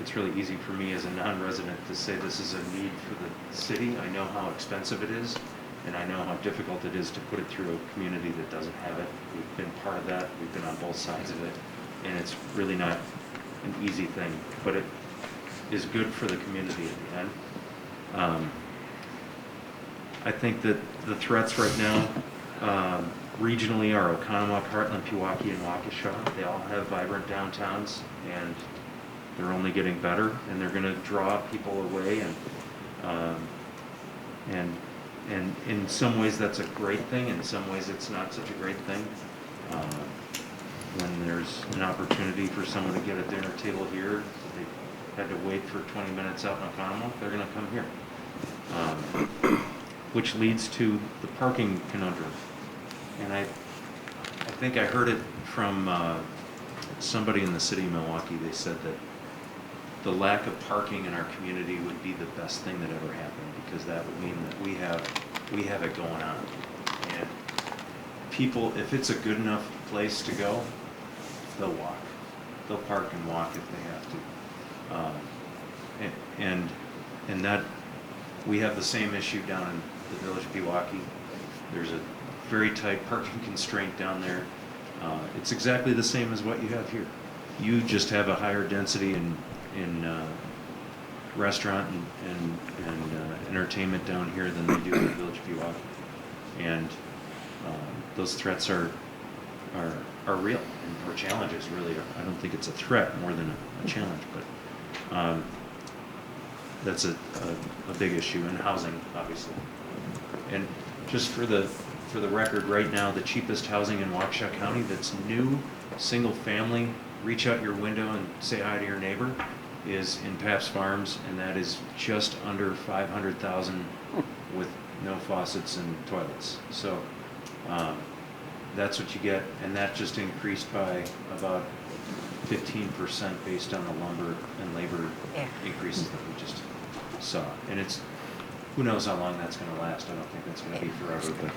it's really easy for me as a non-resident to say this is a need for the city. I know how expensive it is, and I know how difficult it is to put it through a community that doesn't have it. We've been part of that. We've been on both sides of it, and it's really not an easy thing, but it is good for the community at the end. I think that the threats right now regionally are Oconomowoc, Heartland, Pewaukee, and Waukesha. They all have vibrant downtowns, and they're only getting better, and they're going to draw people away. And in some ways that's a great thing. In some ways it's not such a great thing. When there's an opportunity for someone to get a dinner table here, they had to wait for 20 minutes out in Oconomowoc, they're going to come here. Which leads to the parking conundrum. And I think I heard it from somebody in the city of Milwaukee. They said that the lack of parking in our community would be the best thing that ever happened, because that would mean that we have it going on. And people, if it's a good enough place to go, they'll walk. They'll park and walk if they have to. And that, we have the same issue down in the village of Pewaukee. There's a very tight parking constraint down there. It's exactly the same as what you have here. You just have a higher density in restaurant and entertainment down here than they do in the village of Pewaukee. And those threats are real, or challenges really. I don't think it's a threat more than a challenge, but that's a big issue in housing, obviously. And just for the record, right now, the cheapest housing in Waukesha County that's new, single family, reach out your window and say hi to your neighbor, is in Paps Farms, and that is just under $500,000 with no faucets and toilets. So that's what you get, and that just increased by about 15% based on the lumber and labor increases that we just saw. And it's, who knows how long that's going to last. I don't think that's going to be forever, but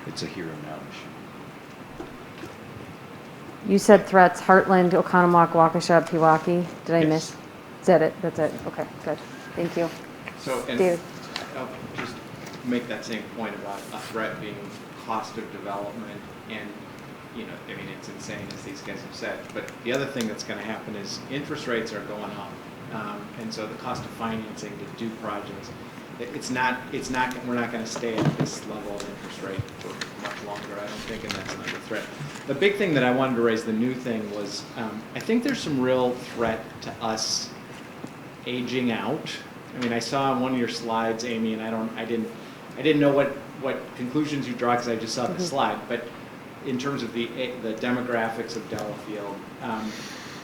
it's a here and now issue. You said threats, Heartland, Oconomowoc, Waukesha, Pewaukee. Did I miss? Is that it? That's it? Okay, good. Thank you. So, and David. I'll just make that same point about a threat being cost of development, and, you know, I mean, it's insane, as these guys have said, but the other thing that's going to happen is interest rates are going up, and so the cost of financing to do projects, we're not going to stay at this level of interest rate for much longer, I don't think, and that's another threat. The big thing that I wanted to raise, the new thing, was I think there's some real threat to us aging out. I mean, I saw on one of your slides, Amy, and I didn't know what conclusions you draw because I just saw the slide, but in terms of the demographics of Delafield,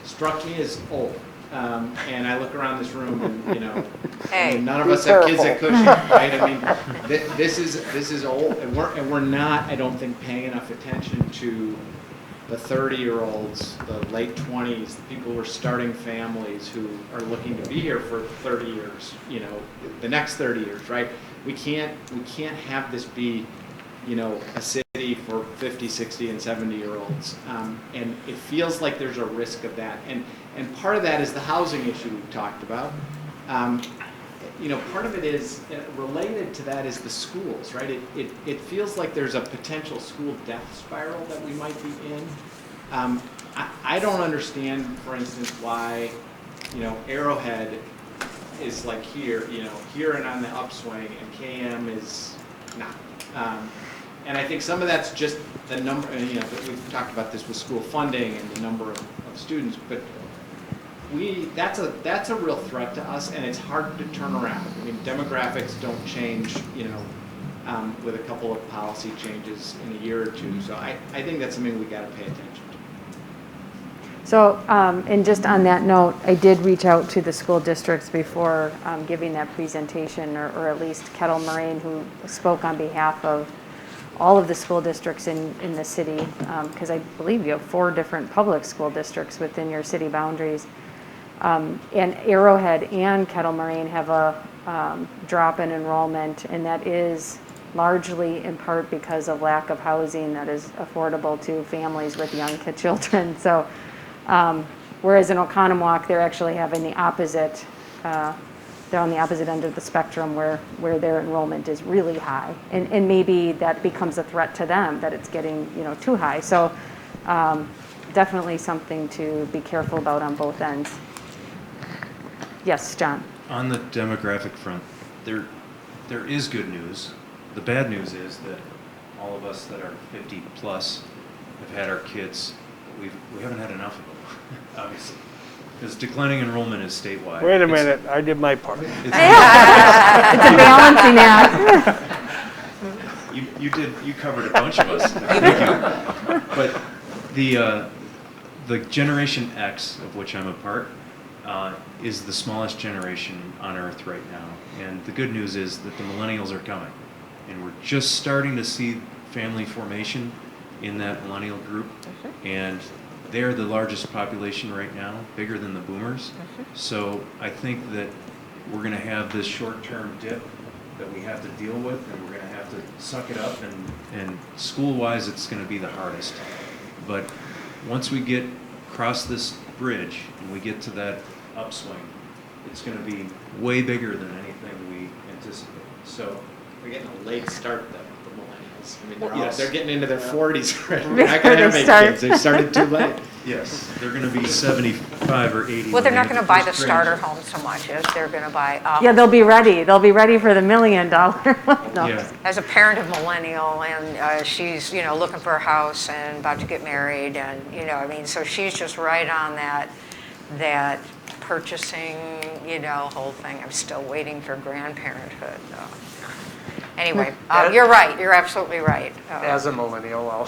struck me as old. And I look around this room, and, you know, I mean, none of us have kids at Cushing, right? I mean, this is old, and we're not, I don't think, paying enough attention to the 30-year-olds, the late 20s, the people who are starting families who are looking to be here for 30 years, you know, the next 30 years, right? We can't have this be, you know, a city for 50, 60, and 70-year-olds. And it feels like there's a risk of that. And part of that is the housing issue we've talked about. You know, part of it is, related to that is the schools, right? It feels like there's a potential school death spiral that we might be in. I don't understand, for instance, why, Arrowhead is like here, here and on the upswing, and KM is not. And I think some of that's just the number, we've talked about this with school funding and the number of students, but that's a real threat to us, and it's hard to turn around. I mean, demographics don't change, with a couple of policy changes in a year or two. So I think that's something we got to pay attention to. So, and just on that note, I did reach out to the school districts before giving that presentation, or at least Kettle Moraine, who spoke on behalf of all of the school districts in the city, because I believe you have 4 different public school districts within your city boundaries. And Arrowhead and Kettle Moraine have a drop in enrollment, and that is largely in part because of lack of housing that is affordable to families with young children. So, whereas in Oconomowoc, they're actually having the opposite, they're on the opposite end of the spectrum where their enrollment is really high. And maybe that becomes a threat to them, that it's getting, too high. So, definitely something to be careful about on both ends. Yes, John. On the demographic front, there is good news. The bad news is that all of us that are 50 plus have had our kids, but we haven't had enough of them, obviously. Because declining enrollment is statewide. Wait a minute, I did my part. It's a balancing act. You covered a bunch of us. Thank you. But the Generation X, of which I'm a part, is the smallest generation on Earth right now. And the good news is that the millennials are coming. And we're just starting to see family formation in that millennial group. And they're the largest population right now, bigger than the boomers. So I think that we're going to have this short-term dip that we have to deal with, and we're going to have to suck it up. And school-wise, it's going to be the hardest. But once we get across this bridge and we get to that upswing, it's going to be way bigger than anything we anticipate. So we're getting a late start though, the millennials. I mean, Yes. they're getting into their 40s. Right? They're not going to have any kids. They started too late. yes, they're going to be 75 or 80. Well, they're when not they going to get buy the first grade. starter home so much as they're going to buy. Yeah, they'll be ready. They'll be ready for the $1 million. No. Yeah. As a parent of millennial, and she's looking for a house and about to get married, and so she's just right on that purchasing whole thing. I'm still waiting for grandparenthood. Anyway, you're right. You're absolutely right. As a millennial,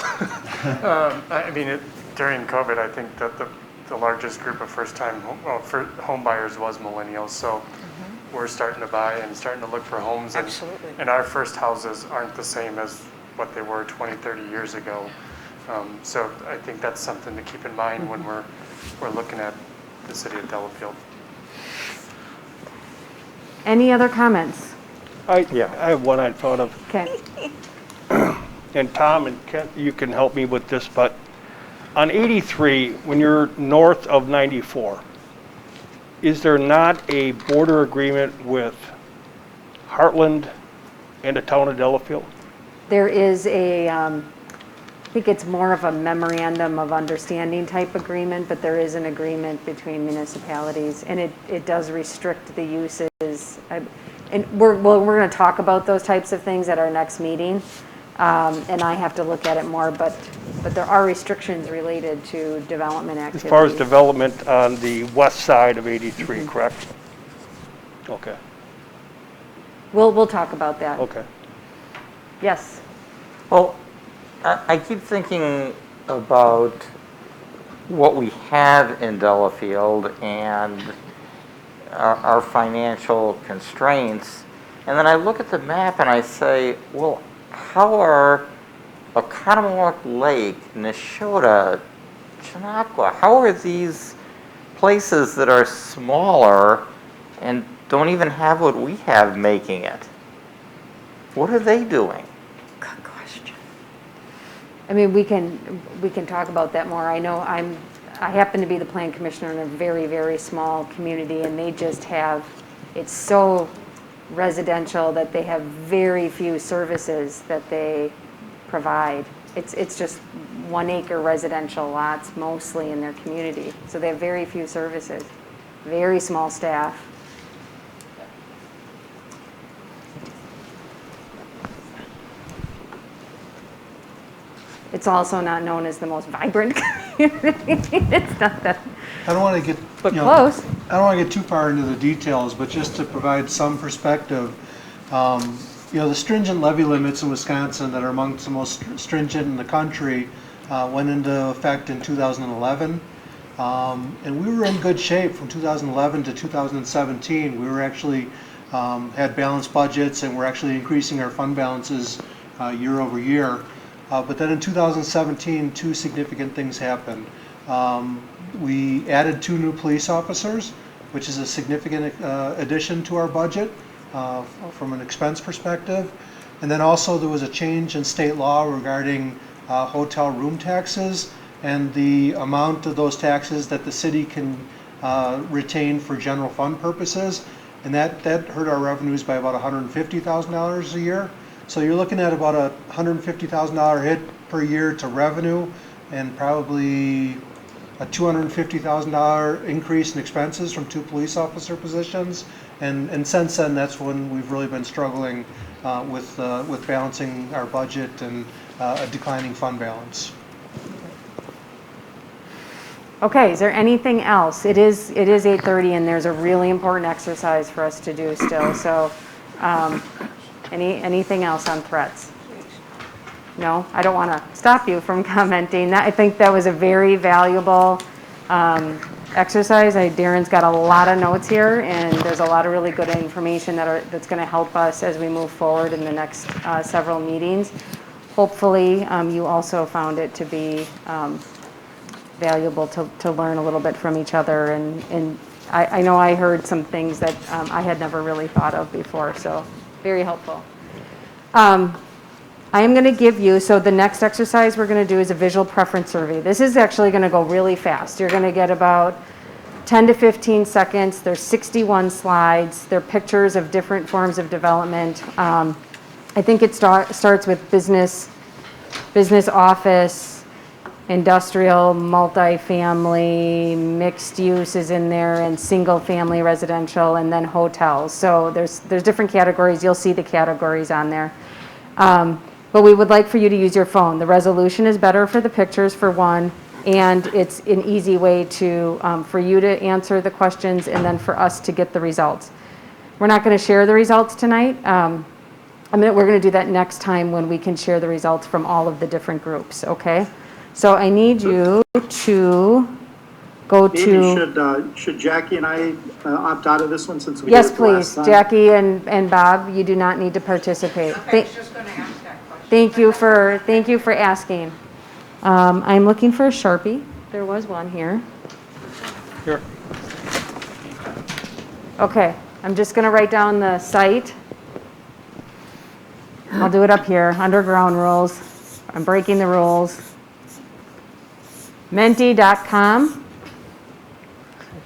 during COVID, I think that the largest group of first-time home buyers was millennials. So we're starting to buy and starting to look for homes. Absolutely. And our first houses aren't the same as what they were 20, 30 years ago. So I think that's something to keep in mind when we're looking at the city of Delafield. Any other comments? I have one I thought of. Okay. And Tom and Kent, you can help me with this, but on 83, when you're north of 94, is there not a border agreement with Heartland and the town of Delafield? There is I think it's more of a memorandum of understanding type agreement, but there is an agreement between municipalities, and it does restrict the uses. And we're going to talk about those types of things at our next meeting, and I have to look at it more, but there are restrictions related to development activities. As far as development on the west side of 83, correct? Okay. We'll talk about that. Okay. Yes. Well, I keep thinking about what we have in Delafield and our financial constraints, and then I look at the map and I say, well, how are Oconomowoc Lake, Neshota, Chautauqua, how are these places that are smaller and don't even have what we have making it? What are they doing? Good question. I mean, we can talk about that more. I know I happen to be the plan commissioner in a very, very small community, and they just have, it's so residential that they have very few services that they provide. It's just 1-acre residential lots mostly in their community. So they have very few services, very small staff. It's also not known as the most vibrant community. It's not that, I don't want to get, but you know, close. I don't want to get too far into the details, but just to provide some perspective, you know, the stringent levy limits in Wisconsin that are amongst the most stringent in the country went into effect in 2011. And we were in good shape from 2011 to 2017. We were actually had balanced budgets, and we're actually increasing our fund balances year over year. But then in 2017, two significant things happened. We added 2 new police officers, which is a significant addition to our budget from an expense perspective. And then also there was a change in state law regarding hotel room taxes and the amount of those taxes that the city can retain for general fund purposes. And that hurt our revenues by about $150,000 a year. So you're looking at about a $150,000 hit per year to revenue, and probably a $250,000 increase in expenses from 2 police officer positions. And since then, that's when we've really been struggling with balancing our budget and a declining fund balance. Okay, is there anything else? It is 8:30, and there's a really important exercise for us to do still. So anything else on threats? No, I don't want to stop you from commenting. I think that was a very valuable exercise. Darren's got a lot of notes here, and there's a lot of really good information that's going to help us as we move forward in the next several meetings. Hopefully, you also found it to be valuable to learn a little bit from each other. And I know I heard some things that I had never really thought of before, so very helpful. I am going to give you, so the next exercise we're going to do is a visual preference survey. This is actually going to go really fast. You're going to get about 10 to 15 seconds. There's 61 slides. They're pictures of different forms of development. I think it starts with business office, industrial, multifamily, mixed use is in there, and single family residential, and then hotels. So there's different categories. You'll see the categories on there. But we would like for you to use your phone. The resolution is better for the pictures, for one, and it's an easy way to for you to answer the questions and then for us to get the results. We're not going to share the results tonight. We're going to do that next time when we can share the results from all of the different groups, okay? So I need you to go to... Should Jackie and I opt out of this one since we Yes, did it last please. time? Jackie and Bob, you do not need to participate. Okay, I was just going to ask that question. Thank you for asking. I'm looking for a Sharpie. There was one here. Here. Okay, I'm just going to write down the site. I'll do it up here, underground rules. I'm breaking the rules. Menti.com.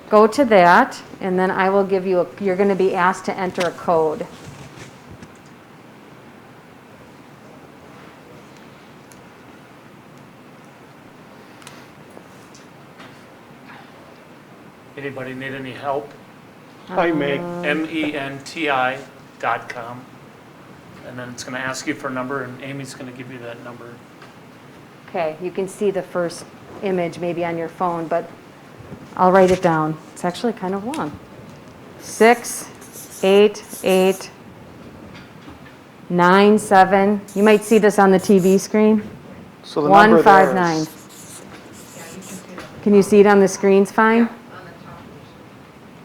Go to that, and then I will give you you're going to be asked to enter a code. Anybody need any help? I may. MENTI.com. And then it's going to ask you for a number, and Amy's going to give you that number. Okay, you can see the first image maybe on your phone, but I'll write it down. It's actually kind of long. 68897. You might see this on the TV screen. So the number there 159. is, Can you see it on the screens fine?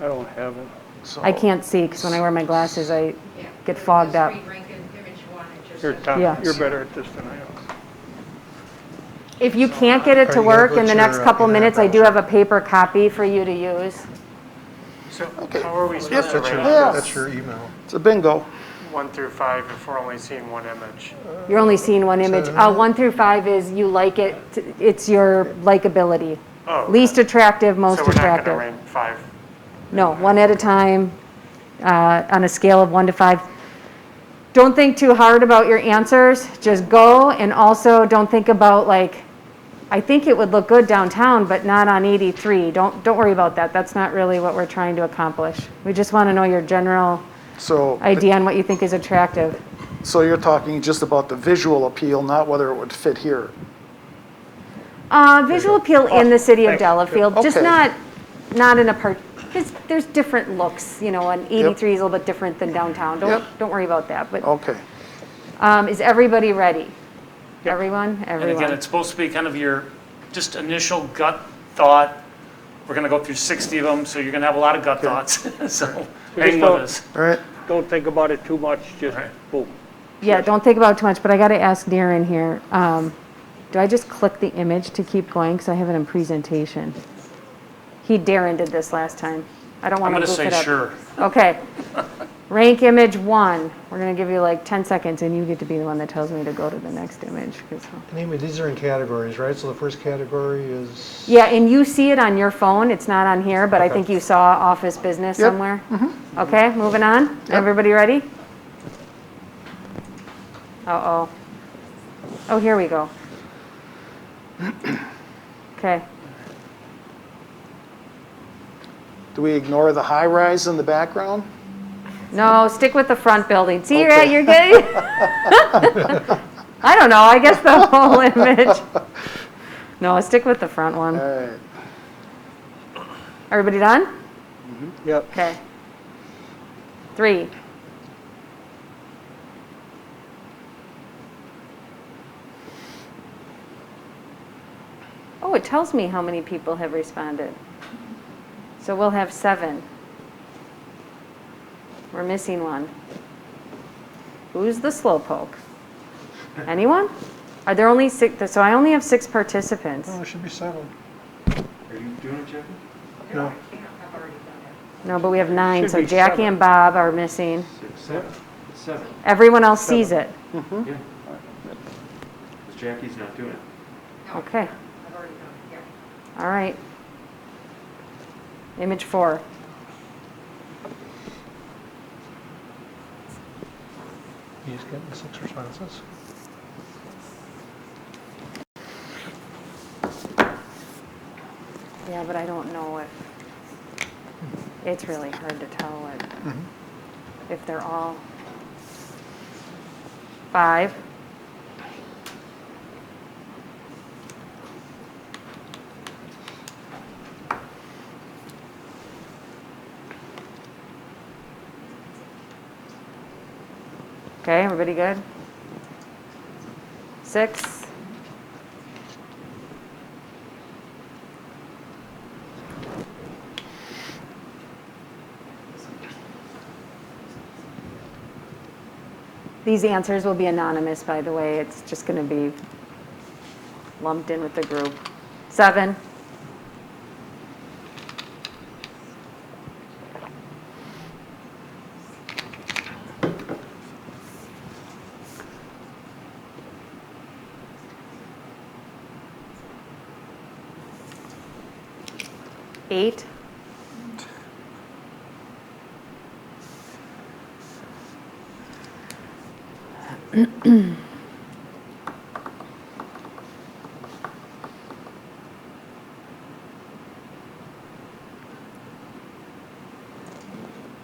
I don't have it. so. I can't see because when I wear my glasses, I get fogged up. Here, Tom, Yeah. you're better at this than I am. If you can't get it Are to you work gonna in the put next your, couple internet minutes, I do browser? have a paper copy for you to use. So Okay. how are we supposed to That's rate your, Yeah. that's your email. It's a bingo. 1 through 5 if we're only seeing one image? You're only seeing one image. that it? 1 through 5 is you like it, it's your likability. Oh, okay. Least attractive, most So we're not attractive. going to rank 5? No, one at a time, on a scale of 1 to 5. Don't think too hard about your answers. Just go, and also don't think about like I think it would look good downtown, but not on 83. Don't worry about that. That's not really what we're trying to accomplish. We just want to know your general So, idea on what you think is attractive. so you're talking just about the visual appeal, not whether it would fit here? Visual appeal in the city of Delafield, just Okay. not in a part, because there's different looks, and 83 is a little bit different than downtown. Don't worry about that, but, Okay. is everybody ready? Everyone? And again, Everyone. it's supposed to be kind of your just initial gut thought. We're going to go through 60 of them, so you're going to have a lot of gut thoughts. So hang with us. All right. Don't think about it too much, just boom. Yeah, don't think about it too much, but I gotta ask Darren here, do I just click the image to keep going, because I have it in presentation? Darren did this last time. I don't I'm want to going to goof say it up. sure. Okay. Rank image 1. We're gonna give you like 10 seconds, and you get to be the one that tells me to go to the next image. And Amy, these are in categories, right? So the first category is? Yeah, and you see it on your phone, it's not on here, but I think you saw office business Yep. somewhere. Okay, moving on. Everybody ready? Uh-oh. Oh, here we go. Okay. Do we ignore the high rise in the background? No, stick with the front building. See, Okay. you're good? I don't know, I guess the whole image. No, stick with the front one. All right. Everybody done? Yep. Okay. 3. Oh, it tells me how many people have responded. So we'll have 7. We're missing 1. Who's the slowpoke? Anyone? Are there only 6? So I only have 6 participants. Oh, it should be 7. Are you doing it, Jackie? No. No, but we have 9, Should so be Jackie 7. and Bob are missing. 6, 7. It's 7. Everyone else sees it. Yeah. Because Jackie's not doing it. Okay. All right. Image 4. He's getting 6 responses. Yeah, but I don't know if, it's really hard to tell what, if they're all 5. Okay, everybody good? 6. These answers will be anonymous, by the way. It's just going to be lumped in with the group. 7. Eight.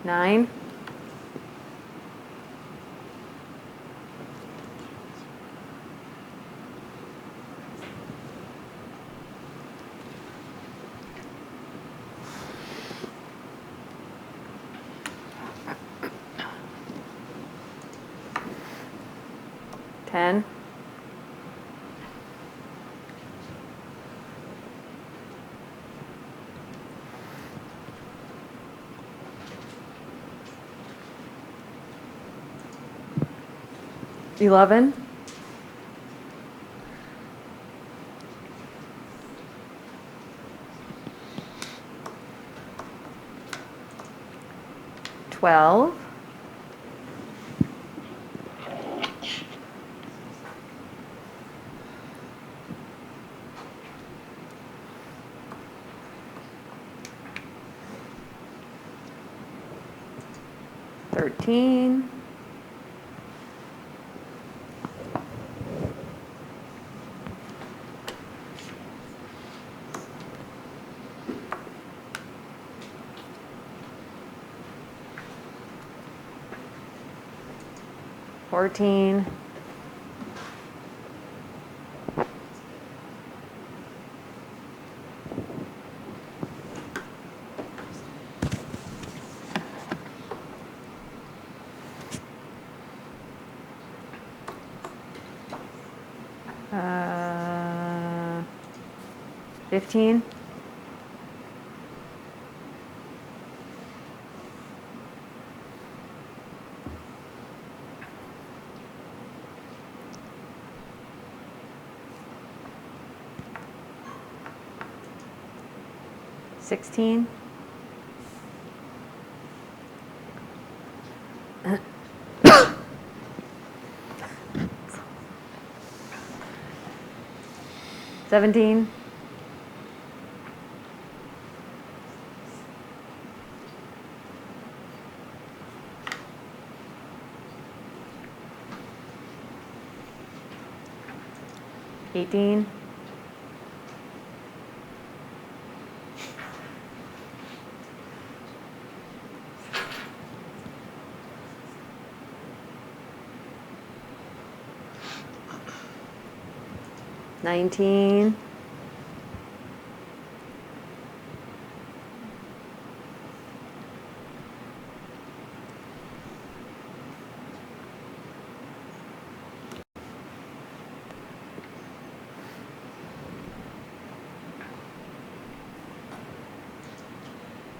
Nine. Ten. $11. $12. $13. 14, 15, 16, 17, 18, 19,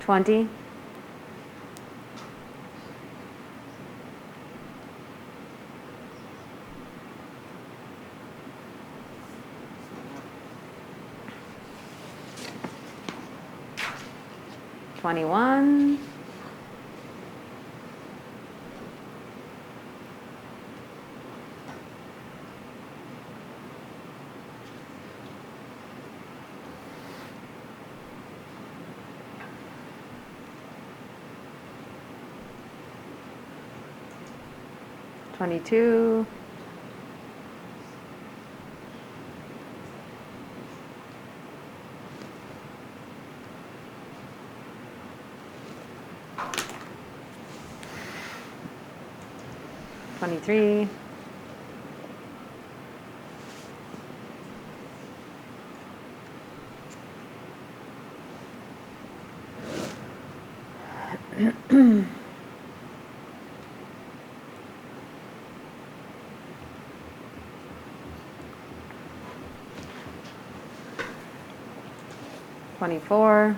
20, 21, 22, 23, 24,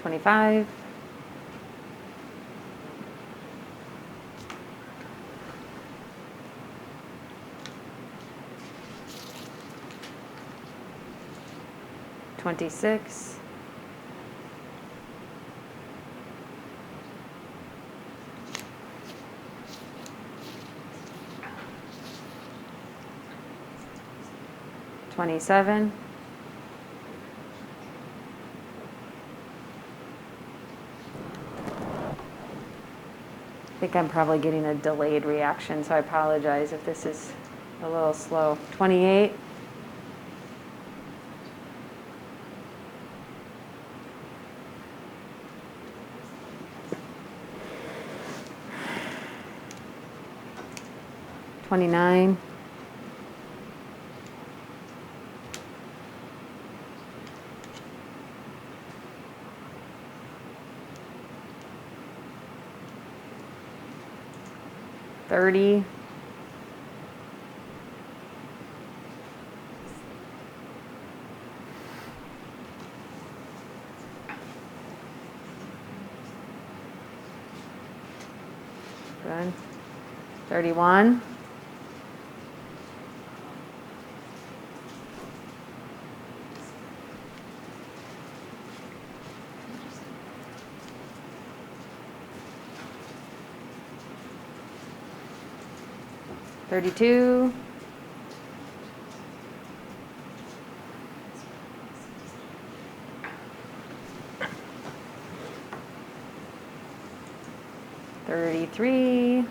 25, 26, 27, 'I think I'm probably getting a delayed reaction, so I apologize if this is a little slow. 28, 29, 30, 31, 32, 33,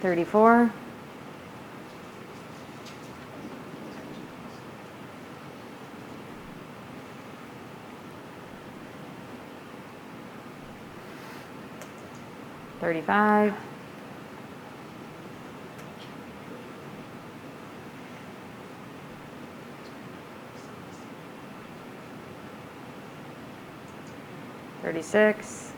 34. 35. 36.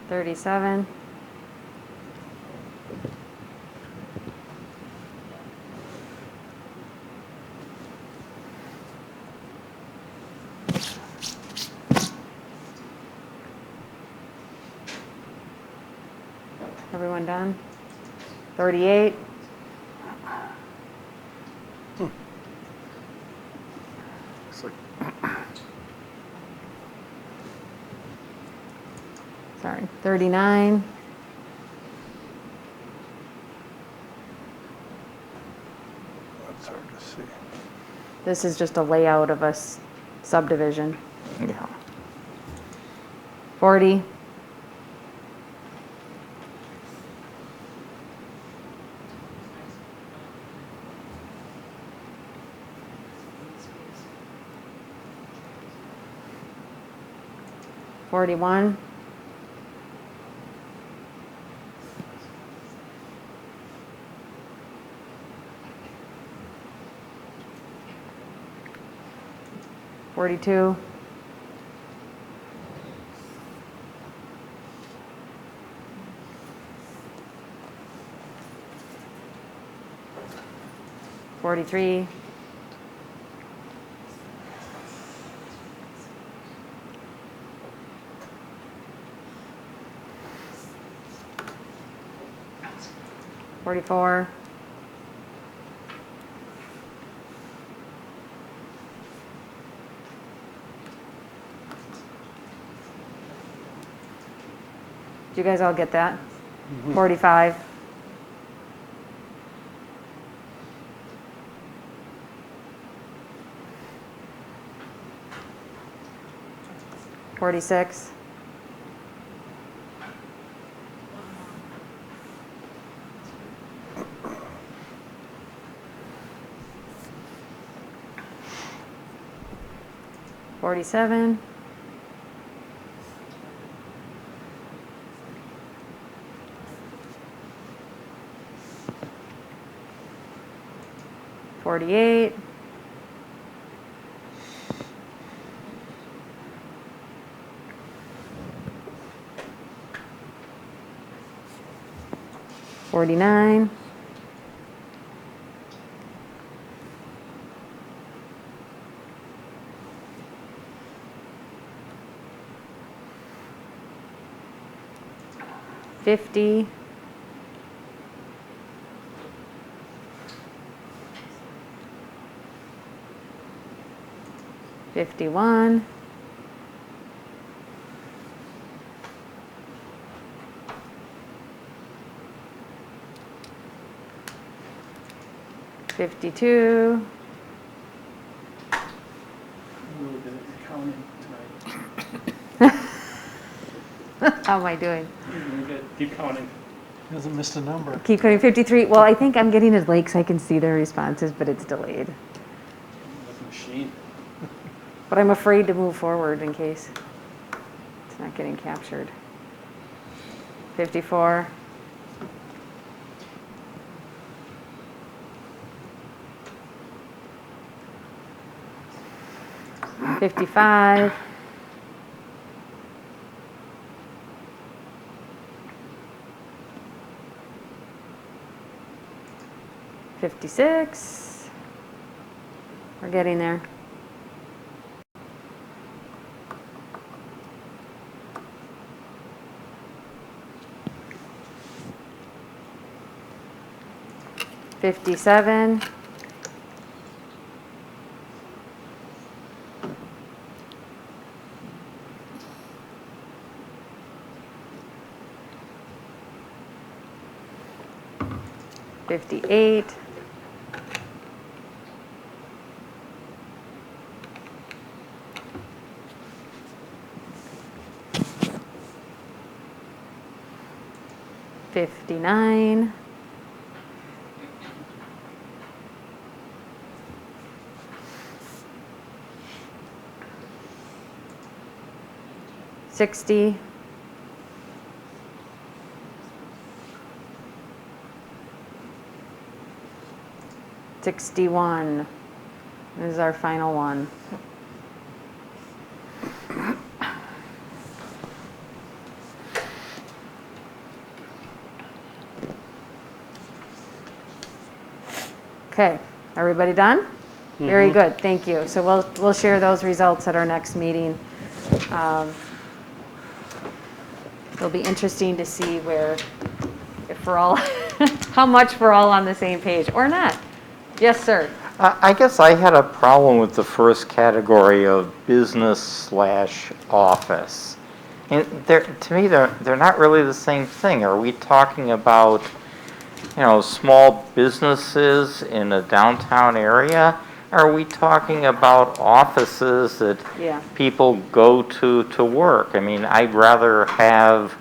37. 'Everyone done? 38. Sorry, 39. That's hard to see. This is just a layout of a subdivision. Yeah. 40. 41. 42. 43. 44. 'Did you guys all get that? 45. 46. 47. 48. 49. 50. 51. 52. I'm really good at counting tonight. How am I doing? You're really good. Keep counting. Hasn't missed a number. Keep going. 53. Well, I think I'm getting it late so I can see their responses, but it's delayed. Like a machine. But I'm afraid to move forward in case it's not getting captured. 54. 55. 56. We're getting there. 57. 58. $59. $60. $61. This is our final one. Okay, everybody done? Very good, thank you. So we'll share those results at our next meeting. It'll be interesting to see if we're all, how much we're all on the same page, or not. Yes, sir. I guess I had a problem with the first category of business/office. And to me, they're not really the same thing. Are we talking about, small businesses in a downtown area? Are we talking about offices that people go to work? I mean, I'd rather have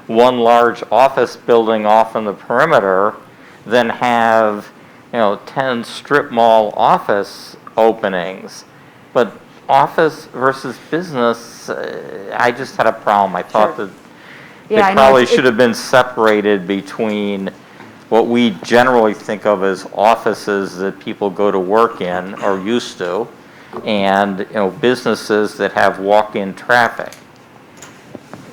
one large office building off on the perimeter than have 10 strip mall office openings. But office versus business, I just had a problem. I thought that they probably should have been separated between what we generally think of as offices that people go to work in or used to, and businesses that have walk-in traffic.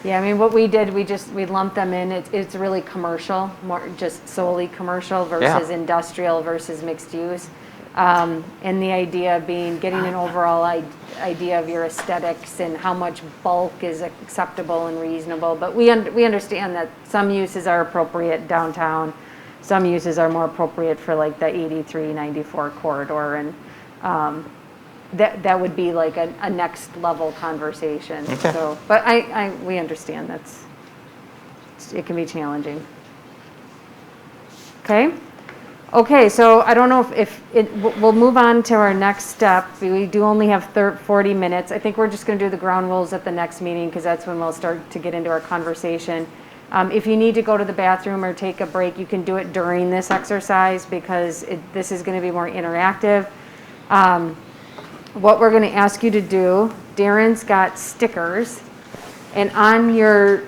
Yeah, I mean, what we did, we lumped them in. It's really commercial, more just solely commercial versus industrial versus mixed use. And the idea being getting an overall idea of your aesthetics and how much bulk is acceptable and reasonable. But we understand that some uses are appropriate downtown. Some uses are more appropriate for like the 83-94 corridor, and that would be like a next level conversation. Okay. So, but we understand it can be challenging. Okay. Okay, so I don't know we'll move on to our next step. We do only have 40 minutes. I think we're just going to do the ground rules at the next meeting because that's when we'll start to get into our conversation. If you need to go to the bathroom or take a break, you can do it during this exercise because this is going to be more interactive. What we're going to ask you to do, Darren's got stickers, and on your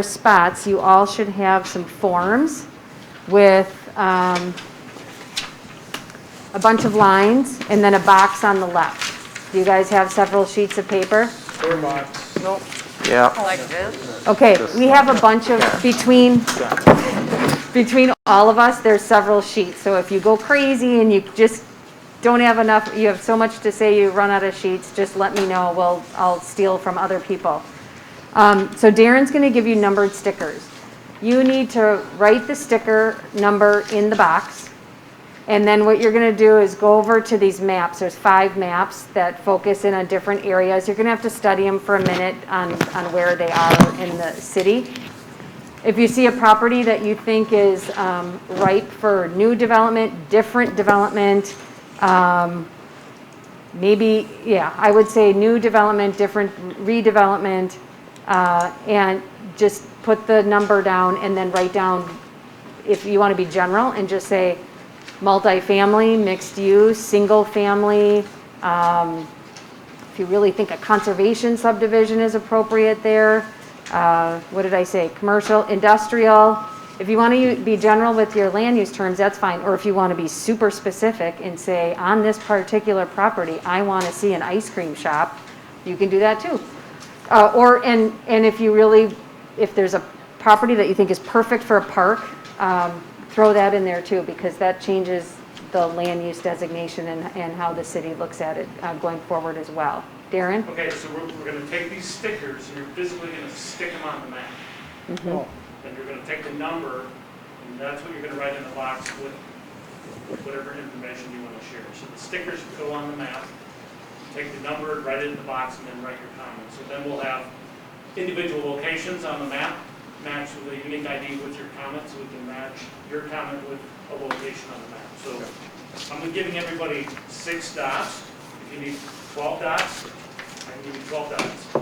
spots, you all should have some forms with a bunch of lines and then a box on the left. Do you guys have several sheets of paper? Or box. Nope. Yeah. Like this? Okay, we have a bunch of, between all of us, there's several sheets. So if you go crazy and you just don't have enough, you have so much to say you run out of sheets, just let me know. I'll steal from other people. So Darren's going to give you numbered stickers. You need to write the sticker number in the box. And then what you're going to do is go over to these maps. There's 5 maps that focus in on different areas. You're going to have to study them for a minute on where they are in the city. If you see a property that you think is ripe for new development, different development, maybe, I would say new development, different redevelopment, and just put the number down and then write down, if you want to be general, and just say multifamily, mixed use, single family. If you really think a conservation subdivision is appropriate there. What did I say? Commercial, industrial. If you want to be general with your land use terms, that's fine. Or if you want to be super specific and say, on this particular property, I want to see an ice cream shop, you can do that too. And if there's a property that you think is perfect for a park, throw that in there too, because that changes the land use designation and how the city looks at it going forward as well. Darren? Okay, so we're going to take these stickers and you're physically going to stick them on the map. Mm-hmm. And you're going to take the number, and that's what you're going to write in the box with whatever information you want to share. So the stickers go on the map, take the number, write it in the box, and then write your comments. So then we'll have individual locations on the map, match with a unique ID with your comment, so we can match your comment with a location on the map. So I'm giving everybody 6 dots. If you need 12 dots, I can give you 12 dots.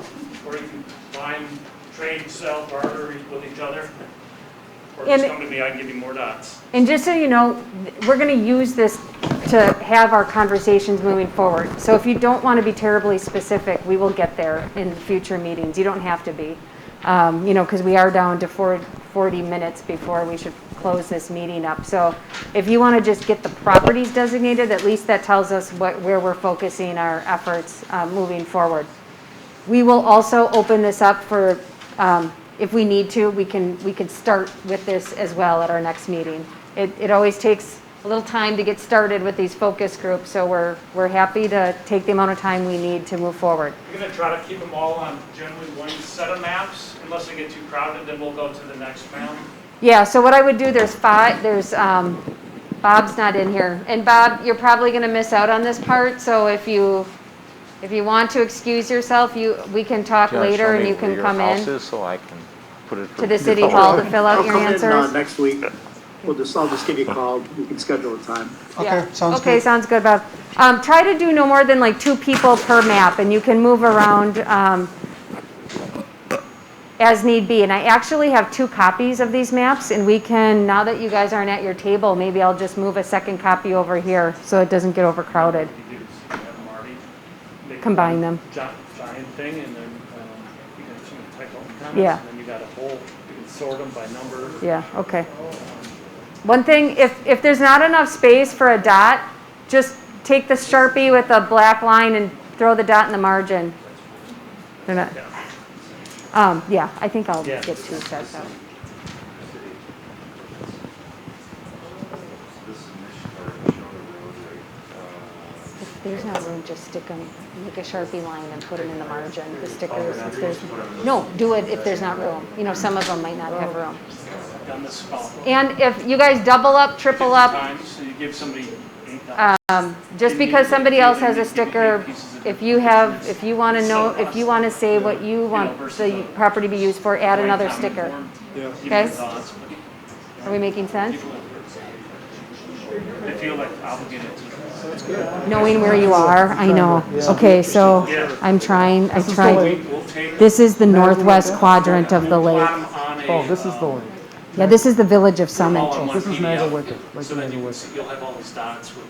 Or you can find, trade, sell, barter with each other. Or just come to me, I can give you more dots. And just so you know, we're going to use this to have our conversations moving forward. So if you don't want to be terribly specific, we will get there in future meetings. You don't have to be, because we are down to 40 minutes before we should close this meeting up. So if you want to just get the properties designated, at least that tells us where we're focusing our efforts moving forward. We will also open this up for, if we need to, we can start with this as well at our next meeting. It always takes a little time to get started with these focus groups, so we're happy to take the amount of time we need to move forward. We're going to try to keep them all on generally one set of maps. Unless they get too crowded, then we'll go to the next map. Yeah, so what I would do, there's 5, Bob's not in here. And Bob, you're probably going to miss out on this part, so if you want to excuse yourself, we can talk later and you can come in so I can put it to the city hall to fill out your I'll answers. come in next week. I'll just give you a call. We can schedule a time. Yeah. Okay, sounds good. Okay, sounds good, Bob. Try to do no more than like 2 people per map, and you can move around as need be. And I actually have 2 copies of these maps, and we can, now that you guys aren't at your table, maybe I'll just move a second copy over here so it doesn't get overcrowded. Combine them. Giant thing, and then you can type out comments, Yeah. and then you got a whole, you can sort them by number. Yeah, okay. One thing, if there's not enough space for a dot, just take the Sharpie with a black line and throw the dot in the margin. They're not, yeah, I think I'll get 2 sets out. If there's not room, just stick them, make a Sharpie line and put them in the margin, the stickers. If there's, no, do it if there's not room. Some of them might not have room. Done this spot. And if you guys double up, triple up, Times, so you give somebody 8 dots. just because somebody else has a sticker, if you want to know, if you want to say what you want the property to be used for, add another sticker. Okay? Are we making sense? I feel like obligated to. Knowing where you are, I know. Okay, so I tried. This is the northwest quadrant of the lake. Oh, this is the lake. Yeah, this is the village of Summit. This is Magawicka, like So then Magawicka. you'll have all these dots with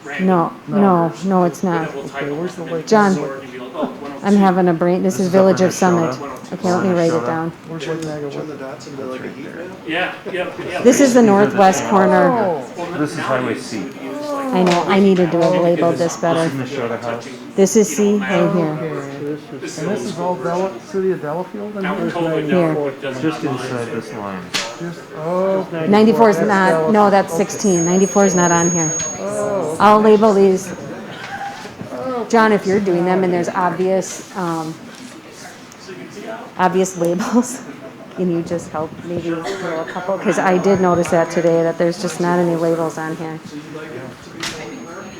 random. No, it's not. Okay, where's the lake? John, Sort, you'd be like, oh, 102. I'm having a brain, this is Village of Summit. Minnesota. Okay, let me write it down. Where's Lake Magawicka? Turn the dots into like a heat map? Yeah. This is the northwest corner. Oh, This is Highway C. I know, I needed to have labeled this better. Minnesota House. This is C right here. and this is all city of Delafield? Now And with COVID, Here. now it doesn't. Just inside this line. Oh. 94 is not, no, that's 16. 94 is not on here. I'll label these. John, if you're doing them and there's obvious labels, can you just help maybe throw a couple? Because I did notice that today, that there's just not any labels on here.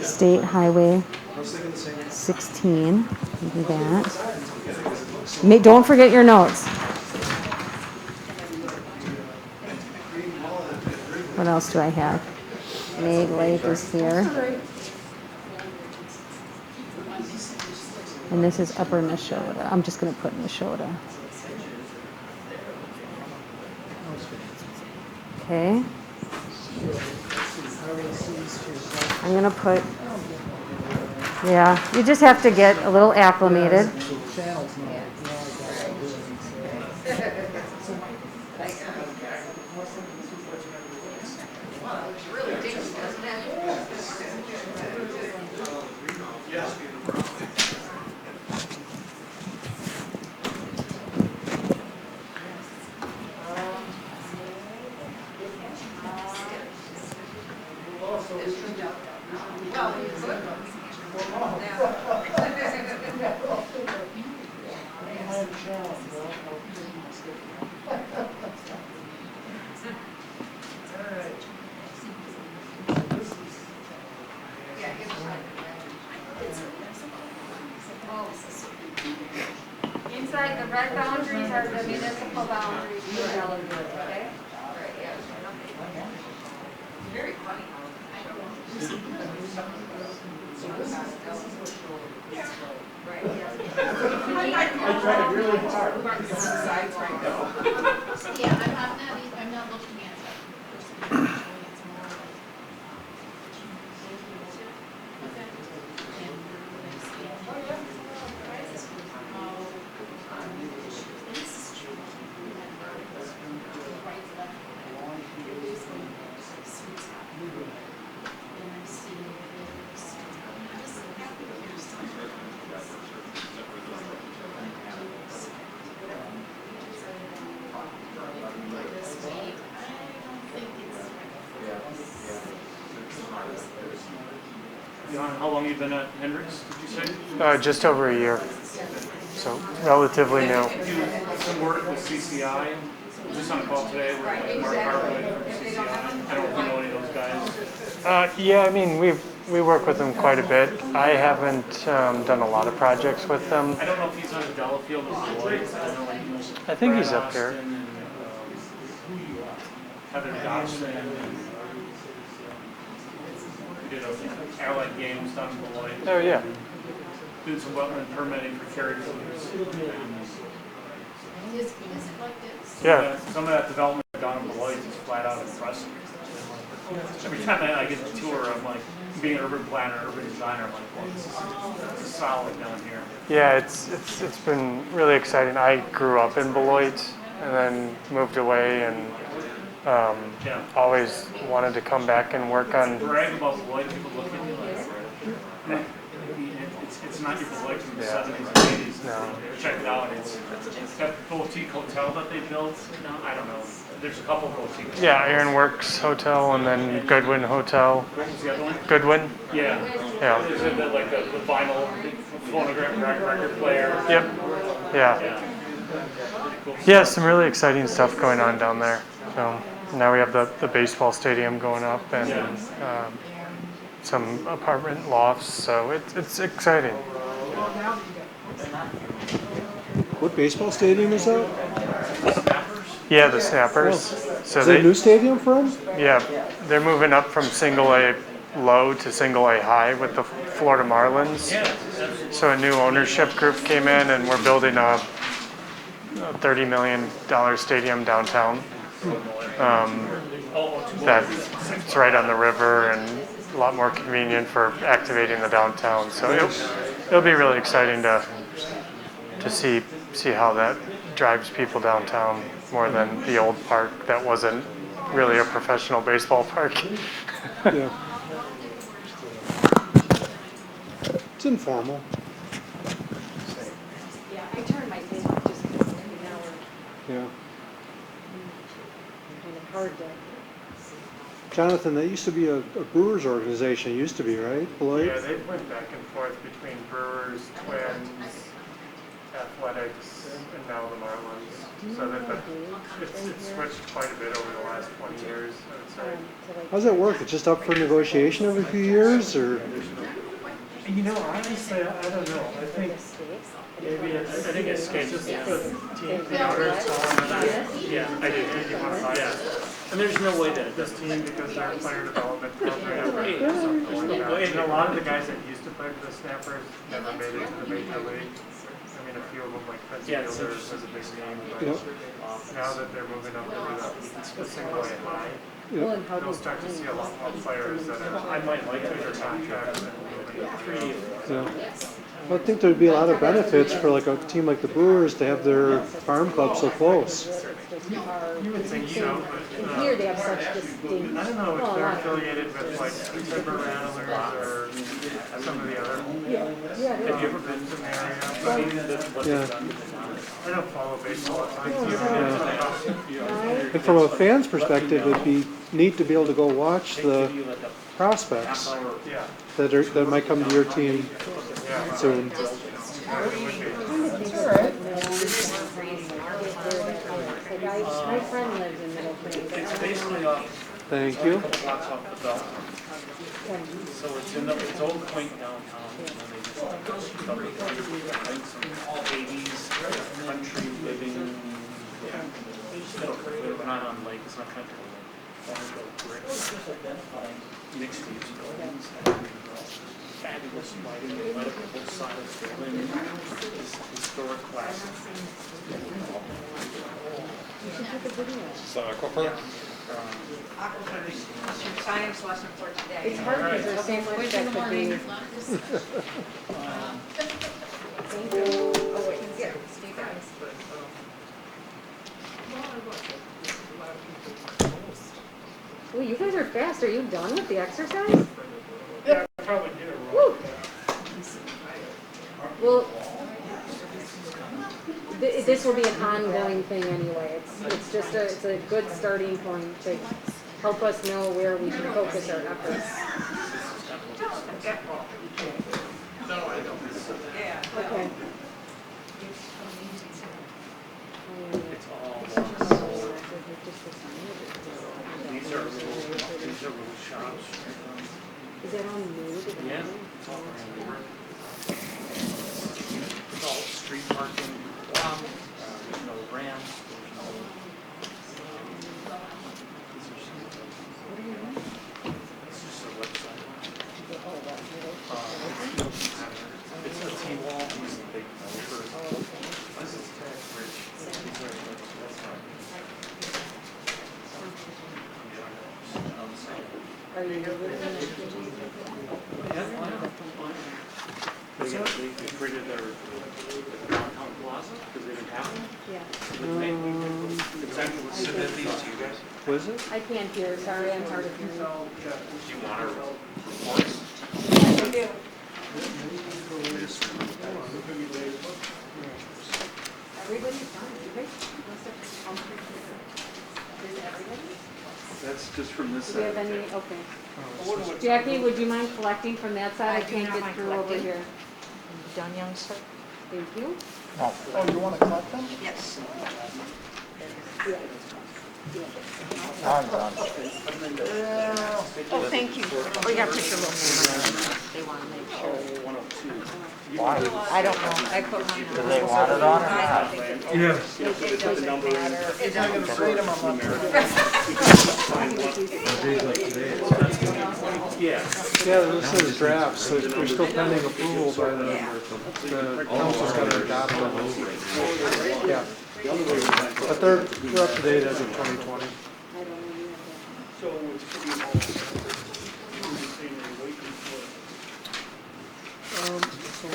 State Highway 16, do that. Don't forget your notes. What else do I have? Meg Lake is here. And this is Upper Neshota. I'm just going to put Neshota. Okay. I'm going to put, yeah, you just have to get a little acclimated. the red boundaries are the municipal boundaries for Delafield, okay? Very funny. I tried really hard. Yeah, I'm not looking at it. John, how long you been at Hendricks, did you say? Just over a year, so relatively new. Do some work with CCI. Just on a call today with Mark Harwood from CCI. I don't know if you know any of those guys. Yeah, I mean, we work with them quite a bit. I haven't done a lot of projects with them. I don't know if he's on Delafield or Lloyd. I know like I think he's Brad up here. Austin and, Heather Dodson and we did a allied games down in Lloyd. Oh, yeah. Doing some wetland permitting for Carrie Foods. Is it like this? Yeah. Some of that development down in Beloit is flat out impressive. Every time I get the tour, I'm like, being an urban planner, urban designer, I'm like, well, this is solid down here. Yeah, it's been really exciting. I grew up in Beloit and then moved away and always wanted to come back and work on. Brag about Beloit, people look at you like, it's not your Beloit from the 70s and 80s. No. Check it out. It's that boutique hotel that they built. No, I don't know. There's a couple of boutiques. Yeah, Ironworks Hotel and then Goodwin Hotel. What was the other one? Goodwin? Yeah. Yeah. Is it like the vinyl phonograph record player? Yep. Yeah. Yeah, some really exciting stuff going on down there. So now we have the baseball stadium going up and some apartment lofts. So it's exciting. What baseball stadium is that? Yeah, the Snappers. So Is that a new stadium for them? Yeah, they're moving up from single A low to single A high with the Florida Marlins. So a new ownership group came in and we're building a $30 million stadium downtown. That's right on the river and a lot more convenient for activating the downtown. So it'll be really exciting to see how that drives people downtown more than the old park that wasn't really a professional baseball park. Yeah. It's informal. Yeah, I turned my thing off just because now we're Yeah. kind of hard to. Jonathan, that used to be a Brewers organization, used to be, right? Beloit? Yeah, they went back and forth between Brewers, Twins, Athletics, and now the Marlins. So it's switched quite a bit over the last 20 years, I would say. How's that work? It's just up for negotiation every few years, or? You know, honestly, I don't know. I think maybe I think it's just the team, the owners telling them that. Yeah, I did. You want to buy it? And there's no way that this team, because they're a player development program or something like that. And a lot of the guys that used to play for the Snappers never made it to the major league. I mean, a few of them, like Fielders, was a big name, but now that they're moving up into the single A high, they'll start to see a lot more players that I might like bigger contracts and moving up. Yeah. I think there'd be a lot of benefits for like a team like the Brewers to have their farm club so close. You would think so, but Here they have such distinct. I don't know if they're affiliated with like Timber Rattlers or some of the other. Have you ever been to the area? Yeah. I don't follow baseball. And from a fan's perspective, it'd be neat to be able to go watch the prospects that might come to your team soon. My friend lives in Middle Plains. It's basically Thank you. blocks off the belt. So it's in it's old quaint downtown, and then they just like some 80s not comfortable with. Mixed use buildings, fabulous lighting, light up the whole side of the building, historic classic. What's your science lesson for today? It's hard because there's so much Quiz in that the could be. morning, lot of discussion. Oh, wait, yeah, Steve, Oh, you guys are fast. Are you done with the exercise? Yeah, I probably did it wrong. Woo. Well, this will be an ongoing thing anyway. It's just it's a good starting point to help us know where we can focus our efforts. Okay. It's all these are little shops. Is that all new? Yeah. It's all street parking. There's no ramps. There's no. It's just a website. It's a T-wall. These are big developers. This is tax rich. These are Are you They created their downtown plaza because they didn't have one. Yeah. Exactly what submit these to you guys. Was it? I can't hear. Sorry, I'm hard of hearing. Do you want our reports? Everybody's fine. Okay. Is everybody? That's just from this Do we have side. any? Okay. Jackie, would you mind collecting from that side? I do can't not get mind through over collecting. here. Done, young sir? Thank you. Oh, you want to collect them? Yes. I'm done. Oh, thank you. Oh, you got to put your little name on it. They want to make sure. 102. I don't know. I put mine on. Do they want it on or I not? don't think it Yes. It doesn't matter. It doesn't Freedom of Yeah. Yeah, this is draft, so they're still pending approval by the council's got to adopt them. Yeah. But they're up to date as of 2020. So it's pretty all, you were saying they're waiting for. So we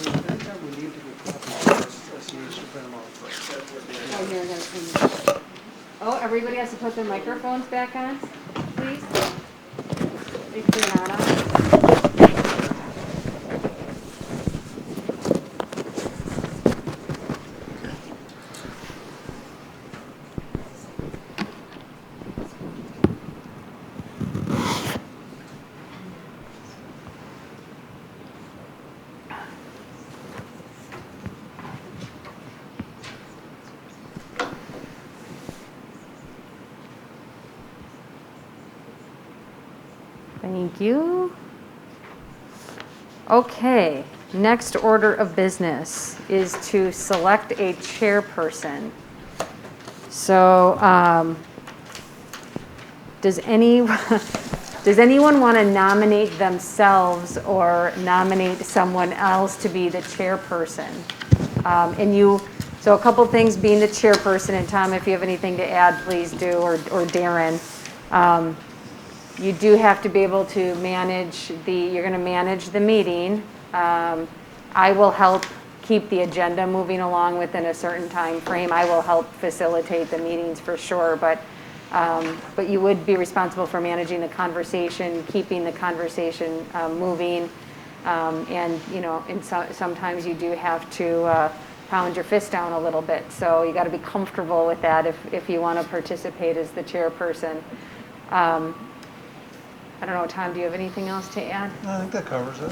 need to get copies of this, you should print them out first. Oh, here, I got it. Oh, everybody has to put their microphones back on, please. If they're not on. Thank you. Okay, next order of business is to select a chairperson. So, does anyone want to nominate themselves or nominate someone else to be the chairperson? So a couple things being the chairperson, and Tom, if you have anything to add, please do, or Darren. You do have to be able to manage you're going to manage the meeting. I will help keep the agenda moving along within a certain time frame. I will help facilitate the meetings for sure, but you would be responsible for managing the conversation, keeping the conversation moving, and sometimes you do have to pound your fist down a little bit. So you got to be comfortable with that if you want to participate as the chairperson. I don't know, Tom, do you have anything else to add? I think that covers it.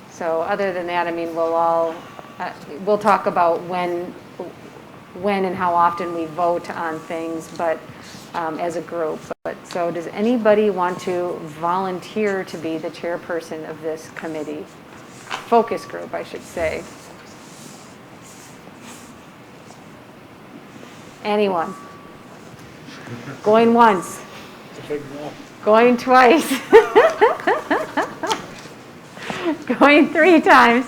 So other than that, I mean, we'll talk about when and how often we vote on things, but as a group. So does anybody want to volunteer to be the chairperson of this committee? Focus group, I should say. Anyone? Going once. It's a big no. Going twice. Going 3 times.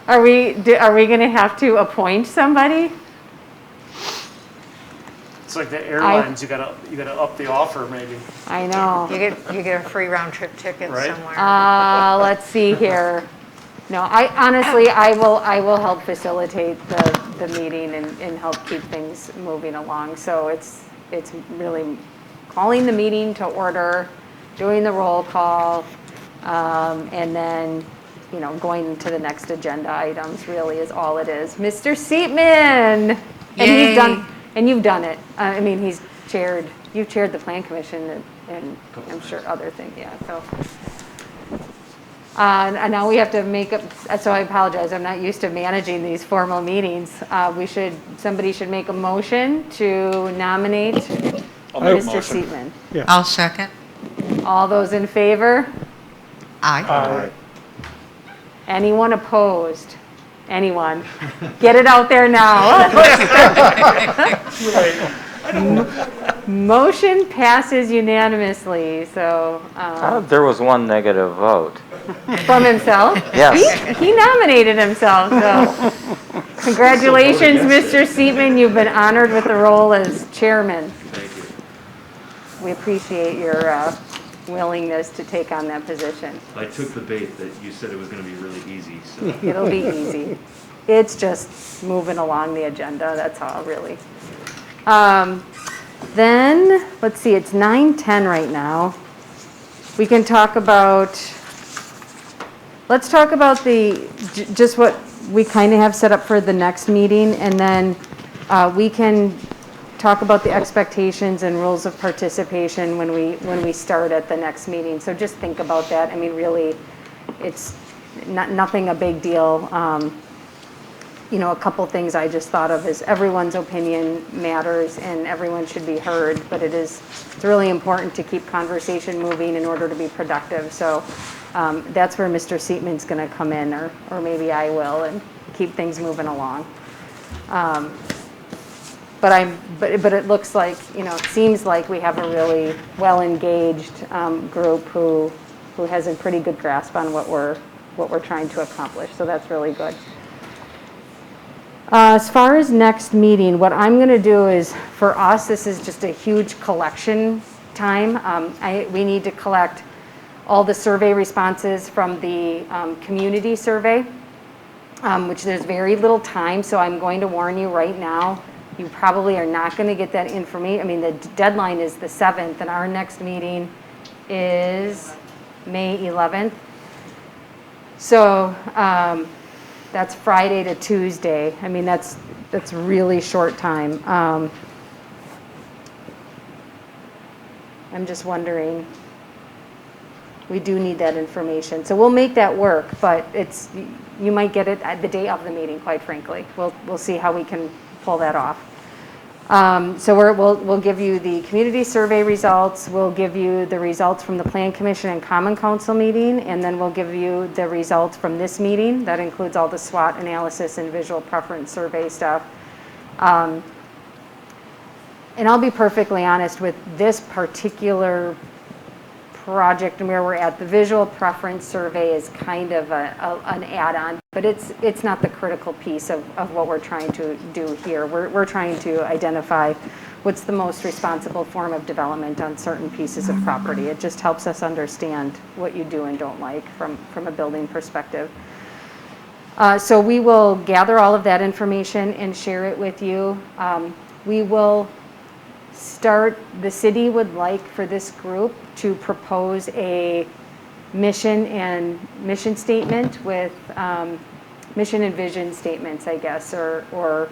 Are we going to have to appoint somebody? It's like the airlines, you gotta up the offer maybe. I know. You get a free round trip ticket Right. somewhere. Let's see here. No, I honestly, I will help facilitate the meeting and help keep things moving along. So it's really calling the meeting to order, doing the roll call, and then, going to the next agenda items really is all it is. Mr. Seatman! And you've done it. I mean, you've chaired the Plan Commission and I'm sure other things, yeah, so. And now we have to make up, so I apologize, I'm not used to managing these formal meetings. Somebody should make a motion to nominate Mr. Seatman. Yeah. I'll second. All those in favor? Aye. Anyone opposed? Anyone? Get it out there now. Motion passes unanimously, so. There was one negative vote. From himself? Yes. He nominated himself, so. Congratulations, Mr. Seatman. You've been honored with the role as chairman. Thank you. We appreciate your willingness to take on that position. I took the bait that you said it was going to be really easy, so. It'll be easy. It's just moving along the agenda, that's all, really. Then, let's see, it's 9:10 right now. We can talk about, let's talk about just what we kind of have set up for the next meeting, and then we can talk about the expectations and rules of participation when we start at the next meeting. So just think about that. I mean, really, it's nothing a big deal. A couple things I just thought of is everyone's opinion matters and everyone should be heard, but it's really important to keep conversation moving in order to be productive. So that's where Mr. Seatman's going to come in, or maybe I will, and keep things moving along. But it looks like, it seems like we have a really well-engaged group who has a pretty good grasp on what we're trying to accomplish. So that's really good. As far as next meeting, what I'm going to do is, for us, this is just a huge collection time. We need to collect all the survey responses from the community survey, which there's very little time. So I'm going to warn you right now. You probably are not going to get that information. I mean, the deadline is the 7th, and our next meeting is May 11th. So that's Friday to Tuesday. I mean, that's really short time. I'm just wondering. We do need that information. So we'll make that work, but you might get it at the day of the meeting, quite frankly. We'll see how we can pull that off. So we'll give you the community survey results, we'll give you the results from the Plan Commission and Common Council meeting, and then we'll give you the results from this meeting. That includes all the SWOT analysis and visual preference survey stuff. And I'll be perfectly honest with this particular project and where we're at. The visual preference survey is kind of an add-on, but it's not the critical piece of what we're trying to do here. We're trying to identify what's the most responsible form of development on certain pieces of property. It just helps us understand what you do and don't like from a building perspective. So we will gather all of that information and share it with you. We will the city would like for this group to propose a mission statement with mission and vision statements, I guess, or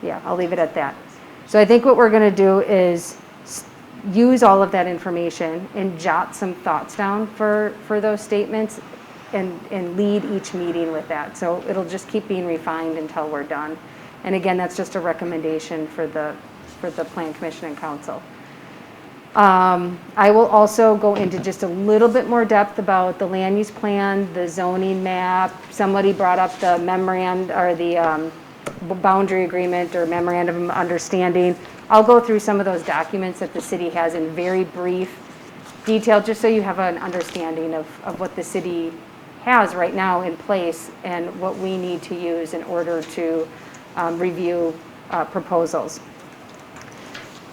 yeah, I'll leave it at that. So I think what we're going to do is use all of that information and jot some thoughts down for those statements and lead each meeting with that. So it'll just keep being refined until we're done. And again, that's just a recommendation for the Plan Commission and Council. I will also go into just a little bit more depth about the land use plan, the zoning map. Somebody brought up the memorandum or the boundary agreement or memorandum of understanding. I'll go through some of those documents that the city has in very brief detail, just so you have an understanding of what the city has right now in place and what we need to use in order to review proposals.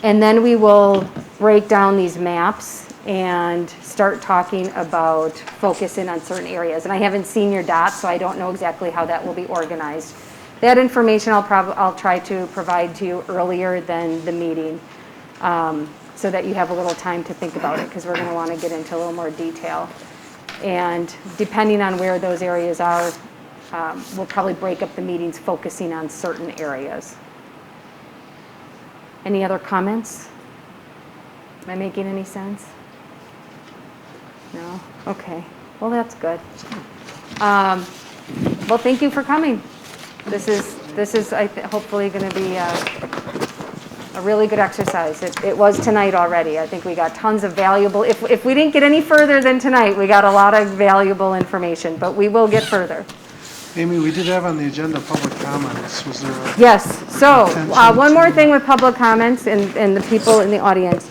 And then we will break down these maps and start talking about focusing on certain areas. And I haven't seen your dots, so I don't know exactly how that will be organized. That information I'll try to provide to you earlier than the meeting, so that you have a little time to think about it, because we're going to want to get into a little more detail. And depending on where those areas are, we'll probably break up the meetings focusing on certain areas. Any other comments? Am I making any sense? No? Okay. Well, that's good. Well, thank you for coming. This is hopefully going to be a really good exercise. It was tonight already. I think we got tons of valuable, if we didn't get any further than tonight, we got a lot of valuable information, but we will get further. Amy, we did have on the agenda public comments. Was there a... Yes, so intention one more to- thing with public comments and the people in the audience.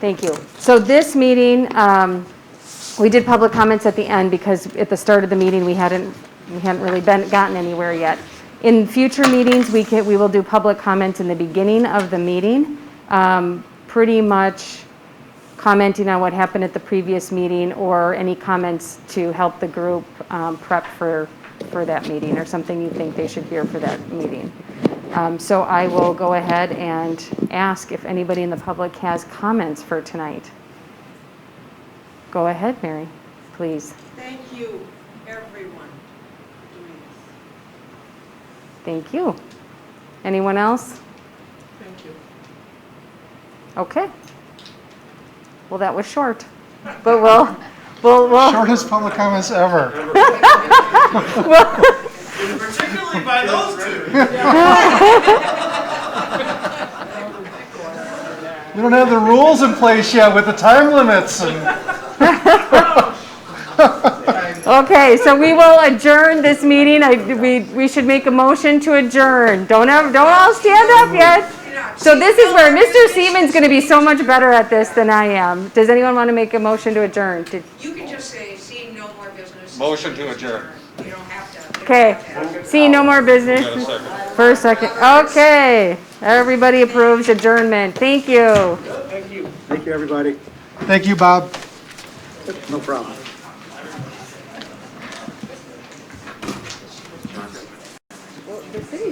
Thank you. So this meeting, we did public comments at the end because at the start of the meeting, we hadn't really gotten anywhere yet. In future meetings, we will do public comments in the beginning of the meeting, pretty much commenting on what happened at the previous meeting or any comments to help the group prep for that meeting or something you think they should hear for that meeting. So I will go ahead and ask if anybody in the public has comments for tonight. Go ahead, Mary, please. Thank you, everyone. Thank you. Anyone else? Thank you. Okay. Well, that was short, but we'll Shortest public comments ever. Particularly by those two. We don't have the rules in place yet with the time limits. Okay, so we will adjourn this meeting. We should make a motion to adjourn. Don't all stand up yet. So this is where Mr. Seaman's going to be so much better at this than I am. Does anyone want to make a motion to adjourn? You can just say, seeing no more business. Motion to adjourn. You don't have to. Okay, seeing no more business. For a second. Okay, everybody approves adjournment. Thank you. Thank you. Thank you, everybody. Thank you, Bob. No problem. Well, the city